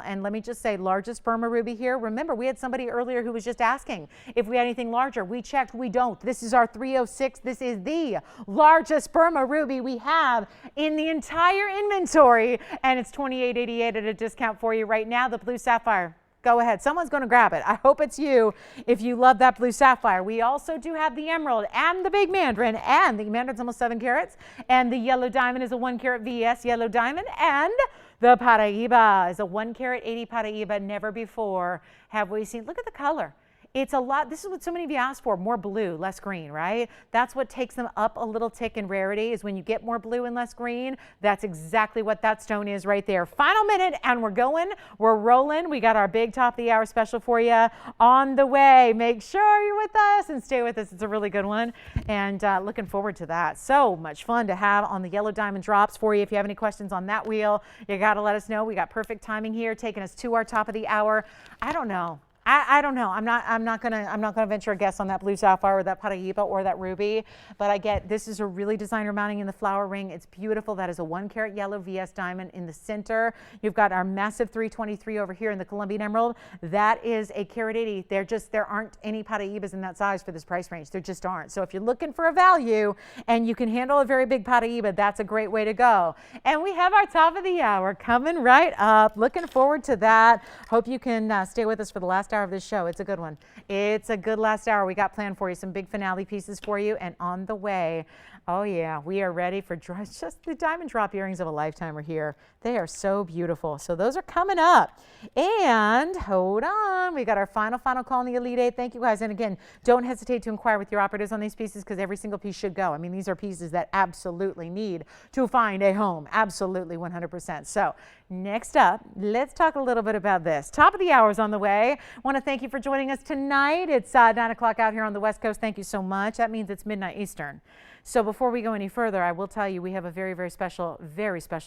And let me just say, largest Burma ruby here. Remember, we had somebody earlier who was just asking if we had anything larger. We checked, we don't. This is our 306. This is the largest Burma ruby we have in the entire inventory, and it's $28.88 at a discount for you right now. The blue sapphire. Go ahead. Someone's going to grab it. I hope it's you if you love that blue sapphire. We also do have the emerald and the big mandarin, and the mandarin's almost 7 carats, and the yellow diamond is a 1 carat VS yellow diamond, and the Paraiba is a 1 carat 80 Paraiba. Never before have we seen. Look at the color. It's a lot. This is what so many of you ask for, more blue, less green, right? That's what takes them up a little tick in rarity, is when you get more blue and less green. That's exactly what that stone is right there. Final minute, and we're going, we're rolling. We got our big top of the hour special for you on the way. Make sure you're with us and stay with us. It's a really good one, and looking forward to that. So much fun to have on the yellow diamond drops for you. If you have any questions on that wheel, you got to let us know. We got perfect timing here, taking us to our top of the hour. I don't know. I don't know. I'm not gonna venture a guess on that blue sapphire or that Paraiba or that ruby, but I get this is a really designer mounting in the flower ring. It's beautiful. That is a 1 carat yellow VS diamond in the center. You've got our massive 323 over here in the Colombian emerald. That is a carat 80. There aren't any Paraibas in that size for this price range. There just aren't. So if you're looking for a value and you can handle a very big Paraiba, that's a great way to go. And we have our top of the hour coming right up. Looking forward to that. Hope you can stay with us for the last hour hour of this show. It's a good one. It's a good last hour we got planned for you. Some big finale pieces for you. And on the way, oh yeah, we are ready for just the diamond drop earrings of a lifetime are here. They are so beautiful. So those are coming up. And hold on, we got our final call in the Elite 8. Thank you guys. And again, don't hesitate to inquire with your operatives on these pieces because every single piece should go. I mean, these are pieces that absolutely need to find a home. Absolutely 100%. So next up, let's talk a little bit about this. Top of the hour is on the way. Want to thank you for joining us tonight. It's 9 o'clock out here on the West Coast. Thank you so much. That means it's midnight Eastern. So before we go any further, I will tell you we have a very special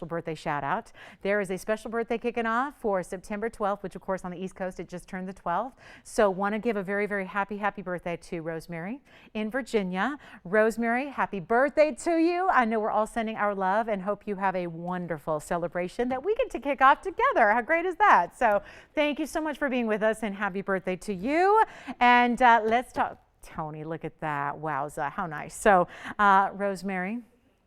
birthday shout out. There is a special birthday kicking off for September 12th, which of course on the East Coast, it just turned the 12th. So want to give a very happy birthday to Rosemary in Virginia. Rosemary, happy birthday to you. I know we're all sending our love and hope you have a wonderful celebration that we get to kick off together. How great is that? So thank you so much for being with us and happy birthday to you. And let's talk. Tony, look at that. Wowza, how nice. So, Rosemary,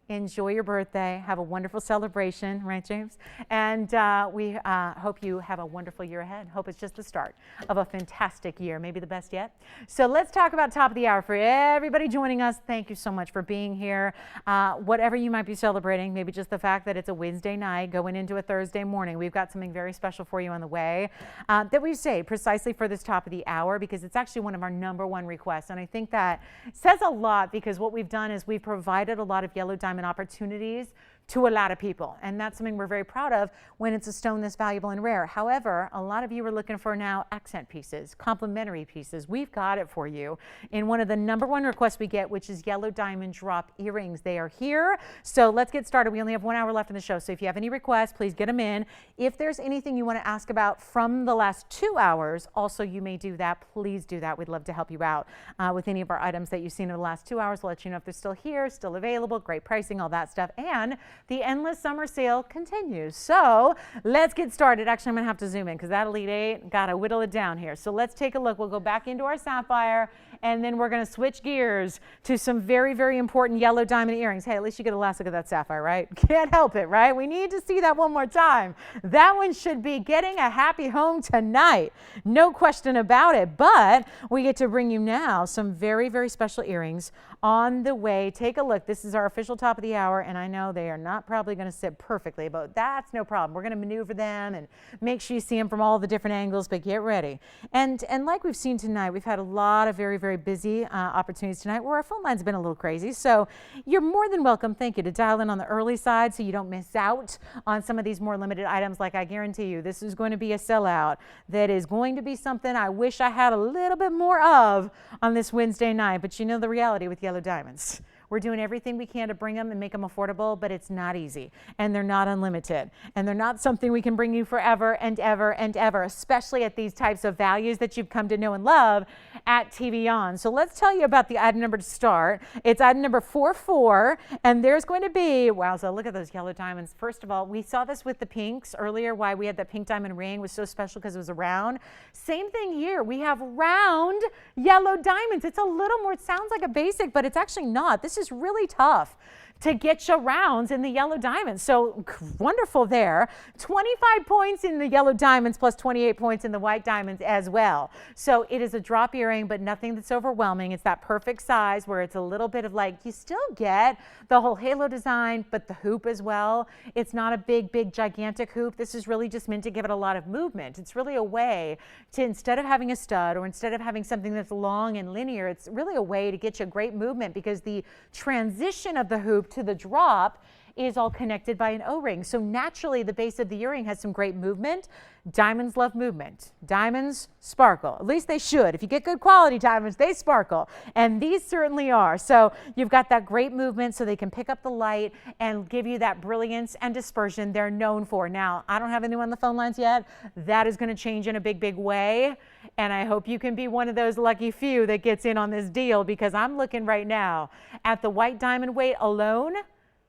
enjoy your birthday. Have a wonderful celebration, right, James? And we hope you have a wonderful year ahead. Hope it's just the start of a fantastic year, maybe the best yet. So let's talk about top of the hour for everybody joining us. Thank you so much for being here. Whatever you might be celebrating, maybe just the fact that it's a Wednesday night going into a Thursday morning, we've got something very special for you on the way that we say precisely for this top of the hour because it's actually one of our #1 requests. And I think that says a lot because what we've done is we've provided a lot of yellow diamond opportunities to a lot of people. And that's something we're very proud of when it's a stone this valuable and rare. However, a lot of you are looking for now accent pieces, complementary pieces. We've got it for you in one of the #1 requests we get, which is yellow diamond drop earrings. They are here. So let's get started. We only have 1 hour left in the show. So if you have any requests, please get them in. If there's anything you want to ask about from the last 2 hours, also you may do that. Please do that. We'd love to help you out with any of our items that you've seen in the last 2 hours. We'll let you know if they're still here, still available, great pricing, all that stuff. And the endless summer sale continues. So let's get started. Actually, I'm going to have to zoom in because that Elite 8, got to whittle it down here. So let's take a look. We'll go back into our sapphire and then we're going to switch gears to some very important yellow diamond earrings. Hey, at least you get a last look at that sapphire, right? Can't help it, right? We need to see that one more time. That one should be getting a happy home tonight. No question about it. But we get to bring you now some very special earrings on the way. Take a look. This is our official top of the hour, and I know they are not probably going to sit perfectly, but that's no problem. We're going to maneuver them and make sure you see them from all the different angles, but get ready. And like we've seen tonight, we've had a lot of very busy opportunities tonight where our phone line's been a little crazy. So you're more than welcome, thank you, to dial in on the early side so you don't miss out on some of these more limited items. Like I guarantee you, this is going to be a sellout that is going to be something I wish I had a little bit more of on this Wednesday night. But you know the reality with yellow diamonds. We're doing everything we can to bring them and make them affordable, but it's not easy. And they're not unlimited. And they're not something we can bring you forever and ever, especially at these types of values that you've come to know and love at TVON. So let's tell you about the item number to start. It's item number 44, and there's going to be, wow, so look at those yellow diamonds. First of all, we saw this with the pinks earlier, why we had that pink diamond ring was so special because it was a round. Same thing here. We have round yellow diamonds. It's a little more, it sounds like a basic, but it's actually not. This is really tough to get you rounds in the yellow diamonds. So wonderful there. 25 points in the yellow diamonds plus 28 points in the white diamonds as well. So it is a drop earring, but nothing that's overwhelming. It's that perfect size where it's a little bit of like, you still get the whole halo design, but the hoop as well. It's not a big, gigantic hoop. This is really just meant to give it a lot of movement. It's really a way to, instead of having a stud or instead of having something that's long and linear, it's really a way to get you great movement because the transition of the hoop to the drop is all connected by an O-ring. So naturally the base of the earring has some great movement. Diamonds love movement. Diamonds sparkle. At least they should. If you get good quality diamonds, they sparkle. And these certainly are. So you've got that great movement so they can pick up the light and give you that brilliance and dispersion they're known for. Now, I don't have anyone on the phone lines yet. That is going to change in a big way. And I hope you can be one of those lucky few that gets in on this deal because I'm looking right now at the white diamond weight alone.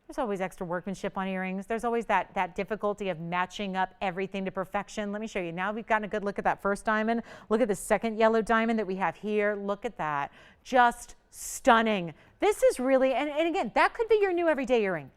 There's always extra workmanship on earrings. There's always that difficulty of matching up everything to perfection. Let me show you. Now we've gotten a good look at that first diamond. Look at the second yellow diamond that we have here. Look at that. Just stunning. This is really, and again, that could be your new everyday earring.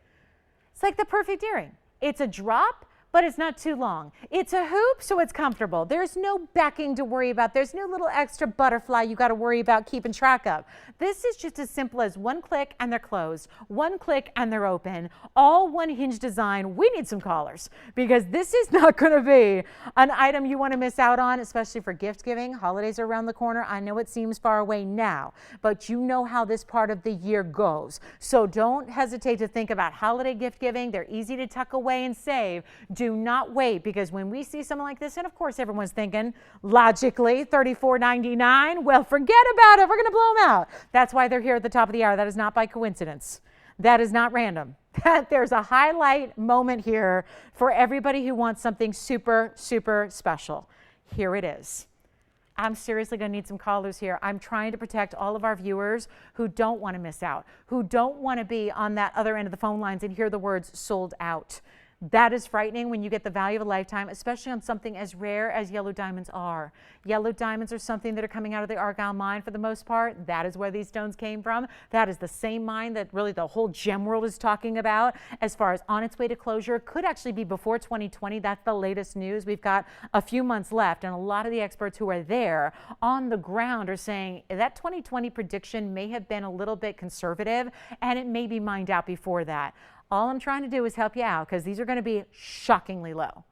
It's like the perfect earring. It's a drop, but it's not too long. It's a hoop, so it's comfortable. There's no backing to worry about. There's no little extra butterfly you got to worry about keeping track of. This is just as simple as one click and they're closed, one click and they're open, all one hinge design. We need some collars because this is not going to be an item you want to miss out on, especially for gift giving. Holidays are around the corner. I know it seems far away now, but you know how this part of the year goes. So don't hesitate to think about holiday gift giving. They're easy to tuck away and save. Do not wait, because when we see something like this, and of course everyone's thinking logically $34.99, well, forget about it. We're going to blow them out. That's why they're here at the top of the hour. That is not by coincidence. That is not random. There's a highlight moment here for everybody who wants something super, super special. Here it is. I'm seriously going to need some callers here. I'm trying to protect all of our viewers who don't want to miss out, who don't want to be on that other end of the phone lines and hear the words sold out. That is frightening when you get the value of a lifetime, especially on something as rare as yellow diamonds are. Yellow diamonds are something that are coming out of the Argyle mine for the most part. That is where these stones came from. That is the same mine that really the whole gem world is talking about as far as on its way to closure. Could actually be before 2020. That's the latest news. We've got a few months left, and a lot of the experts who are there on the ground are saying that 2020 prediction may have been a little bit conservative, and it may be mined out before that. All I'm trying to do is help you out because these are going to be shockingly low.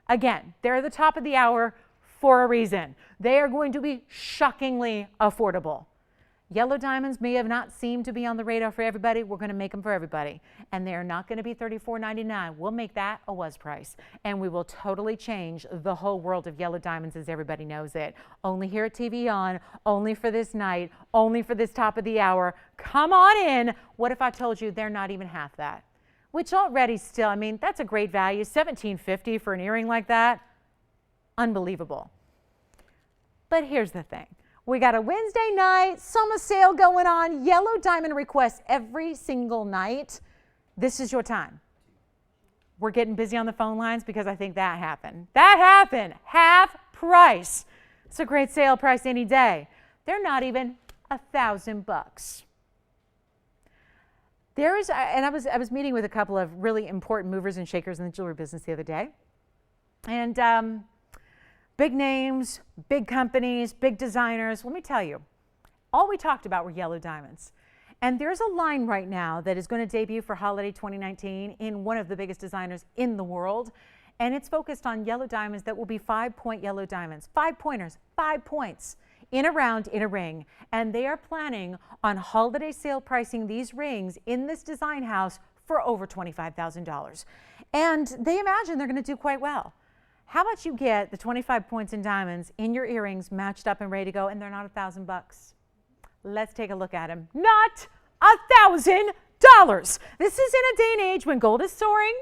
Again, they're at the top of the hour for a reason. They are going to be shockingly affordable. Yellow diamonds may have not seemed to be on the radar for everybody. We're going to make them for everybody. And they're not going to be $34.99. We'll make that a was price. And we will totally change the whole world of yellow diamonds as everybody knows it. Only here at TVON, only for this night, only for this top of the hour. Come on in. What if I told you they're not even half that? Which already still, I mean, that's a great value. $17.50 for an earring like that. Unbelievable. But here's the thing. We got a Wednesday night summer sale going on. Yellow diamond requests every single night. This is your time. We're getting busy on the phone lines because I think that happened. That happened. Half price. It's a great sale price any day. They're not even $1,000. There is, and I was meeting with a couple of really important movers and shakers in the jewelry business the other day. And big names, big companies, big designers. Let me tell you, all we talked about were yellow diamonds. And there's a line right now that is going to debut for holiday 2019 in one of the biggest designers in the world. And it's focused on yellow diamonds that will be 5-point yellow diamonds. 5 pointers, 5 points. In a round, in a ring. And they are planning on holiday sale pricing these rings in this design house for over $25,000. And they imagine they're going to do quite well. How about you get the 25 points in diamonds in your earrings matched up and ready to go, and they're not $1,000? Let's take a look at them. Not $1,000. This is in a day and age when gold is soaring.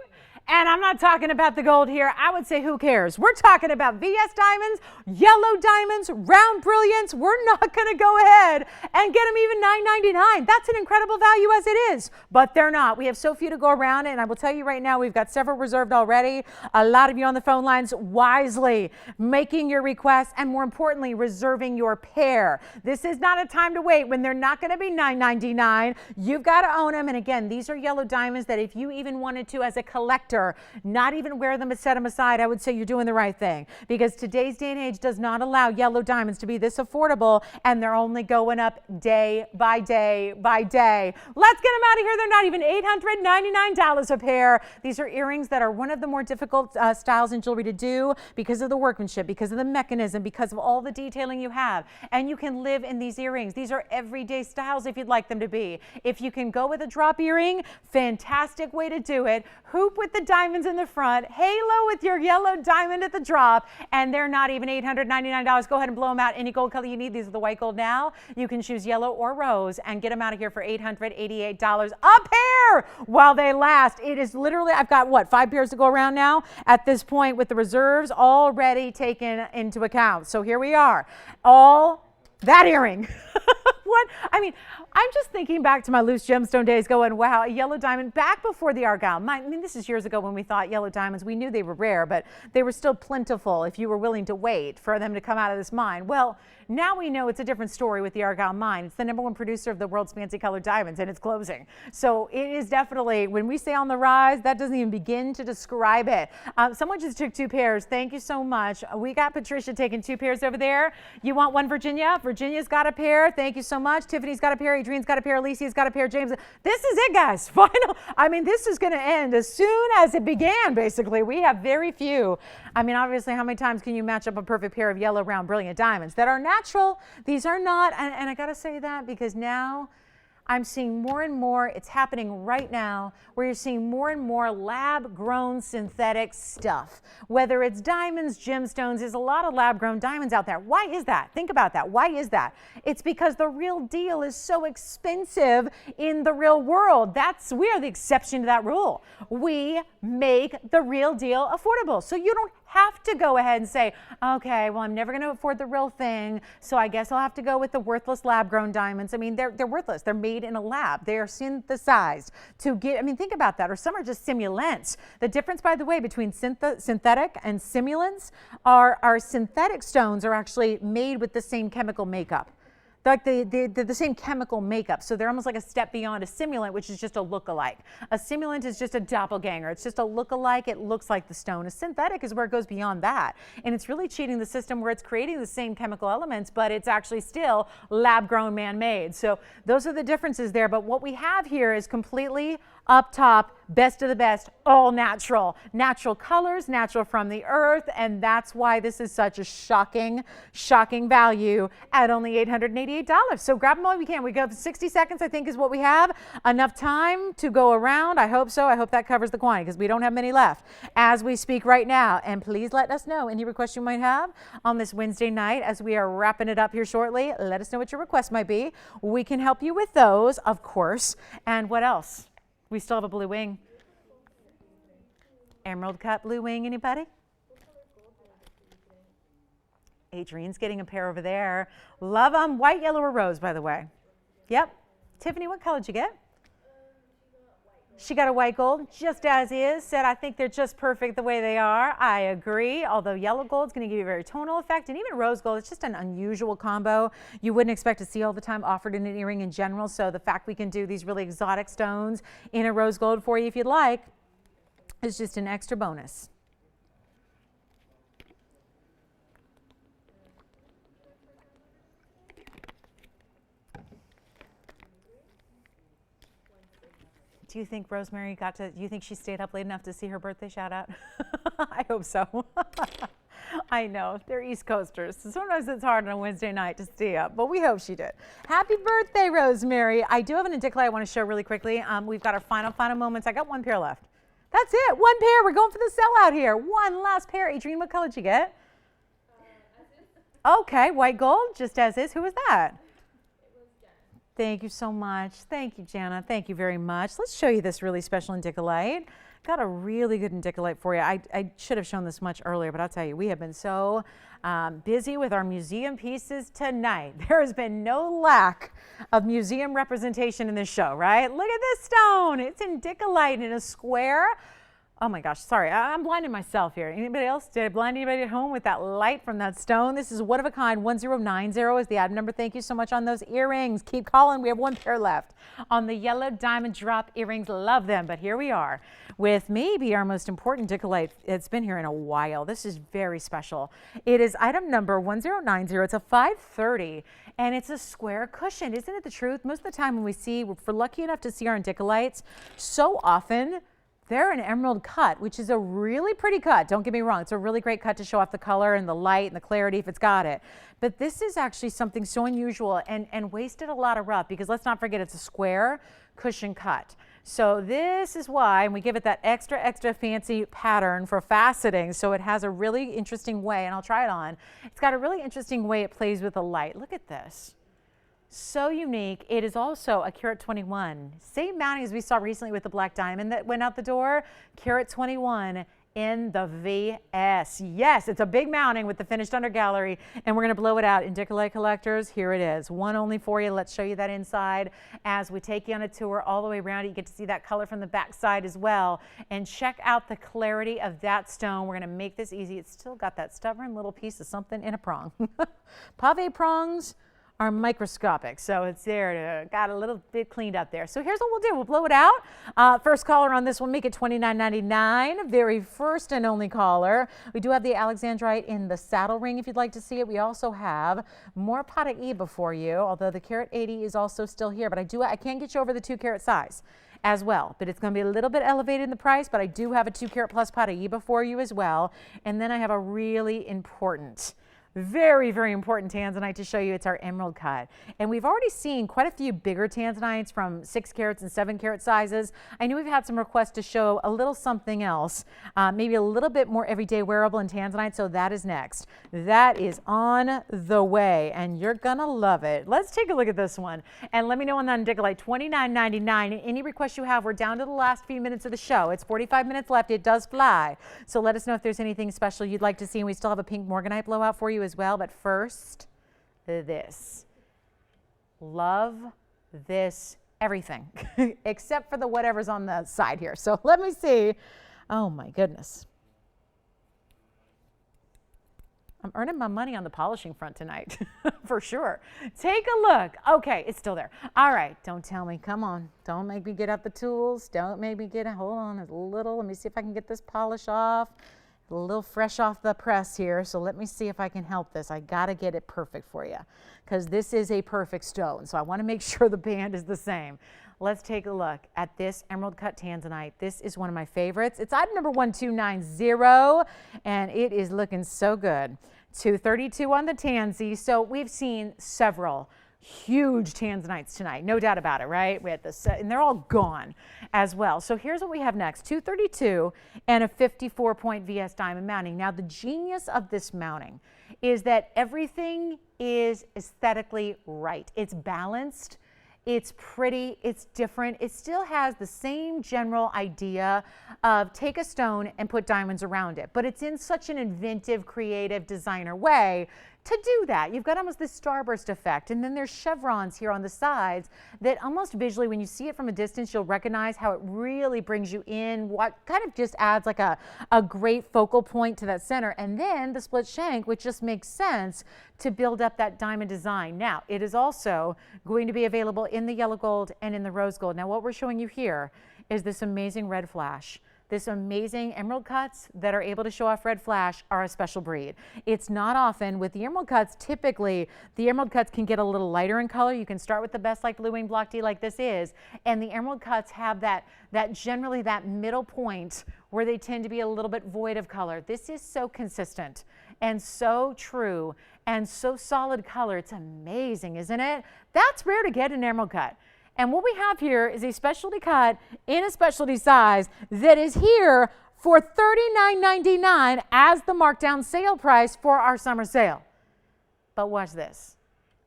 And I'm not talking about the gold here. I would say who cares? We're talking about VS diamonds, yellow diamonds, round brilliants. We're not going to go ahead and get them even $9.99. That's an incredible value as it is, but they're not. We have so few to go around, and I will tell you right now, we've got several reserved already. A lot of you on the phone lines wisely making your requests and, more importantly, reserving your pair. This is not a time to wait when they're not going to be $9.99. You've got to own them. And again, these are yellow diamonds that if you even wanted to, as a collector, not even wear them and set them aside, I would say you're doing the right thing, because today's day and age does not allow yellow diamonds to be this affordable, and they're only going up day by day by day. Let's get them out of here. They're not even $899 a pair. These are earrings that are one of the more difficult styles in jewelry to do because of the workmanship, because of the mechanism, because of all the detailing you have. And you can live in these earrings. These are everyday styles if you'd like them to be. If you can go with a drop earring, fantastic way to do it. Hoop with the diamonds in the front, halo with your yellow diamond at the drop, and they're not even $899. Go ahead and blow them out any gold color you need. These are the white gold now. You can choose yellow or rose and get them out of here for $888 a pair while they last. It is literally, I've got what, 5 pairs to go around now at this point with the reserves already taken into account. So here we are. All that earring. What? I mean, I'm just thinking back to my loose gemstone days going, wow, a yellow diamond back before the argyle. I mean, this is years ago when we thought yellow diamonds, we knew they were rare, but they were still plentiful if you were willing to wait for them to come out of this mine. Well, now we know it's a different story with the Argyle mine. It's the #1 producer of the world's fancy colored diamonds, and it's closing. So it is definitely, when we say on the rise, that doesn't even begin to describe it. Someone just took 2 pairs. Thank you so much. We got Patricia taking 2 pairs over there. You want one, Virginia? Virginia's got a pair. Thank you so much. Tiffany's got a pair. Adrienne's got a pair. Alicia's got a pair. James. This is it, guys. Final. I mean, this is going to end as soon as it began, basically. We have very few. I mean, obviously, how many times can you match up a perfect pair of yellow, round, brilliant diamonds that are natural? These are not. And I got to say that because now I'm seeing more and more, it's happening right now, where you're seeing more and more lab-grown synthetic stuff. Whether it's diamonds, gemstones, there's a lot of lab-grown diamonds out there. Why is that? Think about that. Why is that? It's because the real deal is so expensive in the real world. We are the exception to that rule. We make the real deal affordable. So you don't have to go ahead and say, okay, well, I'm never going to afford the real thing, so I guess I'll have to go with the worthless lab-grown diamonds. I mean, they're worthless. They're made in a lab. They are synthesized to get, I mean, think about that. Or some are just simulants. The difference, by the way, between synthetic and simulants are synthetic stones are actually made with the same chemical makeup. Like the same chemical makeup. So they're almost like a step beyond a simulant, which is just a look-alike. A simulant is just a doppelganger. It's just a look-alike. It looks like the stone. A synthetic is where it goes beyond that. And it's really cheating the system where it's creating the same chemical elements, but it's actually still lab-grown, man-made. So those are the differences there. But what we have here is completely up top, best of the best, all natural. Natural colors, natural from the earth, and that's why this is such a shocking, shocking value at only $888. So grab them all we can. We go 60 seconds, I think, is what we have. Enough time to go around. I hope so. I hope that covers the quantity because we don't have many left as we speak right now. And please let us know any requests you might have on this Wednesday night as we are wrapping it up here shortly. Let us know what your request might be. We can help you with those, of course. And what else? We still have a blue wing. Emerald cut blue wing, anybody? Adrienne's getting a pair over there. Love them. White, yellow, or rose, by the way. Yep. Tiffany, what color did you get? She got a white gold, just as is. Said, I think they're just perfect the way they are. I agree. Although yellow gold is going to give you a very tonal effect, and even rose gold, it's just an unusual combo. You wouldn't expect to see all the time offered in an earring in general. So the fact we can do these really exotic stones in a rose gold for you if you'd like is just an extra bonus. Do you think Rosemary do you think she stayed up late enough to see her birthday shout out? I hope so. I know, they're East Coasters. So sometimes it's hard on a Wednesday night to stay up, but we hope she did. Happy birthday, Rosemary. I do have an indicolite I want to show really quickly. We've got our final moments. I got 1 pair left. That's it, 1 pair. We're going for the sellout here. 1 last pair. Adrienne, what color did you get? Okay, white gold, just as is. Who was that? Thank you so much. Thank you, Jana. Thank you very much. Let's show you this really special indicolite. Got a really good indicolite for you. I should have shown this much earlier, but I'll tell you, we have been so busy with our museum pieces tonight. There has been no lack of museum representation in this show, right? Look at this stone. It's indicolite in a square. Oh my gosh, sorry, I'm blinding myself here. Anybody else? Did I blind anybody at home with that light from that stone? This is one of a kind. 1090 is the item number. Thank you so much on those earrings. Keep calling. We have 1 pair left on the yellow diamond drop earrings. Love them, but here we are with maybe our most important indicolite. It's been here in a while. This is very special. It is item number 1090. It's a 530, and it's a square cushion. Isn't it the truth? Most of the time when if we're lucky enough to see our indicolites, so often they're an emerald cut, which is a really pretty cut. Don't get me wrong. It's a really great cut to show off the color and the light and the clarity if it's got it. But this is actually something so unusual and wasted a lot of rough because let's not forget it's a square cushion cut. So this is why, and we give it that extra fancy pattern for faceting. So it has a really interesting way, and I'll try it on. It's got a really interesting way it plays with the light. Look at this. So unique. It is also a carat 21. Same mounting as we saw recently with the black diamond that went out the door. Carat 21 in the VS. Yes, it's a big mounting with the finished under gallery, and we're going to blow it out. Indicolite collectors, here it is. One only for you. Let's show you that inside as we take you on a tour all the way around it. You get to see that color from the back side as well. And check out the clarity of that stone. We're going to make this easy. It's still got that stubborn little piece of something in a prong. Pave prongs are microscopic, so it's there. Got a little bit cleaned up there. So here's what we'll do. We'll blow it out. First caller on this one, make it $29.99. Very first and only caller. We do have the Alexandrite in the saddle ring if you'd like to see it. We also have more Paraíba for you, although the carat 80 is also still here. But I can get you over the 2 carat size as well. But it's going to be a little bit elevated in the price, but I do have a 2 carat plus Paraíba for you as well. And then I have a really important, very, very important Tanzanite to show you. It's our emerald cut. And we've already seen quite a few bigger Tanzanites from 6 carats and 7 carat sizes. I know we've had some requests to show a little something else, maybe a little bit more everyday wearable in Tanzanite, so that is next. That is on the way, and you're gonna love it. Let's take a look at this one, and let me know on that Indicolite, $29.99. Any requests you have, we're down to the last few minutes of the show. It's 45 minutes left. It does fly. So let us know if there's anything special you'd like to see, and we still have a pink Morganite blowout for you as well. But first, this. Love this everything except for the whatever's on the side here. So let me see. Oh my goodness. I'm earning my money on the polishing front tonight for sure. Take a look. Okay, it's still there. All right, don't tell me. Come on. Don't make me get out the tools. Don't make me get, hold on a little. Let me see if I can get this polish off. A little fresh off the press here, so let me see if I can help this. I gotta get it perfect for you because this is a perfect stone, so I want to make sure the band is the same. Let's take a look at this emerald cut Tanzanite. This is one of my favorites. It's item number 1290, and it is looking so good. 232 on the Tanzy. So we've seen several huge Tanzanites tonight, no doubt about it, right? We had this, and they're all gone as well. So here's what we have next, 232 and a 54-point VS diamond mounting. Now the genius of this mounting is that everything is aesthetically right. It's balanced, it's pretty, it's different. It still has the same general idea of take a stone and put diamonds around it, but it's in such an inventive, creative, designer way to do that. You've got almost this starburst effect, and then there's chevrons here on the sides that almost visually, when you see it from a distance, you'll recognize how it really brings you in, what kind of just adds like a great focal point to that center. And then the split shank, which just makes sense to build up that diamond design. Now, it is also going to be available in the yellow gold and in the rose gold. Now, what we're showing you here is this amazing red flash. This amazing emerald cuts that are able to show off red flash are a special breed. It's not often with the emerald cuts. Typically, the emerald cuts can get a little lighter in color. You can start with the best like Blue Wing Block D like this is, and the emerald cuts have that generally that middle point where they tend to be a little bit void of color. This is so consistent and so true and so solid color. It's amazing, isn't it? That's rare to get an emerald cut. And what we have here is a specialty cut in a specialty size that is here for $39.99 as the markdown sale price for our summer sale. But watch this.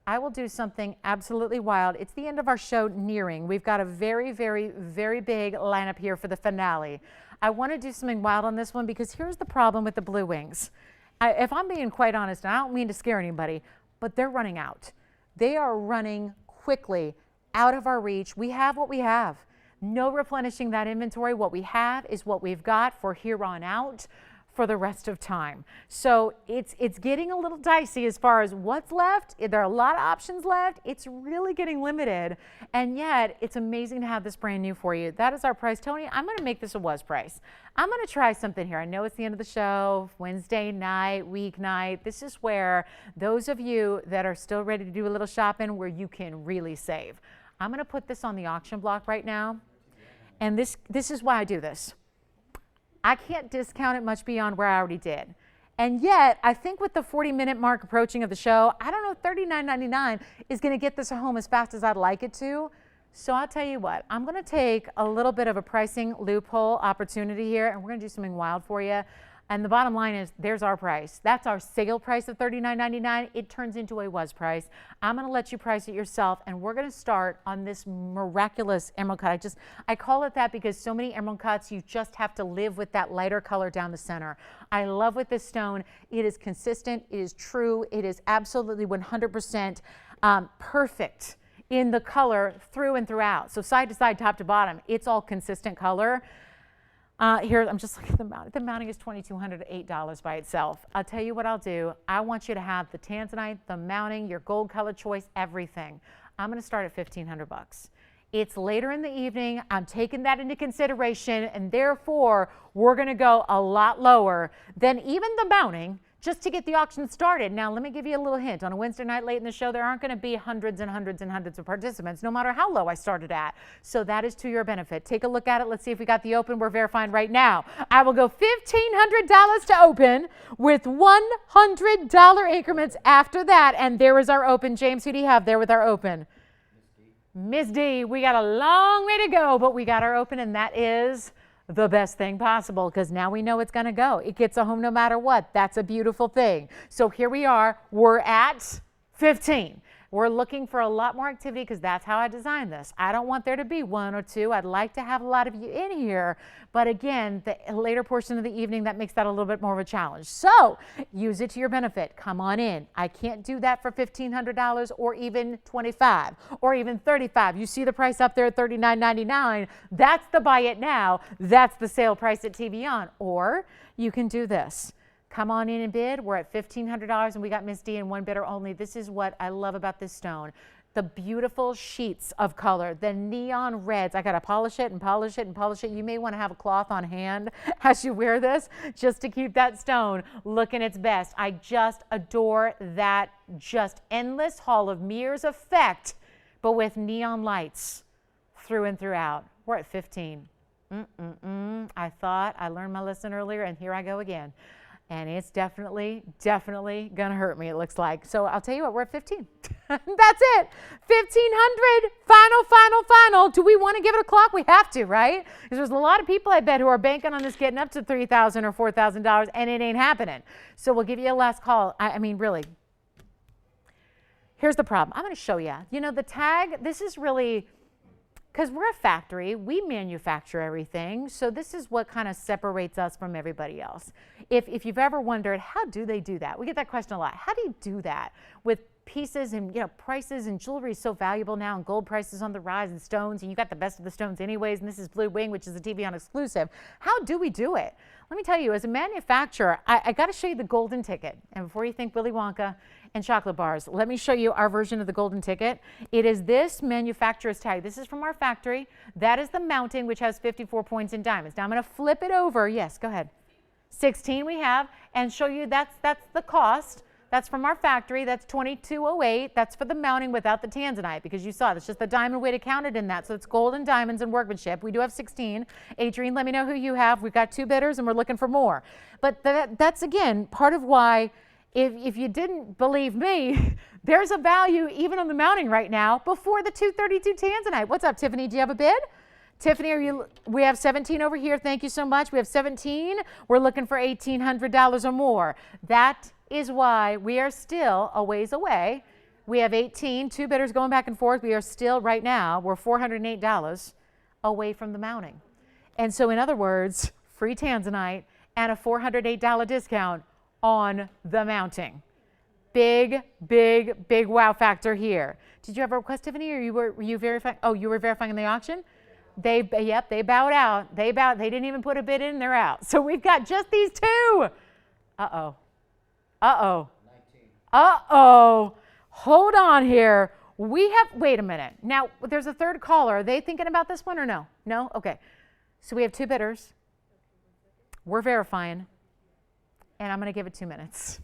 I will do something absolutely wild. It's the end of our show nearing. We've got a very, very, very big lineup here for the finale. I want to do something wild on this one because here's the problem with the Blue Wings. If I'm being quite honest, and I don't mean to scare anybody, but they're running out. They are running quickly out of our reach. We have what we have. No replenishing that inventory. What we have is what we've got for here on out for the rest of time. So it's getting a little dicey as far as what's left. There are a lot of options left. It's really getting limited, and yet it's amazing to have this brand new for you. That is our price. Tony, I'm going to make this a was price. I'm going to try something here. I know it's the end of the show, Wednesday night, weeknight. This is where those of you that are still ready to do a little shopping where you can really save. I'm going to put this on the auction block right now, and this is why I do this. I can't discount it much beyond where I already did. And yet, I think with the 40-minute mark approaching of the show, I don't know if $39.99 is going to get this home as fast as I'd like it to. So I'll tell you what, I'm going to take a little bit of a pricing loophole opportunity here, and we're going to do something wild for you. And the bottom line is, there's our price. That's our sale price of $39.99. It turns into a was price. I'm going to let you price it yourself, and we're going to start on this miraculous emerald cut. I call it that because so many emerald cuts, you just have to live with that lighter color down the center. I love with this stone. It is consistent. It is true. It is absolutely 100% perfect in the color through and throughout. So side to side, top to bottom, it's all consistent color. Here, I'm just looking at the mounting. The mounting is $2,208 by itself. I'll tell you what I'll do. I want you to have the Tanzanite, the mounting, your gold color choice, everything. I'm going to start at $1,500. It's later in the evening. I'm taking that into consideration, and therefore, we're going to go a lot lower than even the mounting just to get the auction started. Now, let me give you a little hint. On a Wednesday night late in the show, there aren't going to be hundreds and hundreds and hundreds of participants, no matter how low I started at. So that is to your benefit. Take a look at it. Let's see if we got the open. We're verifying right now. I will go $1,500 to open with $100 increments after that. And there is our open. James, who do you have there with our open? Miss D. We got a long way to go, but we got our open, and that is the best thing possible, because now we know it's going to go. It gets a home no matter what. That's a beautiful thing. So here we are. We're at 15. We're looking for a lot more activity because that's how I designed this. I don't want there to be one or two. I'd like to have a lot of you in here. But again, the later portion of the evening, that makes that a little bit more of a challenge. So use it to your benefit. Come on in. I can't do that for $1,500 or even $25 or even $35. You see the price up there at $39.99. That's the buy it now. That's the sale price at TVON. Or you can do this. Come on in and bid. We're at $1,500, and we got Miss D and one bidder only. This is what I love about this stone. The beautiful sheets of color, the neon reds. I got to polish it and polish it and polish it. You may want to have a cloth on hand as you wear this just to keep that stone looking its best. I just adore that just endless hall of mirrors effect, but with neon lights through and throughout. We're at 15. I thought I learned my lesson earlier, and here I go again. And it's definitely going to hurt me, it looks like. So I'll tell you what, we're at 15. That's it. 1,500. Final. Do we want to give it a clock? We have to, right? Because there's a lot of people, I bet, who are banking on this getting up to $3,000 or $4,000, and it ain't happening. So we'll give you a last call. I mean, really. Here's the problem. I'm going to show you. You know, the tag, this is really... Because we're a factory, we manufacture everything, so this is what kind of separates us from everybody else. If you've ever wondered, how do they do that? We get that question a lot. How do you do that with pieces and, you know, prices, and jewelry is so valuable now, and gold prices on the rise, and stones, and you got the best of the stones anyways, and this is Blue Wing, which is a TVON exclusive. How do we do it? Let me tell you, as a manufacturer, I got to show you the golden ticket. And before you think Willy Wonka and chocolate bars, let me show you our version of the golden ticket. It is this manufacturer's tag. This is from our factory. That is the mounting, which has 54 points in diamonds. Now I'm going to flip it over. Yes, go ahead. 16 we have, and show you that's the cost. That's from our factory. That's $22.08. That's for the mounting without the Tanzanite, because you saw that's just the diamond weight accounted in that. So it's gold and diamonds and workmanship. We do have 16. Adrienne, let me know who you have. We've got 2 bidders, and we're looking for more. But that's, again, part of why, if you didn't believe me, there's a value even on the mounting right now before the 232 Tanzanite. What's up, Tiffany? Do you have a bid? Tiffany, we have 17 over here. Thank you so much. We have 17. We're looking for $1,800 or more. That is why we are still a ways away. We have 18, 2 bidders going back and forth. We are still, right now, we're $408 away from the mounting. And so, in other words, free Tanzanite and a $408 discount on the mounting. Big wow factor here. Did you have a request, Tiffany, or were you verifying? Oh, you were verifying in the auction? They bowed out. They didn't even put a bid in, they're out. So we've got just these 2. Uh-oh. 19. Hold on here. Wait a minute. Now, there's a third caller. Are they thinking about this one or no? No? Okay. So we have 2 bidders. We're verifying. And I'm going to give it 2 minutes.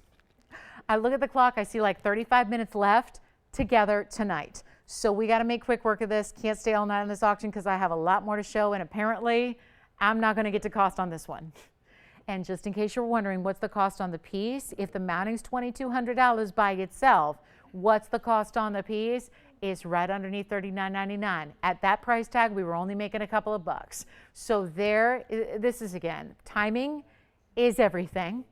I look at the clock. I see like 35 minutes left together tonight. So we got to make quick work of this. Can't stay all night on this auction because I have a lot more to show. And apparently, I'm not going to get to cost on this one. And just in case you're wondering, what's the cost on the piece? If the mounting's $2,200 by itself, what's the cost on the piece? It's right underneath $39.99. At that price tag, we were only making a couple of bucks. So this is, again, timing is everything.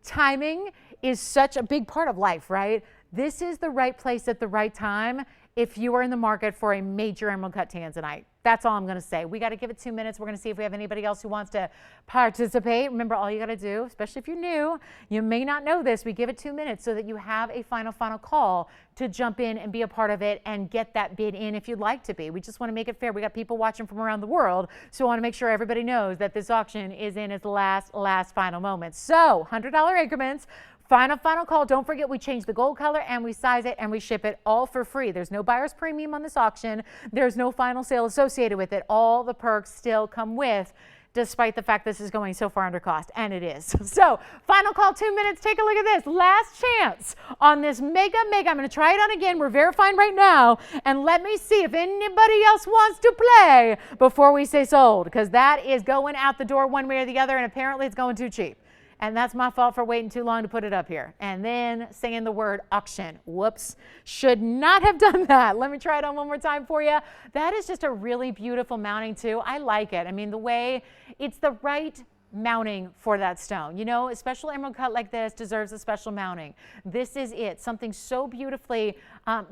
Timing is such a big part of life, right? This is the right place at the right time if you are in the market for a major emerald cut tanzanite. That's all I'm going to say. We got to give it 2 minutes. We're going to see if we have anybody else who wants to participate. Remember, all you got to do, especially if you're new, you may not know this, we give it 2 minutes so that you have a final call to jump in and be a part of it and get that bid in if you'd like to be. We just want to make it fair. We got people watching from around the world, so I want to make sure everybody knows that this auction is in its last final moments. So $100 increments. Final call. Don't forget, we change the gold color and we size it and we ship it all for free. There's no buyer's premium on this auction. There's no final sale associated with it. All the perks still come with, despite the fact this is going so far under cost, and it is. So final call, 2 minutes. Take a look at this. Last chance on this mega. I'm going to try it on again. We're verifying right now, and let me see if anybody else wants to play before we say sold, because that is going out the door one way or the other, and apparently it's going too cheap. And that's my fault for waiting too long to put it up here. And then saying the word auction. Whoops. Should not have done that. Let me try it on one more time for you. That is just a really beautiful mounting too. I like it. I mean, the way it's the right mounting for that stone. You know, a special emerald cut like this deserves a special mounting. This is it. Something so beautifully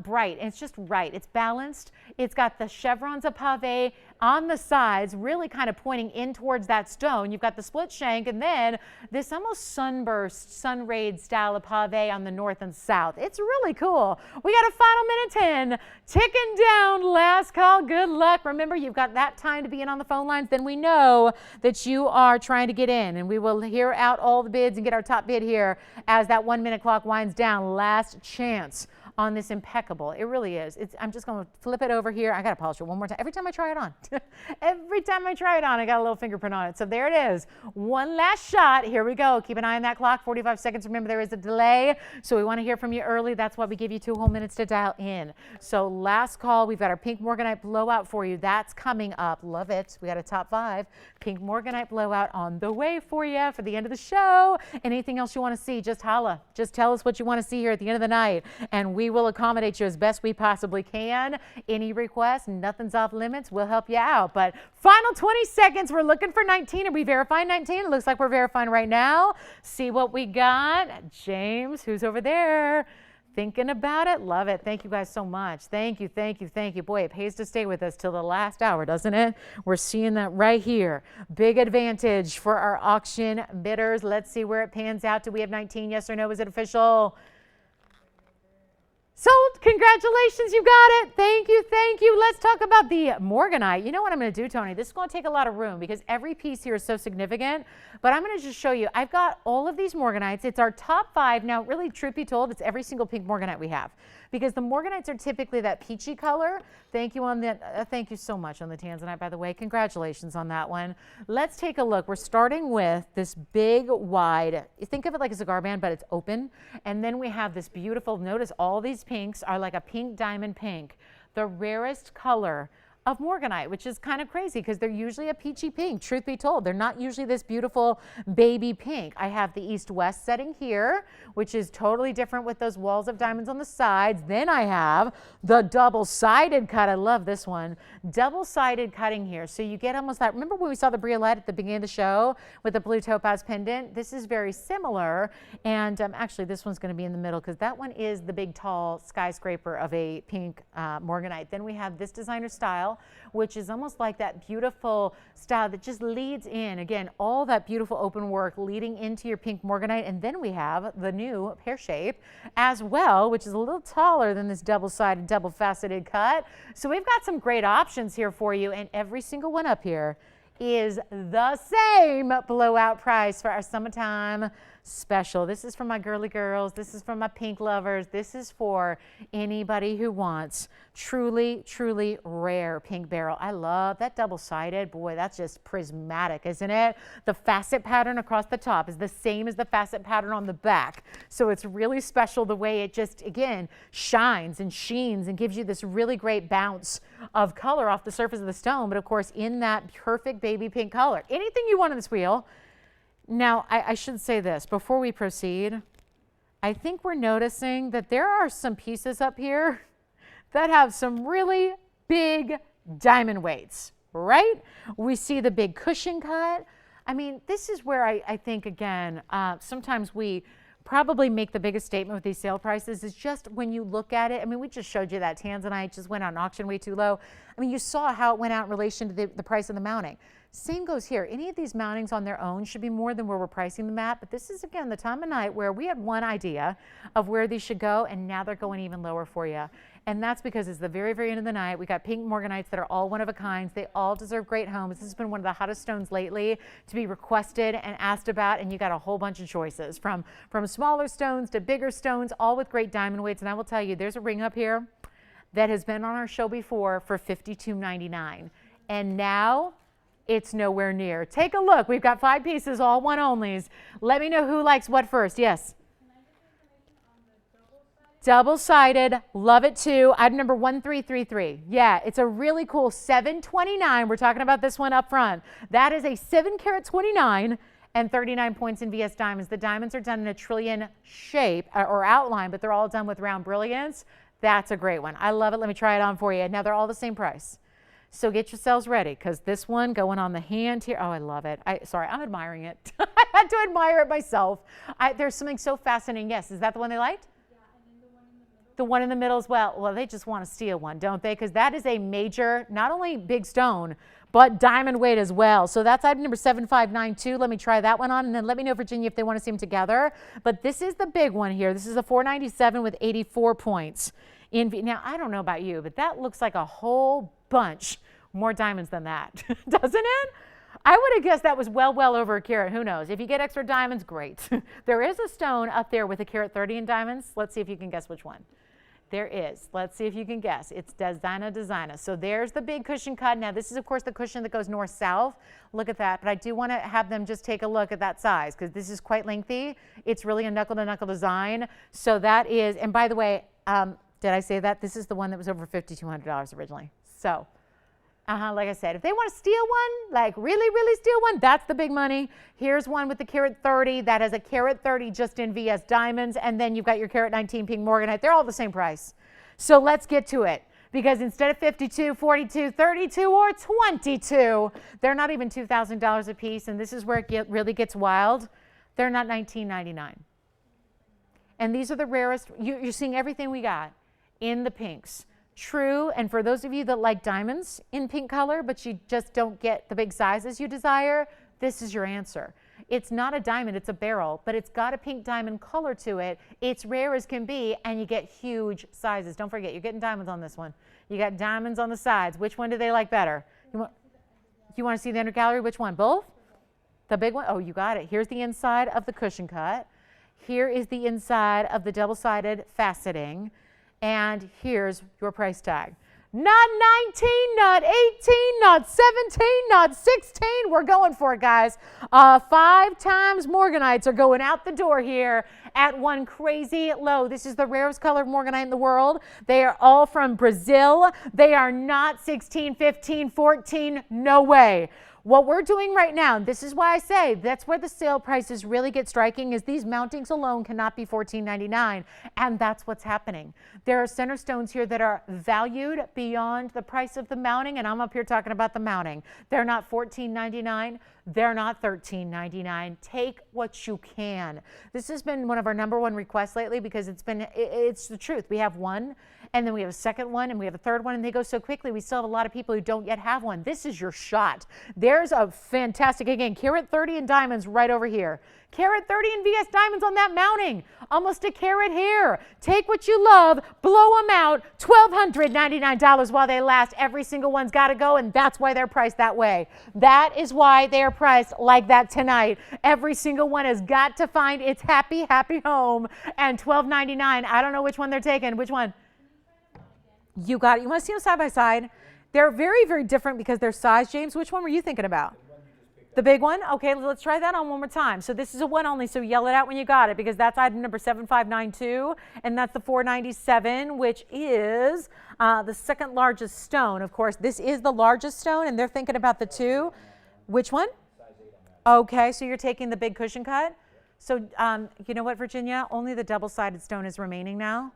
bright. And it's just right. It's balanced. It's got the chevrons of pave on the sides, really kind of pointing in towards that stone. You've got the split shank, and then this almost sunburst, sun-rayed style of pave on the north and south. It's really cool. We got a final minute 10 ticking down. Last call. Good luck. Remember, you've got that time to be in on the phone lines. Then we know that you are trying to get in, and we will hear out all the bids and get our top bid here as that 1 minute clock winds down. Last chance on this impeccable. It really is. I'm just going to flip it over here. I got to polish it one more time. Every time I try it on. Every time I try it on, I got a little fingerprint on it. So there it is. One last shot. Here we go. Keep an eye on that clock. 45 seconds. Remember, there is a delay, so we want to hear from you early. That's why we give you 2 whole minutes to dial in. So last call. We've got our pink Morganite blowout for you. That's coming up. Love it. We got a top 5 pink Morganite blowout on the way for you for the end of the show. Anything else you want to see, just holla. Just tell us what you want to see here at the end of the night, and we will accommodate you as best we possibly can. Any requests, nothing's off limits. We'll help you out. But final 20 seconds. We're looking for 19. Are we verifying 19? It looks like we're verifying right now. See what we got. James, who's over there? Thinking about it. Love it. Thank you guys so much. Thank you, thank you, thank you. Boy, it pays to stay with us till the last hour, doesn't it? We're seeing that right here. Big advantage for our auction bidders. Let's see where it pans out. Do we have 19? Yes or no? Is it official? Sold. Congratulations, you got it. Thank you, thank you. Let's talk about the Morganite. You know what I'm going to do, Tony? This is going to take a lot of room because every piece here is so significant, but I'm going to just show you. I've got all of these Morganites. It's our top 5. Now, really, truth be told, it's every single pink Morganite we have because the Morganites are typically that peachy color. Thank you on that. Thank you so much on the Tanzanite, by the way. Congratulations on that one. Let's take a look. We're starting with this big, wide, think of it like a cigar band, but it's open. And then we have this beautiful, notice all these pinks are like a pink diamond pink, the rarest color of Morganite, which is kind of crazy because they're usually a peachy pink, truth be told. They're not usually this beautiful baby pink. I have the east-west setting here, which is totally different with those walls of diamonds on the sides. Then I have the double-sided cut. I love this one. Double-sided cutting here. So you get almost that. Remember when we saw the briolette at the beginning of the show with the blue topaz pendant? This is very similar. And actually, this one's going to be in the middle because that one is the big, tall skyscraper of a pink Morganite. Then we have this designer style, which is almost like that beautiful style that just leads in. Again, all that beautiful open work leading into your pink Morganite. And then we have the new pear shape as well, which is a little taller than this double-sided, double-faceted cut. So we've got some great options here for you, and every single one up here is the same blowout price for our summertime special. This is for my girly girls. This is for my pink lovers. This is for anybody who wants truly, truly rare pink beryl. I love that double-sided. Boy, that's just prismatic, isn't it? The facet pattern across the top is the same as the facet pattern on the back. So it's really special the way it just, again, shines and sheens and gives you this really great bounce of color off the surface of the stone, but of course in that perfect baby pink color. Anything you want on this wheel. Now, I should say this before we proceed. I think we're noticing that there are some pieces up here that have some really big diamond weights, right? We see the big cushion cut. I mean, this is where I think, again, sometimes we probably make the biggest statement with these sale prices is just when you look at it. I mean, we just showed you that Tanzanite just went on auction way too low. I mean, you saw how it went out in relation to the price of the mounting. Same goes here. Any of these mountings on their own should be more than where we're pricing them at. But this is, again, the time of night where we had one idea of where these should go, and now they're going even lower for you. And that's because it's the very, very end of the night. We got pink morganites that are all one of a kind. They all deserve great homes. This has been one of the hottest stones lately to be requested and asked about, and you got a whole bunch of choices from smaller stones to bigger stones, all with great diamond weights. And I will tell you, there's a ring up here that has been on our show before for $52.99, and now it's nowhere near. Take a look. We've got 5 pieces, all one onlys. Let me know who likes what first. Yes. Double-sided, love it too. Item number 1333. Yeah, it's a really cool 729. We're talking about this one up front. That is a 7 carat 29 and 39 points in VS diamonds. The diamonds are done in a trillion shape or outline, but they're all done with round brilliance. That's a great one. I love it. Let me try it on for you. Now they're all the same price. So get yourselves ready, because this one going on the hand here. Oh, I love it. Sorry, I'm admiring it. I had to admire it myself. There's something so fascinating. Yes, is that the one they liked? The one in the middle as well. Well, they just want to steal one, don't they? Because that is a major, not only big stone, but diamond weight as well. So that's item number 7592. Let me try that one on, and then let me know, Virginia, if they want to see them together. But this is the big one here. This is a 497 with 84 points. Now, I don't know about you, but that looks like a whole bunch more diamonds than that, doesn't it? I would have guessed that was well over a carat. Who knows? If you get extra diamonds, great. There is a stone up there with a carat 30 in diamonds. Let's see if you can guess which one. There is. Let's see if you can guess. It's Designer. So there's the big cushion cut. Now this is, of course, the cushion that goes north-south. Look at that. But I do want to have them just take a look at that size, because this is quite lengthy. It's really a knuckle-to-knuckle design. So that is, and by the way, did I say that? This is the one that was over $5,200 originally. So, like I said, if they want to steal one, like really steal one, that's the big money. Here's one with the carat 30 that has a carat 30 just in VS diamonds, and then you've got your carat 19 pink morganite. They're all the same price. So let's get to it, because instead of 52, 42, 32, or 22, they're not even $2,000 a piece, and this is where it really gets wild. They're not $19.99. And these are the rarest. You're seeing everything we got in the pinks. True, and for those of you that like diamonds in pink color, but you just don't get the big sizes you desire, this is your answer. It's not a diamond, it's a beryl, but it's got a pink diamond color to it. It's rare as can be, and you get huge sizes. Don't forget, you're getting diamonds on this one. You got diamonds on the sides. Which one do they like better? You want to see the under gallery? Which one? Both? The big one? Oh, you got it. Here's the inside of the cushion cut. Here is the inside of the double-sided faceting. And here's your price tag. Not 19, not 18, not 17, not 16. We're going for it, guys. 5 times morganites are going out the door here at one crazy low. This is the rarest colored morganite in the world. They are all from Brazil. They are not 16, 15, 14. No way. What we're doing right now, and this is why I say that's where the sale prices really get striking, is these mountings alone cannot be $14.99, and that's what's happening. There are center stones here that are valued beyond the price of the mounting, and I'm up here talking about the mounting. They're not $14.99. They're not $13.99. Take what you can. This has been one of our #1 requests lately, because it's the truth. We have one, and then we have a second one, and we have a third one, and they go so quickly. We still have a lot of people who don't yet have one. This is your shot. There's a fantastic, again, carat 30 in diamonds right over here. Carat 30 in VS diamonds on that mounting. Almost a carat here. Take what you love, blow them out. $1,299 while they last. Every single one's got to go, and that's why they're priced that way. That is why they are priced like that tonight. Every single one has got to find its happy home. And $12.99. I don't know which one they're taking. Which one? You got it. You want to see them side by side? They're very different because their size. James, which one were you thinking about? The big one? Okay, let's try that on one more time. So this is a one only, so yell it out when you got it, because that's item number 7592, and that's the 497, which is the second largest stone. Of course, this is the largest stone, and they're thinking about the 2. Which one? Okay, so you're taking the big cushion cut. So you know what, Virginia? Only the double-sided stone is remaining now.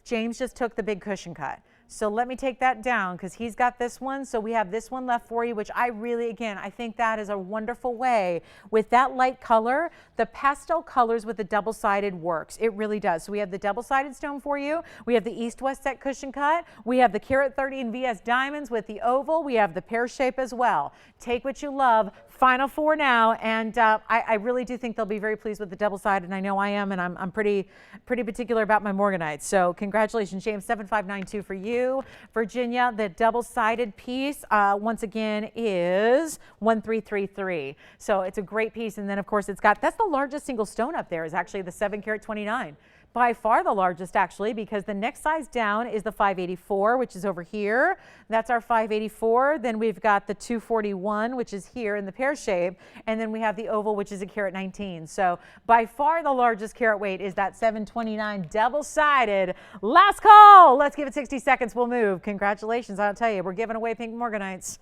James just took the big cushion cut. So let me take that down because he's got this one. So we have this one left for you, which I really, again, I think that is a wonderful way with that light color. The pastel colors with the double-sided works. It really does. So we have the double-sided stone for you. We have the East-West set cushion cut. We have the Carat 30 and VS diamonds with the oval. We have the pear shape as well. Take what you love. Final four now, and I really do think they'll be very pleased with the double-sided, and I know I am, and I'm pretty particular about my Morganite. So congratulations, James. 7592 for you. Virginia, the double-sided piece, once again, is 1333. So it's a great piece, and then, of course, it's got, that's the largest single stone up there is actually the 7 carat 29. By far the largest, actually, because the next size down is the 584, which is over here. That's our 584. Then we've got the 241, which is here in the pear shape. And then we have the oval, which is a carat 19. So by far the largest carat weight is that 729 double-sided. Last call. Let's give it 60 seconds. We'll move. Congratulations. I'll tell you, we're giving away pink Morganites.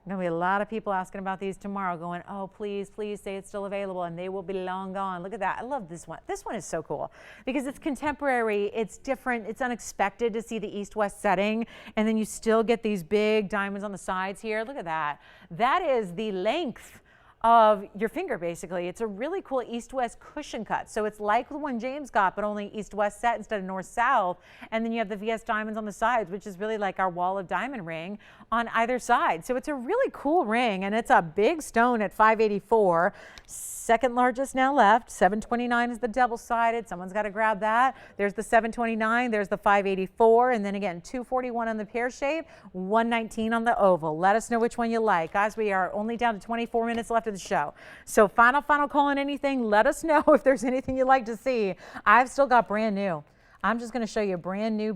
Going to be a lot of people asking about these tomorrow going, oh, please, please say it's still available, and they will be long gone. Look at that. I love this one. This one is so cool because it's contemporary. It's different. It's unexpected to see the east-west setting, and then you still get these big diamonds on the sides here. Look at that. That is the length of your finger, basically. It's a really cool east-west cushion cut. So it's like the one James got, but only east-west set instead of north-south. And then you have the VS diamonds on the sides, which is really like our wall of diamond ring on either side. So it's a really cool ring, and it's a big stone at 584. Second largest now left. 729 is the double-sided. Someone's got to grab that. There's the 729. There's the 584. And then again, 241 on the pear shape, 119 on the oval. Let us know which one you like. Guys, we are only down to 24 minutes left of the show. So final call on anything. Let us know if there's anything you'd like to see. I've still got brand new. I'm just going to show you brand new,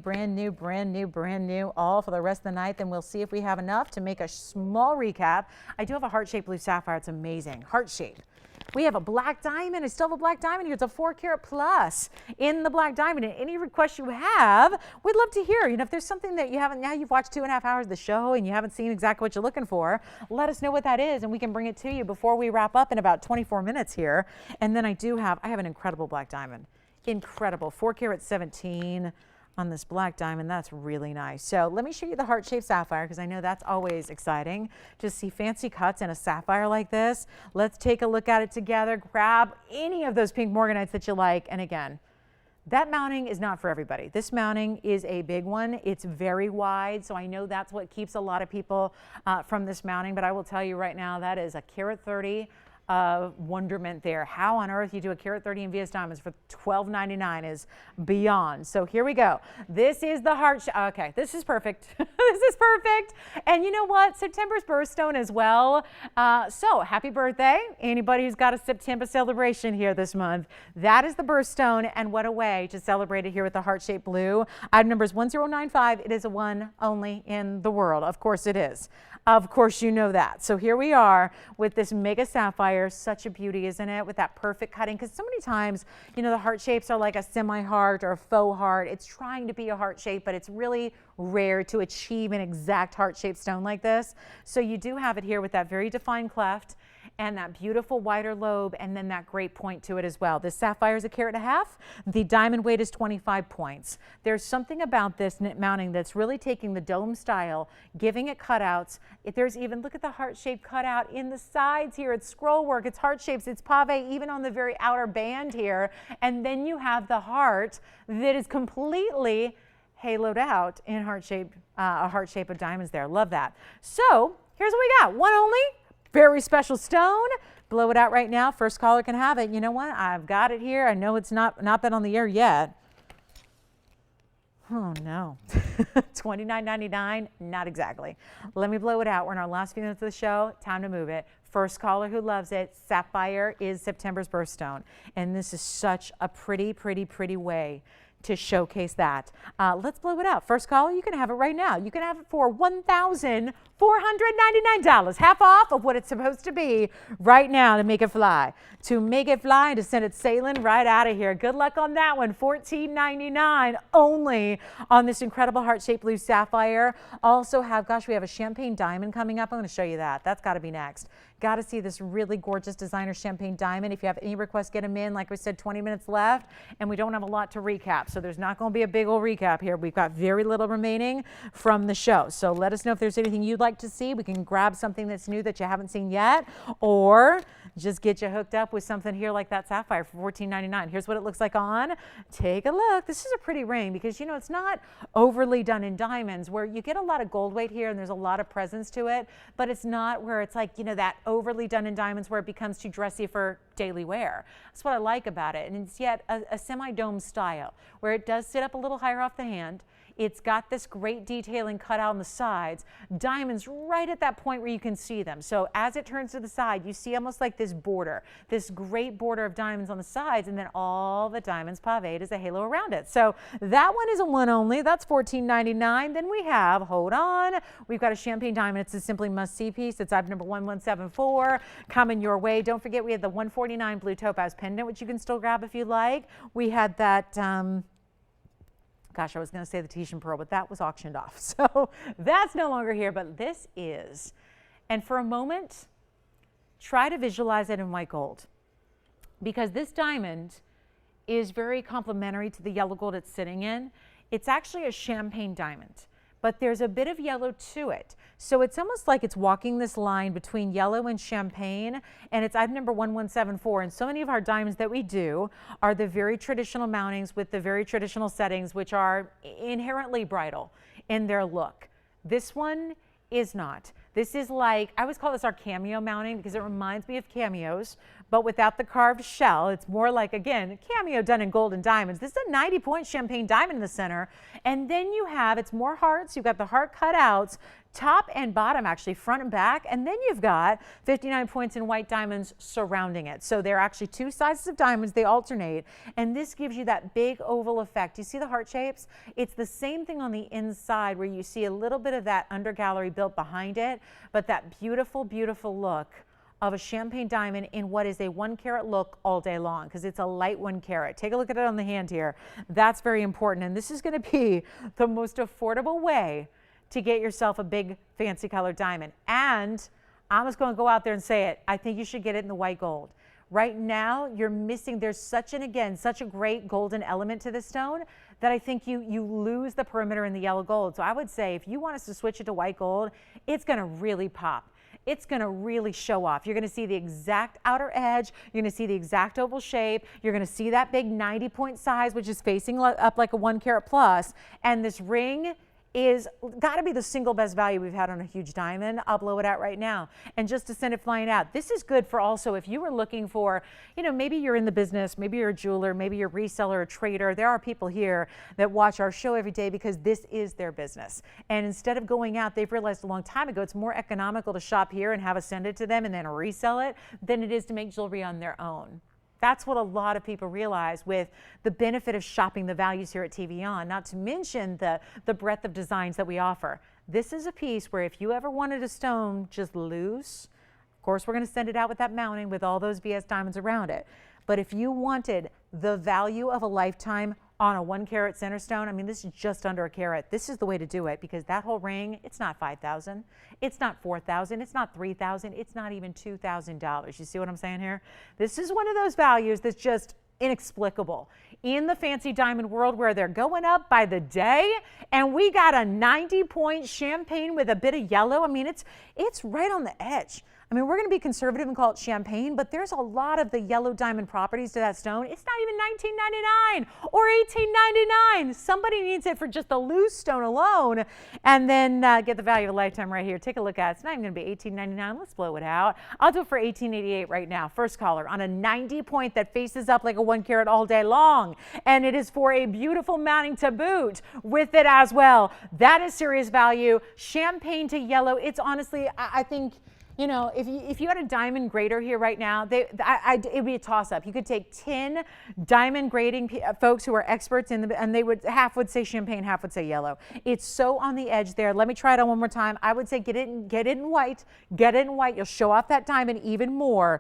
all for the rest of the night. Then we'll see if we have enough to make a small recap. I do have a heart-shaped blue sapphire. It's amazing. Heart-shaped. We have a black diamond. I still have a black diamond here. It's a 4 carat plus in the black diamond. And any requests you have, we'd love to hear. You know, if there's something that you haven't, now you've watched 2.5 hours of the show and you haven't seen exactly what you're looking for, let us know what that is and we can bring it to you before we wrap up in about 24 minutes here. And then I have an incredible black diamond. Incredible. 4 carat 17 on this black diamond. That's really nice. So let me show you the heart-shaped sapphire because I know that's always exciting to see fancy cuts in a sapphire like this. Let's take a look at it together. Grab any of those pink Morganites that you like. And again, that mounting is not for everybody. This mounting is a big one. It's very wide, so I know that's what keeps a lot of people from this mounting. But I will tell you right now, that is a carat 30 of wonderment there. How on earth you do a carat 30 in VS diamonds for $12.99 is beyond. So here we go. This is the heart. Okay, this is perfect. This is perfect. And you know what? September's birthstone as well. So happy birthday. Anybody who's got a September celebration here this month, that is the birthstone. And what a way to celebrate it here with the heart-shaped blue. Item number is 1095. It is a one only in the world. Of course it is. Of course you know that. So here we are with this mega sapphire. Such a beauty, isn't it? With that perfect cutting. Because so many times, you know, the heart shapes are like a semi-heart or a faux heart. It's trying to be a heart shape, but it's really rare to achieve an exact heart-shaped stone like this. So you do have it here with that very defined cleft and that beautiful wider lobe, and then that great point to it as well. This sapphire is a carat and a half. The diamond weight is 25 points. There's something about this mounting that's really taking the dome style, giving it cutouts. If there's even, look at the heart-shaped cutout in the sides here. It's scroll work, it's heart shapes, it's pave, even on the very outer band here. And then you have the heart that is completely haloed out in a heart shape of diamonds there. Love that. So here's what we got. One only. Very special stone. Blow it out right now. First caller can have it. You know what? I've got it here. I know it's not been on the air yet. Oh no. $29.99? Not exactly. Let me blow it out. We're in our last few minutes of the show. Time to move it. First caller who loves it. Sapphire is September's birthstone. And this is such a pretty way to showcase that. Let's blow it out. First caller, you can have it right now. You can have it for $1,499, half off of what it's supposed to be right now to make it fly. To make it fly and to send it sailing right out of here. Good luck on that one. $14.99 only on this incredible heart-shaped blue sapphire. Also have, gosh, we have a champagne diamond coming up. I'm going to show you that. That's got to be next. got to see this really gorgeous designer champagne diamond. If you have any requests, get them in. Like we said, 20 minutes left, and we don't have a lot to recap. So there's not going to be a big old recap here. We've got very little remaining from the show. So let us know if there's anything you'd like to see. We can grab something that's new that you haven't seen yet, or just get you hooked up with something here like that sapphire for $14.99. Here's what it looks like on. Take a look. This is a pretty ring because, you know, it's not overly done in diamonds where you get a lot of gold weight here and there's a lot of presence to it, but it's not where it's like, you know, that overly done in diamonds where it becomes too dressy for daily wear. That's what I like about it. And it's yet a semi-dome style where it does sit up a little higher off the hand. It's got this great detailing cut out on the sides, diamonds right at that point where you can see them. So as it turns to the side, you see almost like this border, this great border of diamonds on the sides, and then all the diamonds paved as a halo around it. So that one is a one only. That's $14.99. Then we have, hold on, we've got a champagne diamond. It's a simply must-see piece. It's item number 1174 coming your way. Don't forget, we had the 149 Blue Topaz Pendant, which you can still grab if you like. We had that... gosh, I was going to say the Tahitian pearl, but that was auctioned off. So that's no longer here, but this is. And for a moment, try to visualize it in white gold, because this diamond is very complementary to the yellow gold it's sitting in. It's actually a champagne diamond, but there's a bit of yellow to it. So it's almost like it's walking this line between yellow and champagne, and it's item number 1174. And so many of our diamonds that we do are the very traditional mountings with the very traditional settings, which are inherently bridal in their look. This one is not. This is like, I always call this our cameo mounting because it reminds me of cameos, but without the carved shell. It's more like, again, cameo done in gold and diamonds. This is a 90-point champagne diamond in the center. And then you have, it's more hearts. You've got the heart cutouts, top and bottom, actually front and back. And then you've got 59 points in white diamonds surrounding it. So they're actually two sizes of diamonds. They alternate. And this gives you that big oval effect. You see the heart shapes? It's the same thing on the inside where you see a little bit of that undergallery built behind it, but that beautiful, beautiful look of a champagne diamond in what is a 1 carat look all day long, because it's a light 1 carat. Take a look at it on the hand here. That's very important. And this is going to be the most affordable way to get yourself a big fancy colored diamond. And I'm just going to go out there and say it. I think you should get it in the white gold. Right now, you're missing, there's such a great golden element to this stone that I think you lose the perimeter in the yellow gold. So I would say if you want us to switch it to white gold, it's going to really pop. It's going to really show off. You're going to see the exact outer edge. You're going to see the exact oval shape. You're going to see that big 90-point size, which is facing up like a 1 carat plus. And this ring is got to be the single best value we've had on a huge diamond. I'll blow it out right now. And just to send it flying out, this is good for also if you were looking for, you know, maybe you're in the business, maybe you're a jeweler, maybe you're a reseller, a trader. There are people here that watch our show every day because this is their business. And instead of going out, they've realized a long time ago, it's more economical to shop here and have us send it to them and then resell it than it is to make jewelry on their own. That's what a lot of people realize with the benefit of shopping the values here at TVON, not to mention the breadth of designs that we offer. This is a piece where if you ever wanted a stone just loose, of course we're going to send it out with that mounting with all those VS diamonds around it. But if you wanted the value of a lifetime on a 1 carat center stone, I mean, this is just under a carat. This is the way to do it because that whole ring, it's not $5,000. It's not $4,000. It's not $3,000. It's not even $2,000. You see what I'm saying here? This is one of those values that's just inexplicable in the fancy diamond world where they're going up by the day, and we got a 90-point champagne with a bit of yellow. I mean, it's right on the edge. I mean, we're going to be conservative and call it champagne, but there's a lot of the yellow diamond properties to that stone. It's not even $19.99 or $18.99. Somebody needs it for just the loose stone alone, and then get the value of a lifetime right here. Take a look at it. It's not even going to be $18.99. Let's blow it out. I'll do it for $18.88 right now. First caller on a 90 point that faces up like a 1 carat all day long, and it is for a beautiful mounting to boot with it as well. That is serious value. Champagne to yellow. It's honestly, I think, you know, if you had a diamond grader here right now, it'd be a toss-up. You could take 10 diamond grading folks who are experts in the, and half would say champagne, half would say yellow. It's so on the edge there. Let me try it on one more time. I would say get it in white. Get it in white. You'll show off that diamond even more.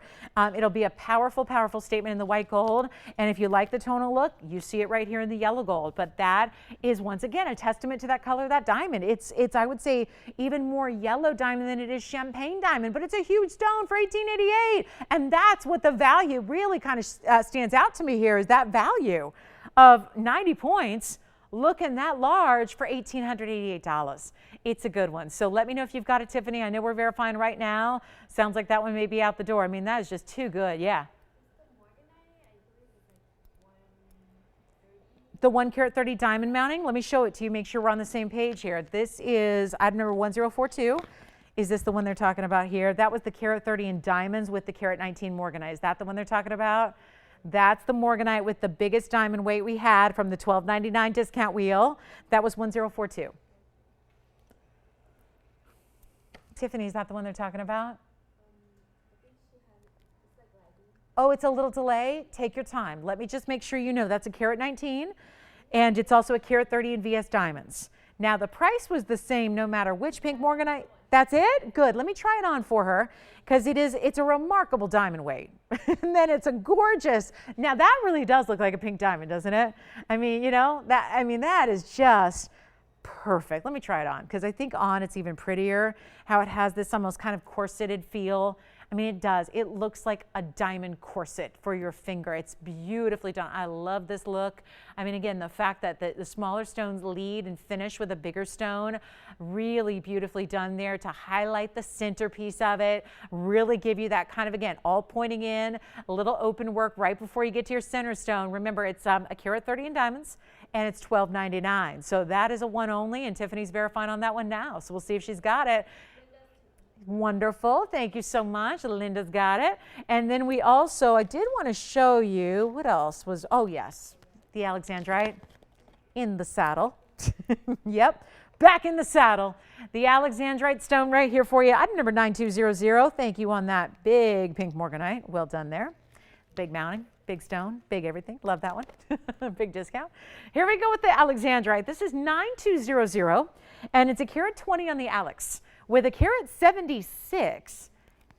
It'll be a powerful, powerful statement in the white gold. And if you like the tonal look, you see it right here in the yellow gold. But that is once again a testament to that color of that diamond. It's I would say even more yellow diamond than it is champagne diamond. diamond, but it's a huge stone for $18.88. And that's what the value really kind of stands out to me here, is that value of 90 points looking that large for $1,888. It's a good one. So let me know if you've got it, Tiffany. I know we're verifying right now. Sounds like that one may be out the door. I mean, that is just too good. Yeah. The 1 carat 30 diamond mounting. Let me show it to you. Make sure we're on the same page here. This is item number 1042. Is this the one they're talking about here? That was the carat 30 in diamonds with the carat 19 Morganite. Is that the one they're talking about? That's the Morganite with the biggest diamond weight we had from the $12.99 discount wheel. That was 1042. Tiffany, is that the one they're talking about? Oh, it's a little delay. Take your time. Let me just make sure you know that's a carat 19, and it's also a carat 30 in VS diamonds. Now, the price was the same no matter which pink Morganite. That's it? Good. Let me try it on for her, because it's a remarkable diamond weight. And then it's a gorgeous, now that really does look like a pink diamond, doesn't it? I mean, you know, that is just perfect. Let me try it on, because I think on it's even prettier, how it has this almost kind of corseted feel. I mean, it does. It looks like a diamond corset for your finger. It's beautifully done. I love this look. I mean, again, the fact that the smaller stones lead and finish with a bigger stone, really beautifully done there to highlight the centerpiece of it, really give you that kind of, again, all pointing in, a little open work right before you get to your center stone. Remember, it's a carat 30 in diamonds, and it's $12.99. So that is a one only, and Tiffany's verifying on that one now. So we'll see if she's got it. Wonderful. Thank you so much. Linda's got it. And then we also, I did want to show you, what else was, oh yes, the Alexandrite in the saddle. Yep, back in the saddle. The Alexandrite stone right here for you. Item number 9200. Thank you on that big pink Morganite. Well done there. Big mounting, big stone, big everything. Love that one. Big discount. Here we go with the Alexandrite. This is 9200, and it's a carat 20 on the Alex, with a carat 76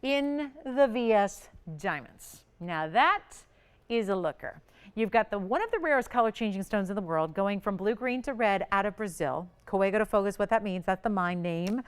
in the VS diamonds. Now that is a looker. You've got one of the rarest color changing stones in the world, going from blue-green to red out of Brazil. Coego de Fogo is what that means. That's the mine name.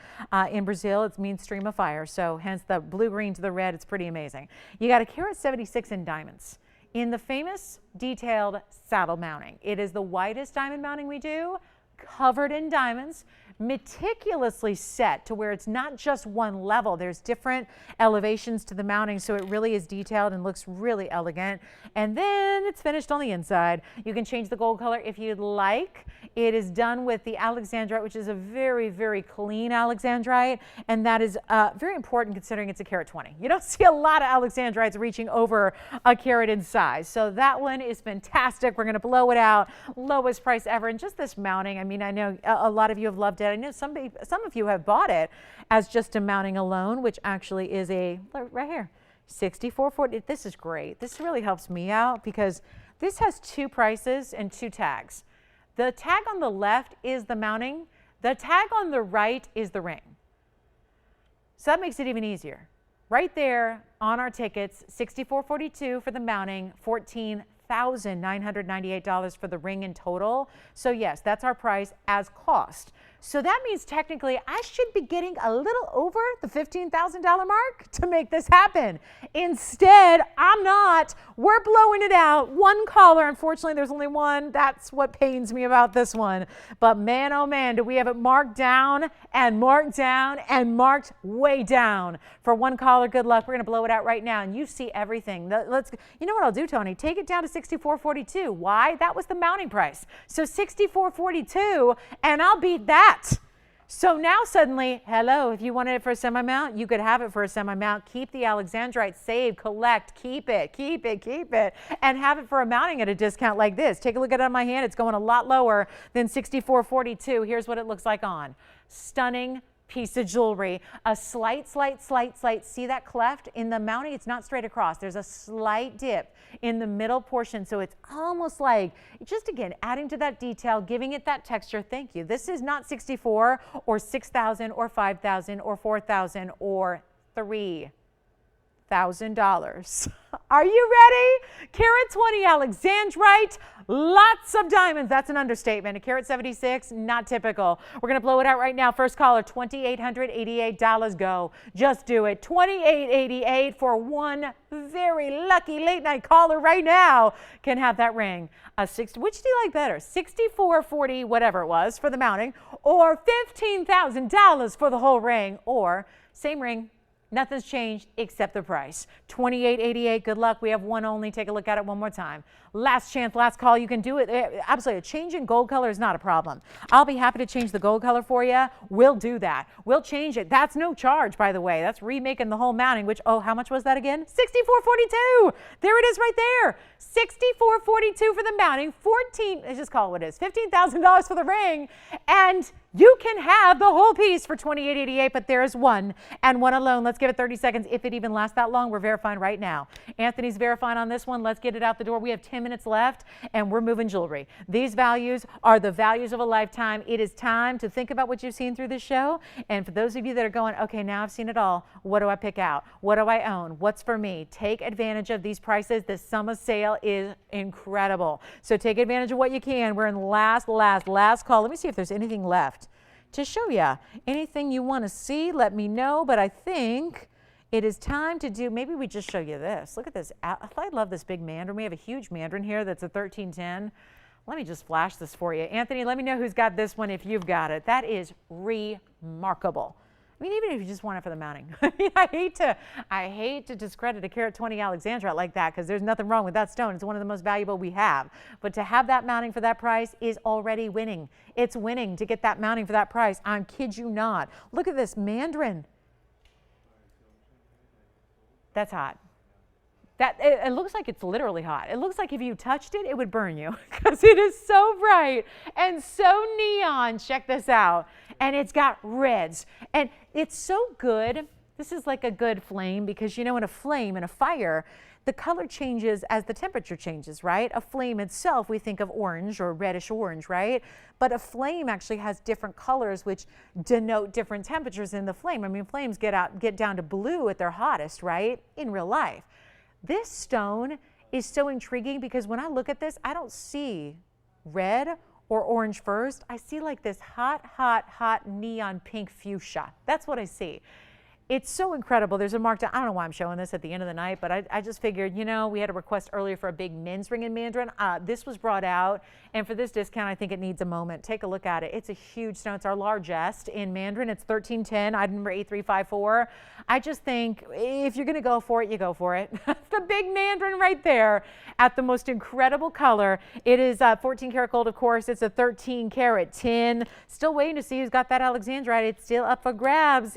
In Brazil, it means stream of fire. So hence the blue-green to the red. It's pretty amazing. You got a carat 76 in diamonds in the famous detailed saddle mounting. It is the widest diamond mounting we do, covered in diamonds, meticulously set to where it's not just one level. There's different elevations to the mounting, so it really is detailed and looks really elegant. And then it's finished on the inside. You can change the gold color if you'd like. It is done with the Alexandrite, which is a very, very clean Alexandrite, and that is very important considering it's a carat 20. You don't see a lot of Alexandrites reaching over a carat in size. So that one is fantastic. We're going to blow it out. Lowest price ever. And just this mounting, I mean, I know a lot of you have loved it. I know some of you have bought it as just a mounting alone, which actually is right here, $64.40. This is great. This really helps me out because this has two prices and two tags. The tag on the left is the mounting. The tag on the right is the ring. So that makes it even easier. Right there on our tickets, $64.42 for the mounting, $14,998 for the ring in total. So yes, that's our price as cost. So that means technically I should be getting a little over the $15,000 mark to make this happen. Instead, I'm not. We're blowing it out. One caller. Unfortunately, there's only one. That's what pains me about this one. But man, oh man, do we have it marked down and marked down and marked way down. For one caller, good luck. We're going to blow it out right now, and you see everything. You know what I'll do, Tony? Take it down to $64.42. Why? That was the mounting price. So $64.42, and I'll beat that. So now suddenly, hello, if you wanted it for a semi-mount, you could have it for a semi-mount. Keep the Alexandrite, save, collect, keep it, and have it for a mounting at a discount like this. Take a look at it on my hand. It's going a lot lower than $64.42. Here's what it looks like on. Stunning piece of jewelry. A slight, see that cleft in the mounting? It's not straight across. There's a slight dip in the middle portion. So it's almost like, just again, adding to that detail, giving it that texture. Thank you. This is not 64 or 6,000 or 5,000 or 4,000 or 3,000. Are you ready? Carat 20 Alexandrite, lots of diamonds. That's an understatement. A carat 76, not typical. We're going to blow it out right now. First caller, $2,888. Go. Just do it. $2,888 for one very lucky late night caller right now can have that ring. Which do you like better? $64.40, whatever it was for the mounting, or $15,000 for the whole ring, or same ring. Nothing's changed except the price. $28.88. Good luck. We have one only. Take a look at it one more time. Last chance, last call. You can do it. Absolutely. A change in gold color is not a problem. I'll be happy to change the gold color for you. We'll do that. We'll change it. That's no charge, by the way. That's remaking the whole mounting, which, oh, how much was that again? $64.42. There it is right there. $64.42 for the mounting. Let's just call it what it is. $15,000 for the ring. And you can have the whole piece for $28.88, but there is one and one alone. Let's give it 30 seconds. If it even lasts that long, we're verifying right now. Anthony's verifying on this one. Let's get it out the door. We have 10 minutes left, and we're moving jewelry. These values are the values of a lifetime. It is time to think about what you've seen through this show. And for those of you that are going, okay, now I've seen it all. What do I pick out? What do I own? What's for me? Take advantage of these prices. This summer sale is incredible. So take advantage of what you can. We're in last call. Let me see if there's anything left to show you. Anything you want to see, let me know. But I think it is time to do, maybe we just show you this. Look at this. I love this big mandarin. We have a huge mandarin here that's a 1310. Let me just flash this for you. Anthony, let me know who's got this one if you've got it. That is remarkable. I mean, even if you just want it for the mounting. I mean, I hate to discredit a carat 20 Alexandrite like that, because there's nothing wrong with that stone. It's one of the most valuable we have. But to have that mounting for that price is already winning. It's winning to get that mounting for that price. I kid you not. Look at this mandarin. That's hot. It looks like it's literally hot. It looks like if you touched it, it would burn you, because it is so bright and so neon. Check this out. And it's got reds. And it's so good. This is like a good flame, because you know, in a flame, in a fire, the color changes as the temperature changes, right? A flame itself, we think of orange or reddish orange, right? But a flame actually has different colors which denote different temperatures in the flame. I mean, flames get down to blue at their hottest, right? In real life. This stone is so intriguing, because when I look at this, I don't see red or orange first. I see like this hot neon pink fuchsia. That's what I see. It's so incredible. There's a marked down. I don't know why I'm showing this at the end of the night, but I just figured, you know, we had a request earlier for a big men's ring in mandarin. This was brought out, and for this discount, I think it needs a moment. Take a look at it. It's a huge stone. It's our largest in mandarin. It's 1310, item number 8354. I just think if you're going to go for it, you go for it. That's the big mandarin right there at the most incredible color. It is 14 karat gold, of course. It's a 13 karat tin. Still waiting to see who's got that Alexandrite. It's still up for grabs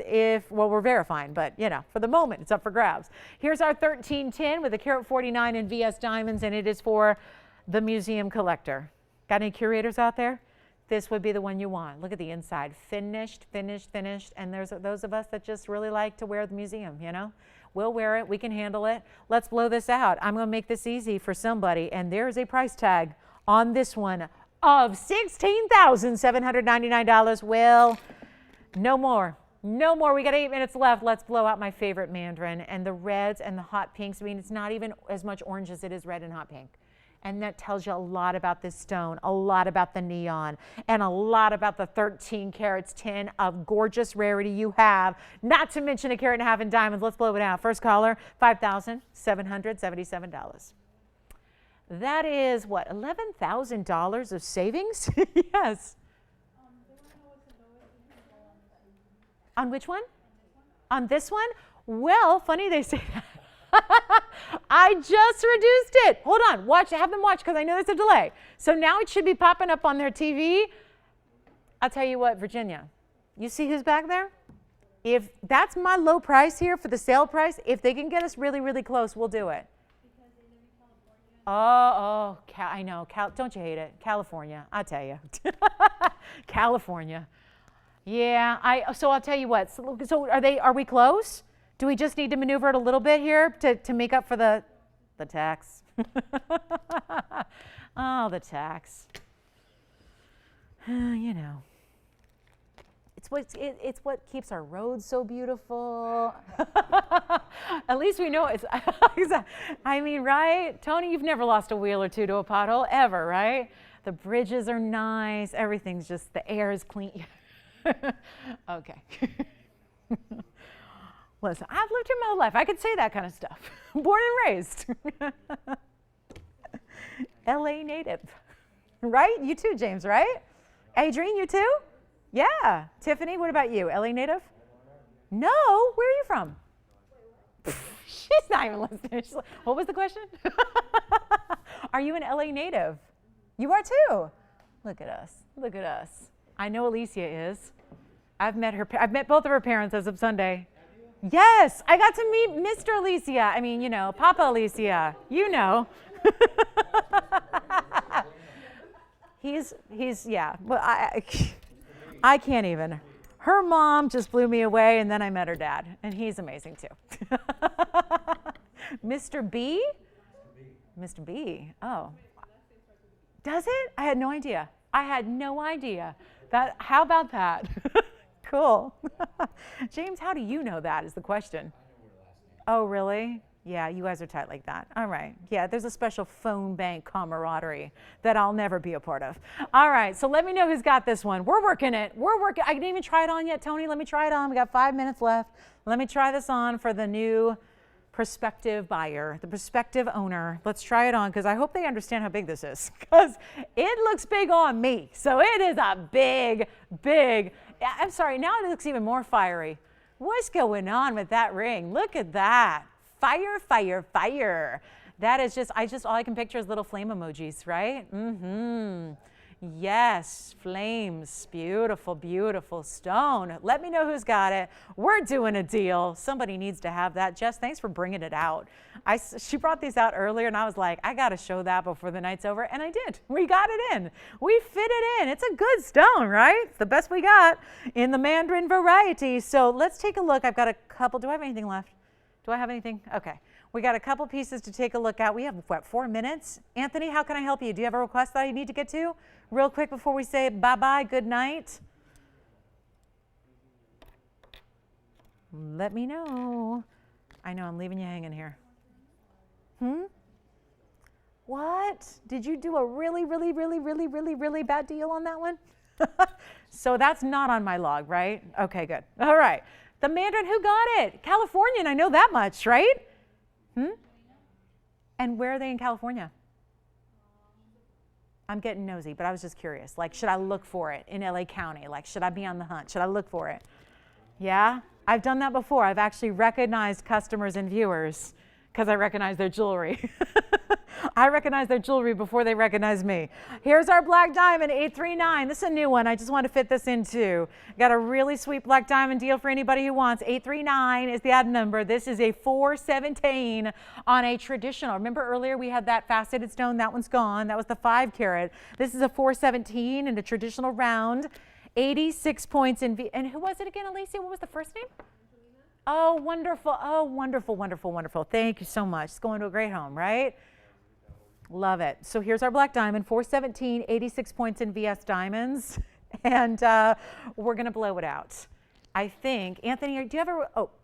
well, we're verifying, but you know, for the moment, it's up for grabs. Here's our 1310 with a carat 49 in VS diamonds, and it is for the museum collector. Got any curators out there? This would be the one you want. Look at the inside. Finished. And there's those of us that just really like to wear the museum, you know? We'll wear it. We can handle it. Let's blow this out. I'm going to make this easy for somebody. And there's a price tag on this one of $16,799. Well, no more. No more. We got 8 minutes left. Let's blow out my favorite mandarin. And the reds and the hot pinks. I mean, it's not even as much orange as it is red and hot pink. And that tells you a lot about this stone, a lot about the neon, and a lot about the 13 carats 10 of gorgeous rarity you have, not to mention a carat and a half in diamonds. Let's blow it out. First caller, $5,777. That is what, $11,000 of savings? Yes. On which one? On this one? Well, funny they say that. I just reduced it. Hold on, watch, have them watch, because I know there's a delay. So now it should be popping up on their TV. I'll tell you what, Virginia, you see who's back there? If that's my low price here for the sale price, if they can get us really, really close, we'll do it. I know. Don't you hate it? California, I tell you. California. Yeah, so I'll tell you what. So are we close? Do we just need to maneuver it a little bit here to make up for the tax? Oh, the tax. You know. It's what keeps our roads so beautiful. At least we know it's, I mean, right? Tony, you've never lost a wheel or two to a pothole, ever, right? The bridges are nice. Everything's just, the air is clean. Okay. Listen, I've lived here my whole life. I could say that kind of stuff. Born and raised. LA native. Right? You too, James, right? Adrienne, you too? Yeah. Tiffany, what about you? LA native? No. Where are you from? She's not even listening. She's like, what was the question? Are you an LA native? You are too. Look at us. Look at us. I know Alicia is. I've met both of her parents as of Sunday. Yes, I got to meet Mr. Alicia. I mean, you know, Papa Alicia. You know. He's yeah. Well, I can't even. Her mom just blew me away, and then I met her dad, and he's amazing too. Mr. B? Mr. B. Oh. Does it? I had no idea. I had no idea. How about that? Cool. James, how do you know that is the question? Oh, really? Yeah, you guys are tight like that. All right. Yeah, there's a special phone bank camaraderie that I'll never be a part of. All right, so let me know who's got this one. We're working it. We're working. I didn't even try it on yet, Tony. Let me try it on. We got 5 minutes left. Let me try this on for the new prospective buyer, the prospective owner. Let's try it on because I hope they understand how big this is because it looks big on me. So it is a big, big, I'm sorry, now it looks even more fiery. What's going on with that ring? Look at that. Fire, fire, fire. That is just, all I can picture is little flame emojis, right? Mm-hmm. Yes, flames, beautiful, beautiful stone. Let me know who's got it. We're doing a deal. Somebody needs to have that. Jess, thanks for bringing it out. She brought these out earlier and I was like, I got to show that before the night's over. And I did. We got it in. We fit it in. It's a good stone, right? It's the best we got in the Mandarin variety. So let's take a look. I've got a couple. Do I have anything left? Do I have anything? Okay. We got a couple pieces to take a look at. We have, what, 4 minutes? Anthony, how can I help you? Do you have a request that I need to get to real quick before we say bye-bye, good night? Let me know. I know, I'm leaving you hanging here. What? Did you do a really, really, really, really, really, really bad deal on that one? So that's not on my log, right? Okay, good. All right. The Mandarin, who got it? Californian, I know that much, right? And where are they in California? I'm getting nosy, but I was just curious. Like, should I look for it in LA County? Like, should I be on the hunt? Should I look for it? Yeah? I've done that before. I've actually recognized customers and viewers because I recognize their jewelry. I recognize their jewelry before they recognize me. Here's our black diamond, 839. This is a new one. I just want to fit this in too. Got a really sweet black diamond deal for anybody who wants. 839 is the ad number. This is a 417 on a traditional. Remember earlier we had that faceted stone. That one's gone. That was the 5 carat. This is a 417 in a traditional round. 86 points in V. And who was it again, Alicia? What was the first name? Oh, wonderful. Oh, wonderful, wonderful, wonderful. Thank you so much. It's going to a great home, right? Love it. So here's our black diamond, 417, 86 points in VS diamonds. And we're going to blow it out. I think, Anthony, do you have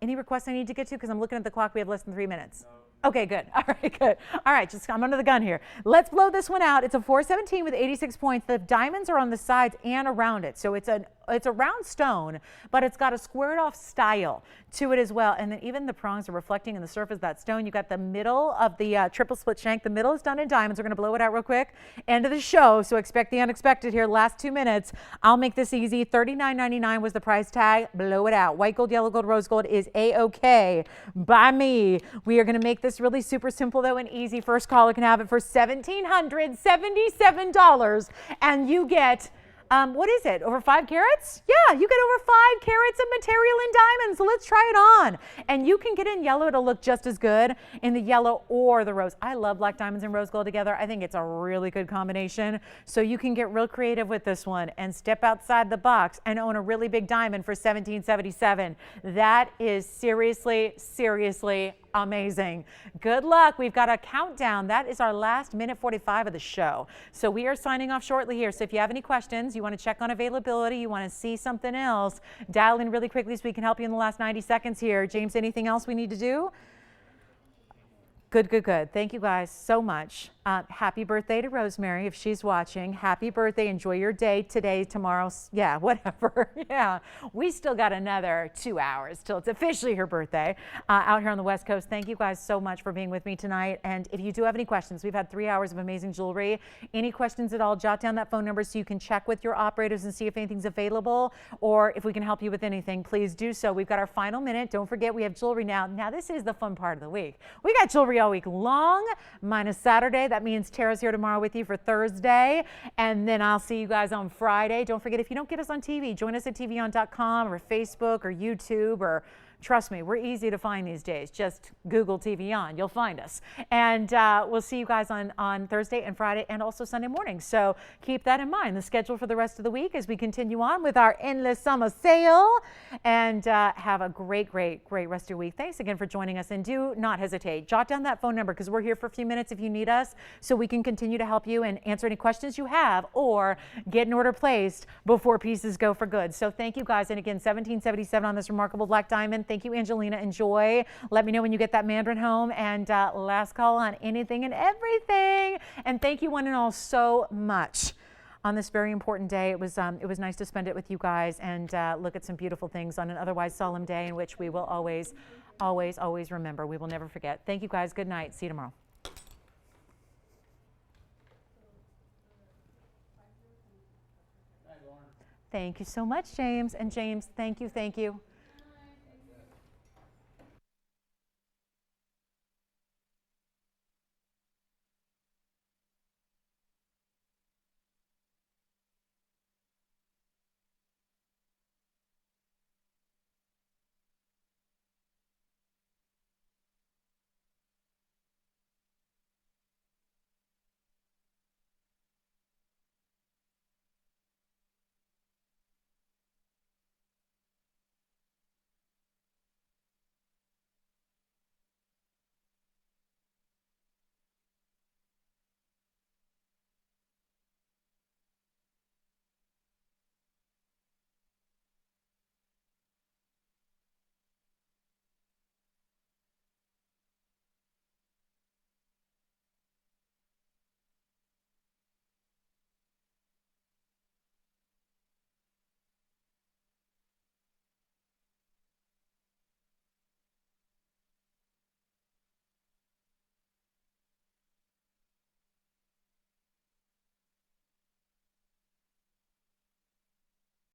any requests I need to get to? Because I'm looking at the clock. We have less than 3 minutes. No. Okay, good. All right, good. All right, I'm under the gun here. Let's blow this one out. It's a 417 with 86 points. The diamonds are on the sides and around it. So it's a round stone, but it's got a squared off style to it as well. And then even the prongs are reflecting in the surface of that stone. You got the middle of the triple split shank. The middle is done in diamonds. We're going to blow it out real quick. End of the show. So expect the unexpected here. Last 2 minutes. I'll make this easy. $39.99 was the price tag. Blow it out. White gold, yellow gold, rose gold is A-OK by me. We are going to make this really super simple though and easy. First caller can have it for $1,777. And you get what is it? Over 5 carats? Yeah, you get over 5 carats of material in diamonds. So let's try it on. And you can get in yellow. It'll look just as good in the yellow or the rose. I love black diamonds and rose gold together. I think it's a really good combination. So you can get real creative with this one and step outside the box and own a really big diamond for $1,777. That is seriously, seriously Amazing. Good luck. We've got a countdown. That is our last minute 45 of the show. So we are signing off shortly here. So if you have any questions, you want to check on availability, you want to see something else, dial in really quickly so we can help you in the last 90 seconds here. James, anything else we need to do? Good, good, good. Thank you guys so much. Happy birthday to Rosemary if she's watching. Happy birthday. Enjoy your day today, tomorrow. Yeah, whatever. Yeah, we still got another 2 hours till it's officially her birthday out here on the West Coast. Thank you guys so much for being with me tonight. And if you do have any questions, we've had 3 hours of amazing jewelry. Any questions at all, jot down that phone number so you can check with your operators and see if anything's available or if we can help you with anything. Please do so. We've got our final minute. Don't forget we have jewelry now. Now this is the fun part of the week. We got jewelry all week long, minus Saturday. That means Tara's here tomorrow with you for Thursday, and then I'll see you guys on Friday. Don't forget, if you don't get us on TV, join us at TVON.com or Facebook or YouTube, or trust me, we're easy to find these days. Just Google TVON, you'll find us. And we'll see you guys on Thursday and Friday and also Sunday morning. So keep that in mind. The schedule for the rest of the week as we continue on with our endless summer sale. And have a great, great, great rest of your week. Thanks again for joining us. And do not hesitate. Jot down that phone number because we're here for a few minutes if you need us so we can continue to help you and answer any questions you have or get an order placed before pieces go for good. So thank you guys. And again, 1777 on this remarkable black diamond. Thank you, Angelina. Enjoy. Let me know when you get that Mandarin home. And last call on anything and everything. And thank you one and all so much on this very important day. It was nice to spend it with you guys and look at some beautiful things on an otherwise solemn day in which we will always, always, always remember. We will never forget. Thank you guys. Good night. See you tomorrow. Thank you so much, James. And James, thank you, thank you.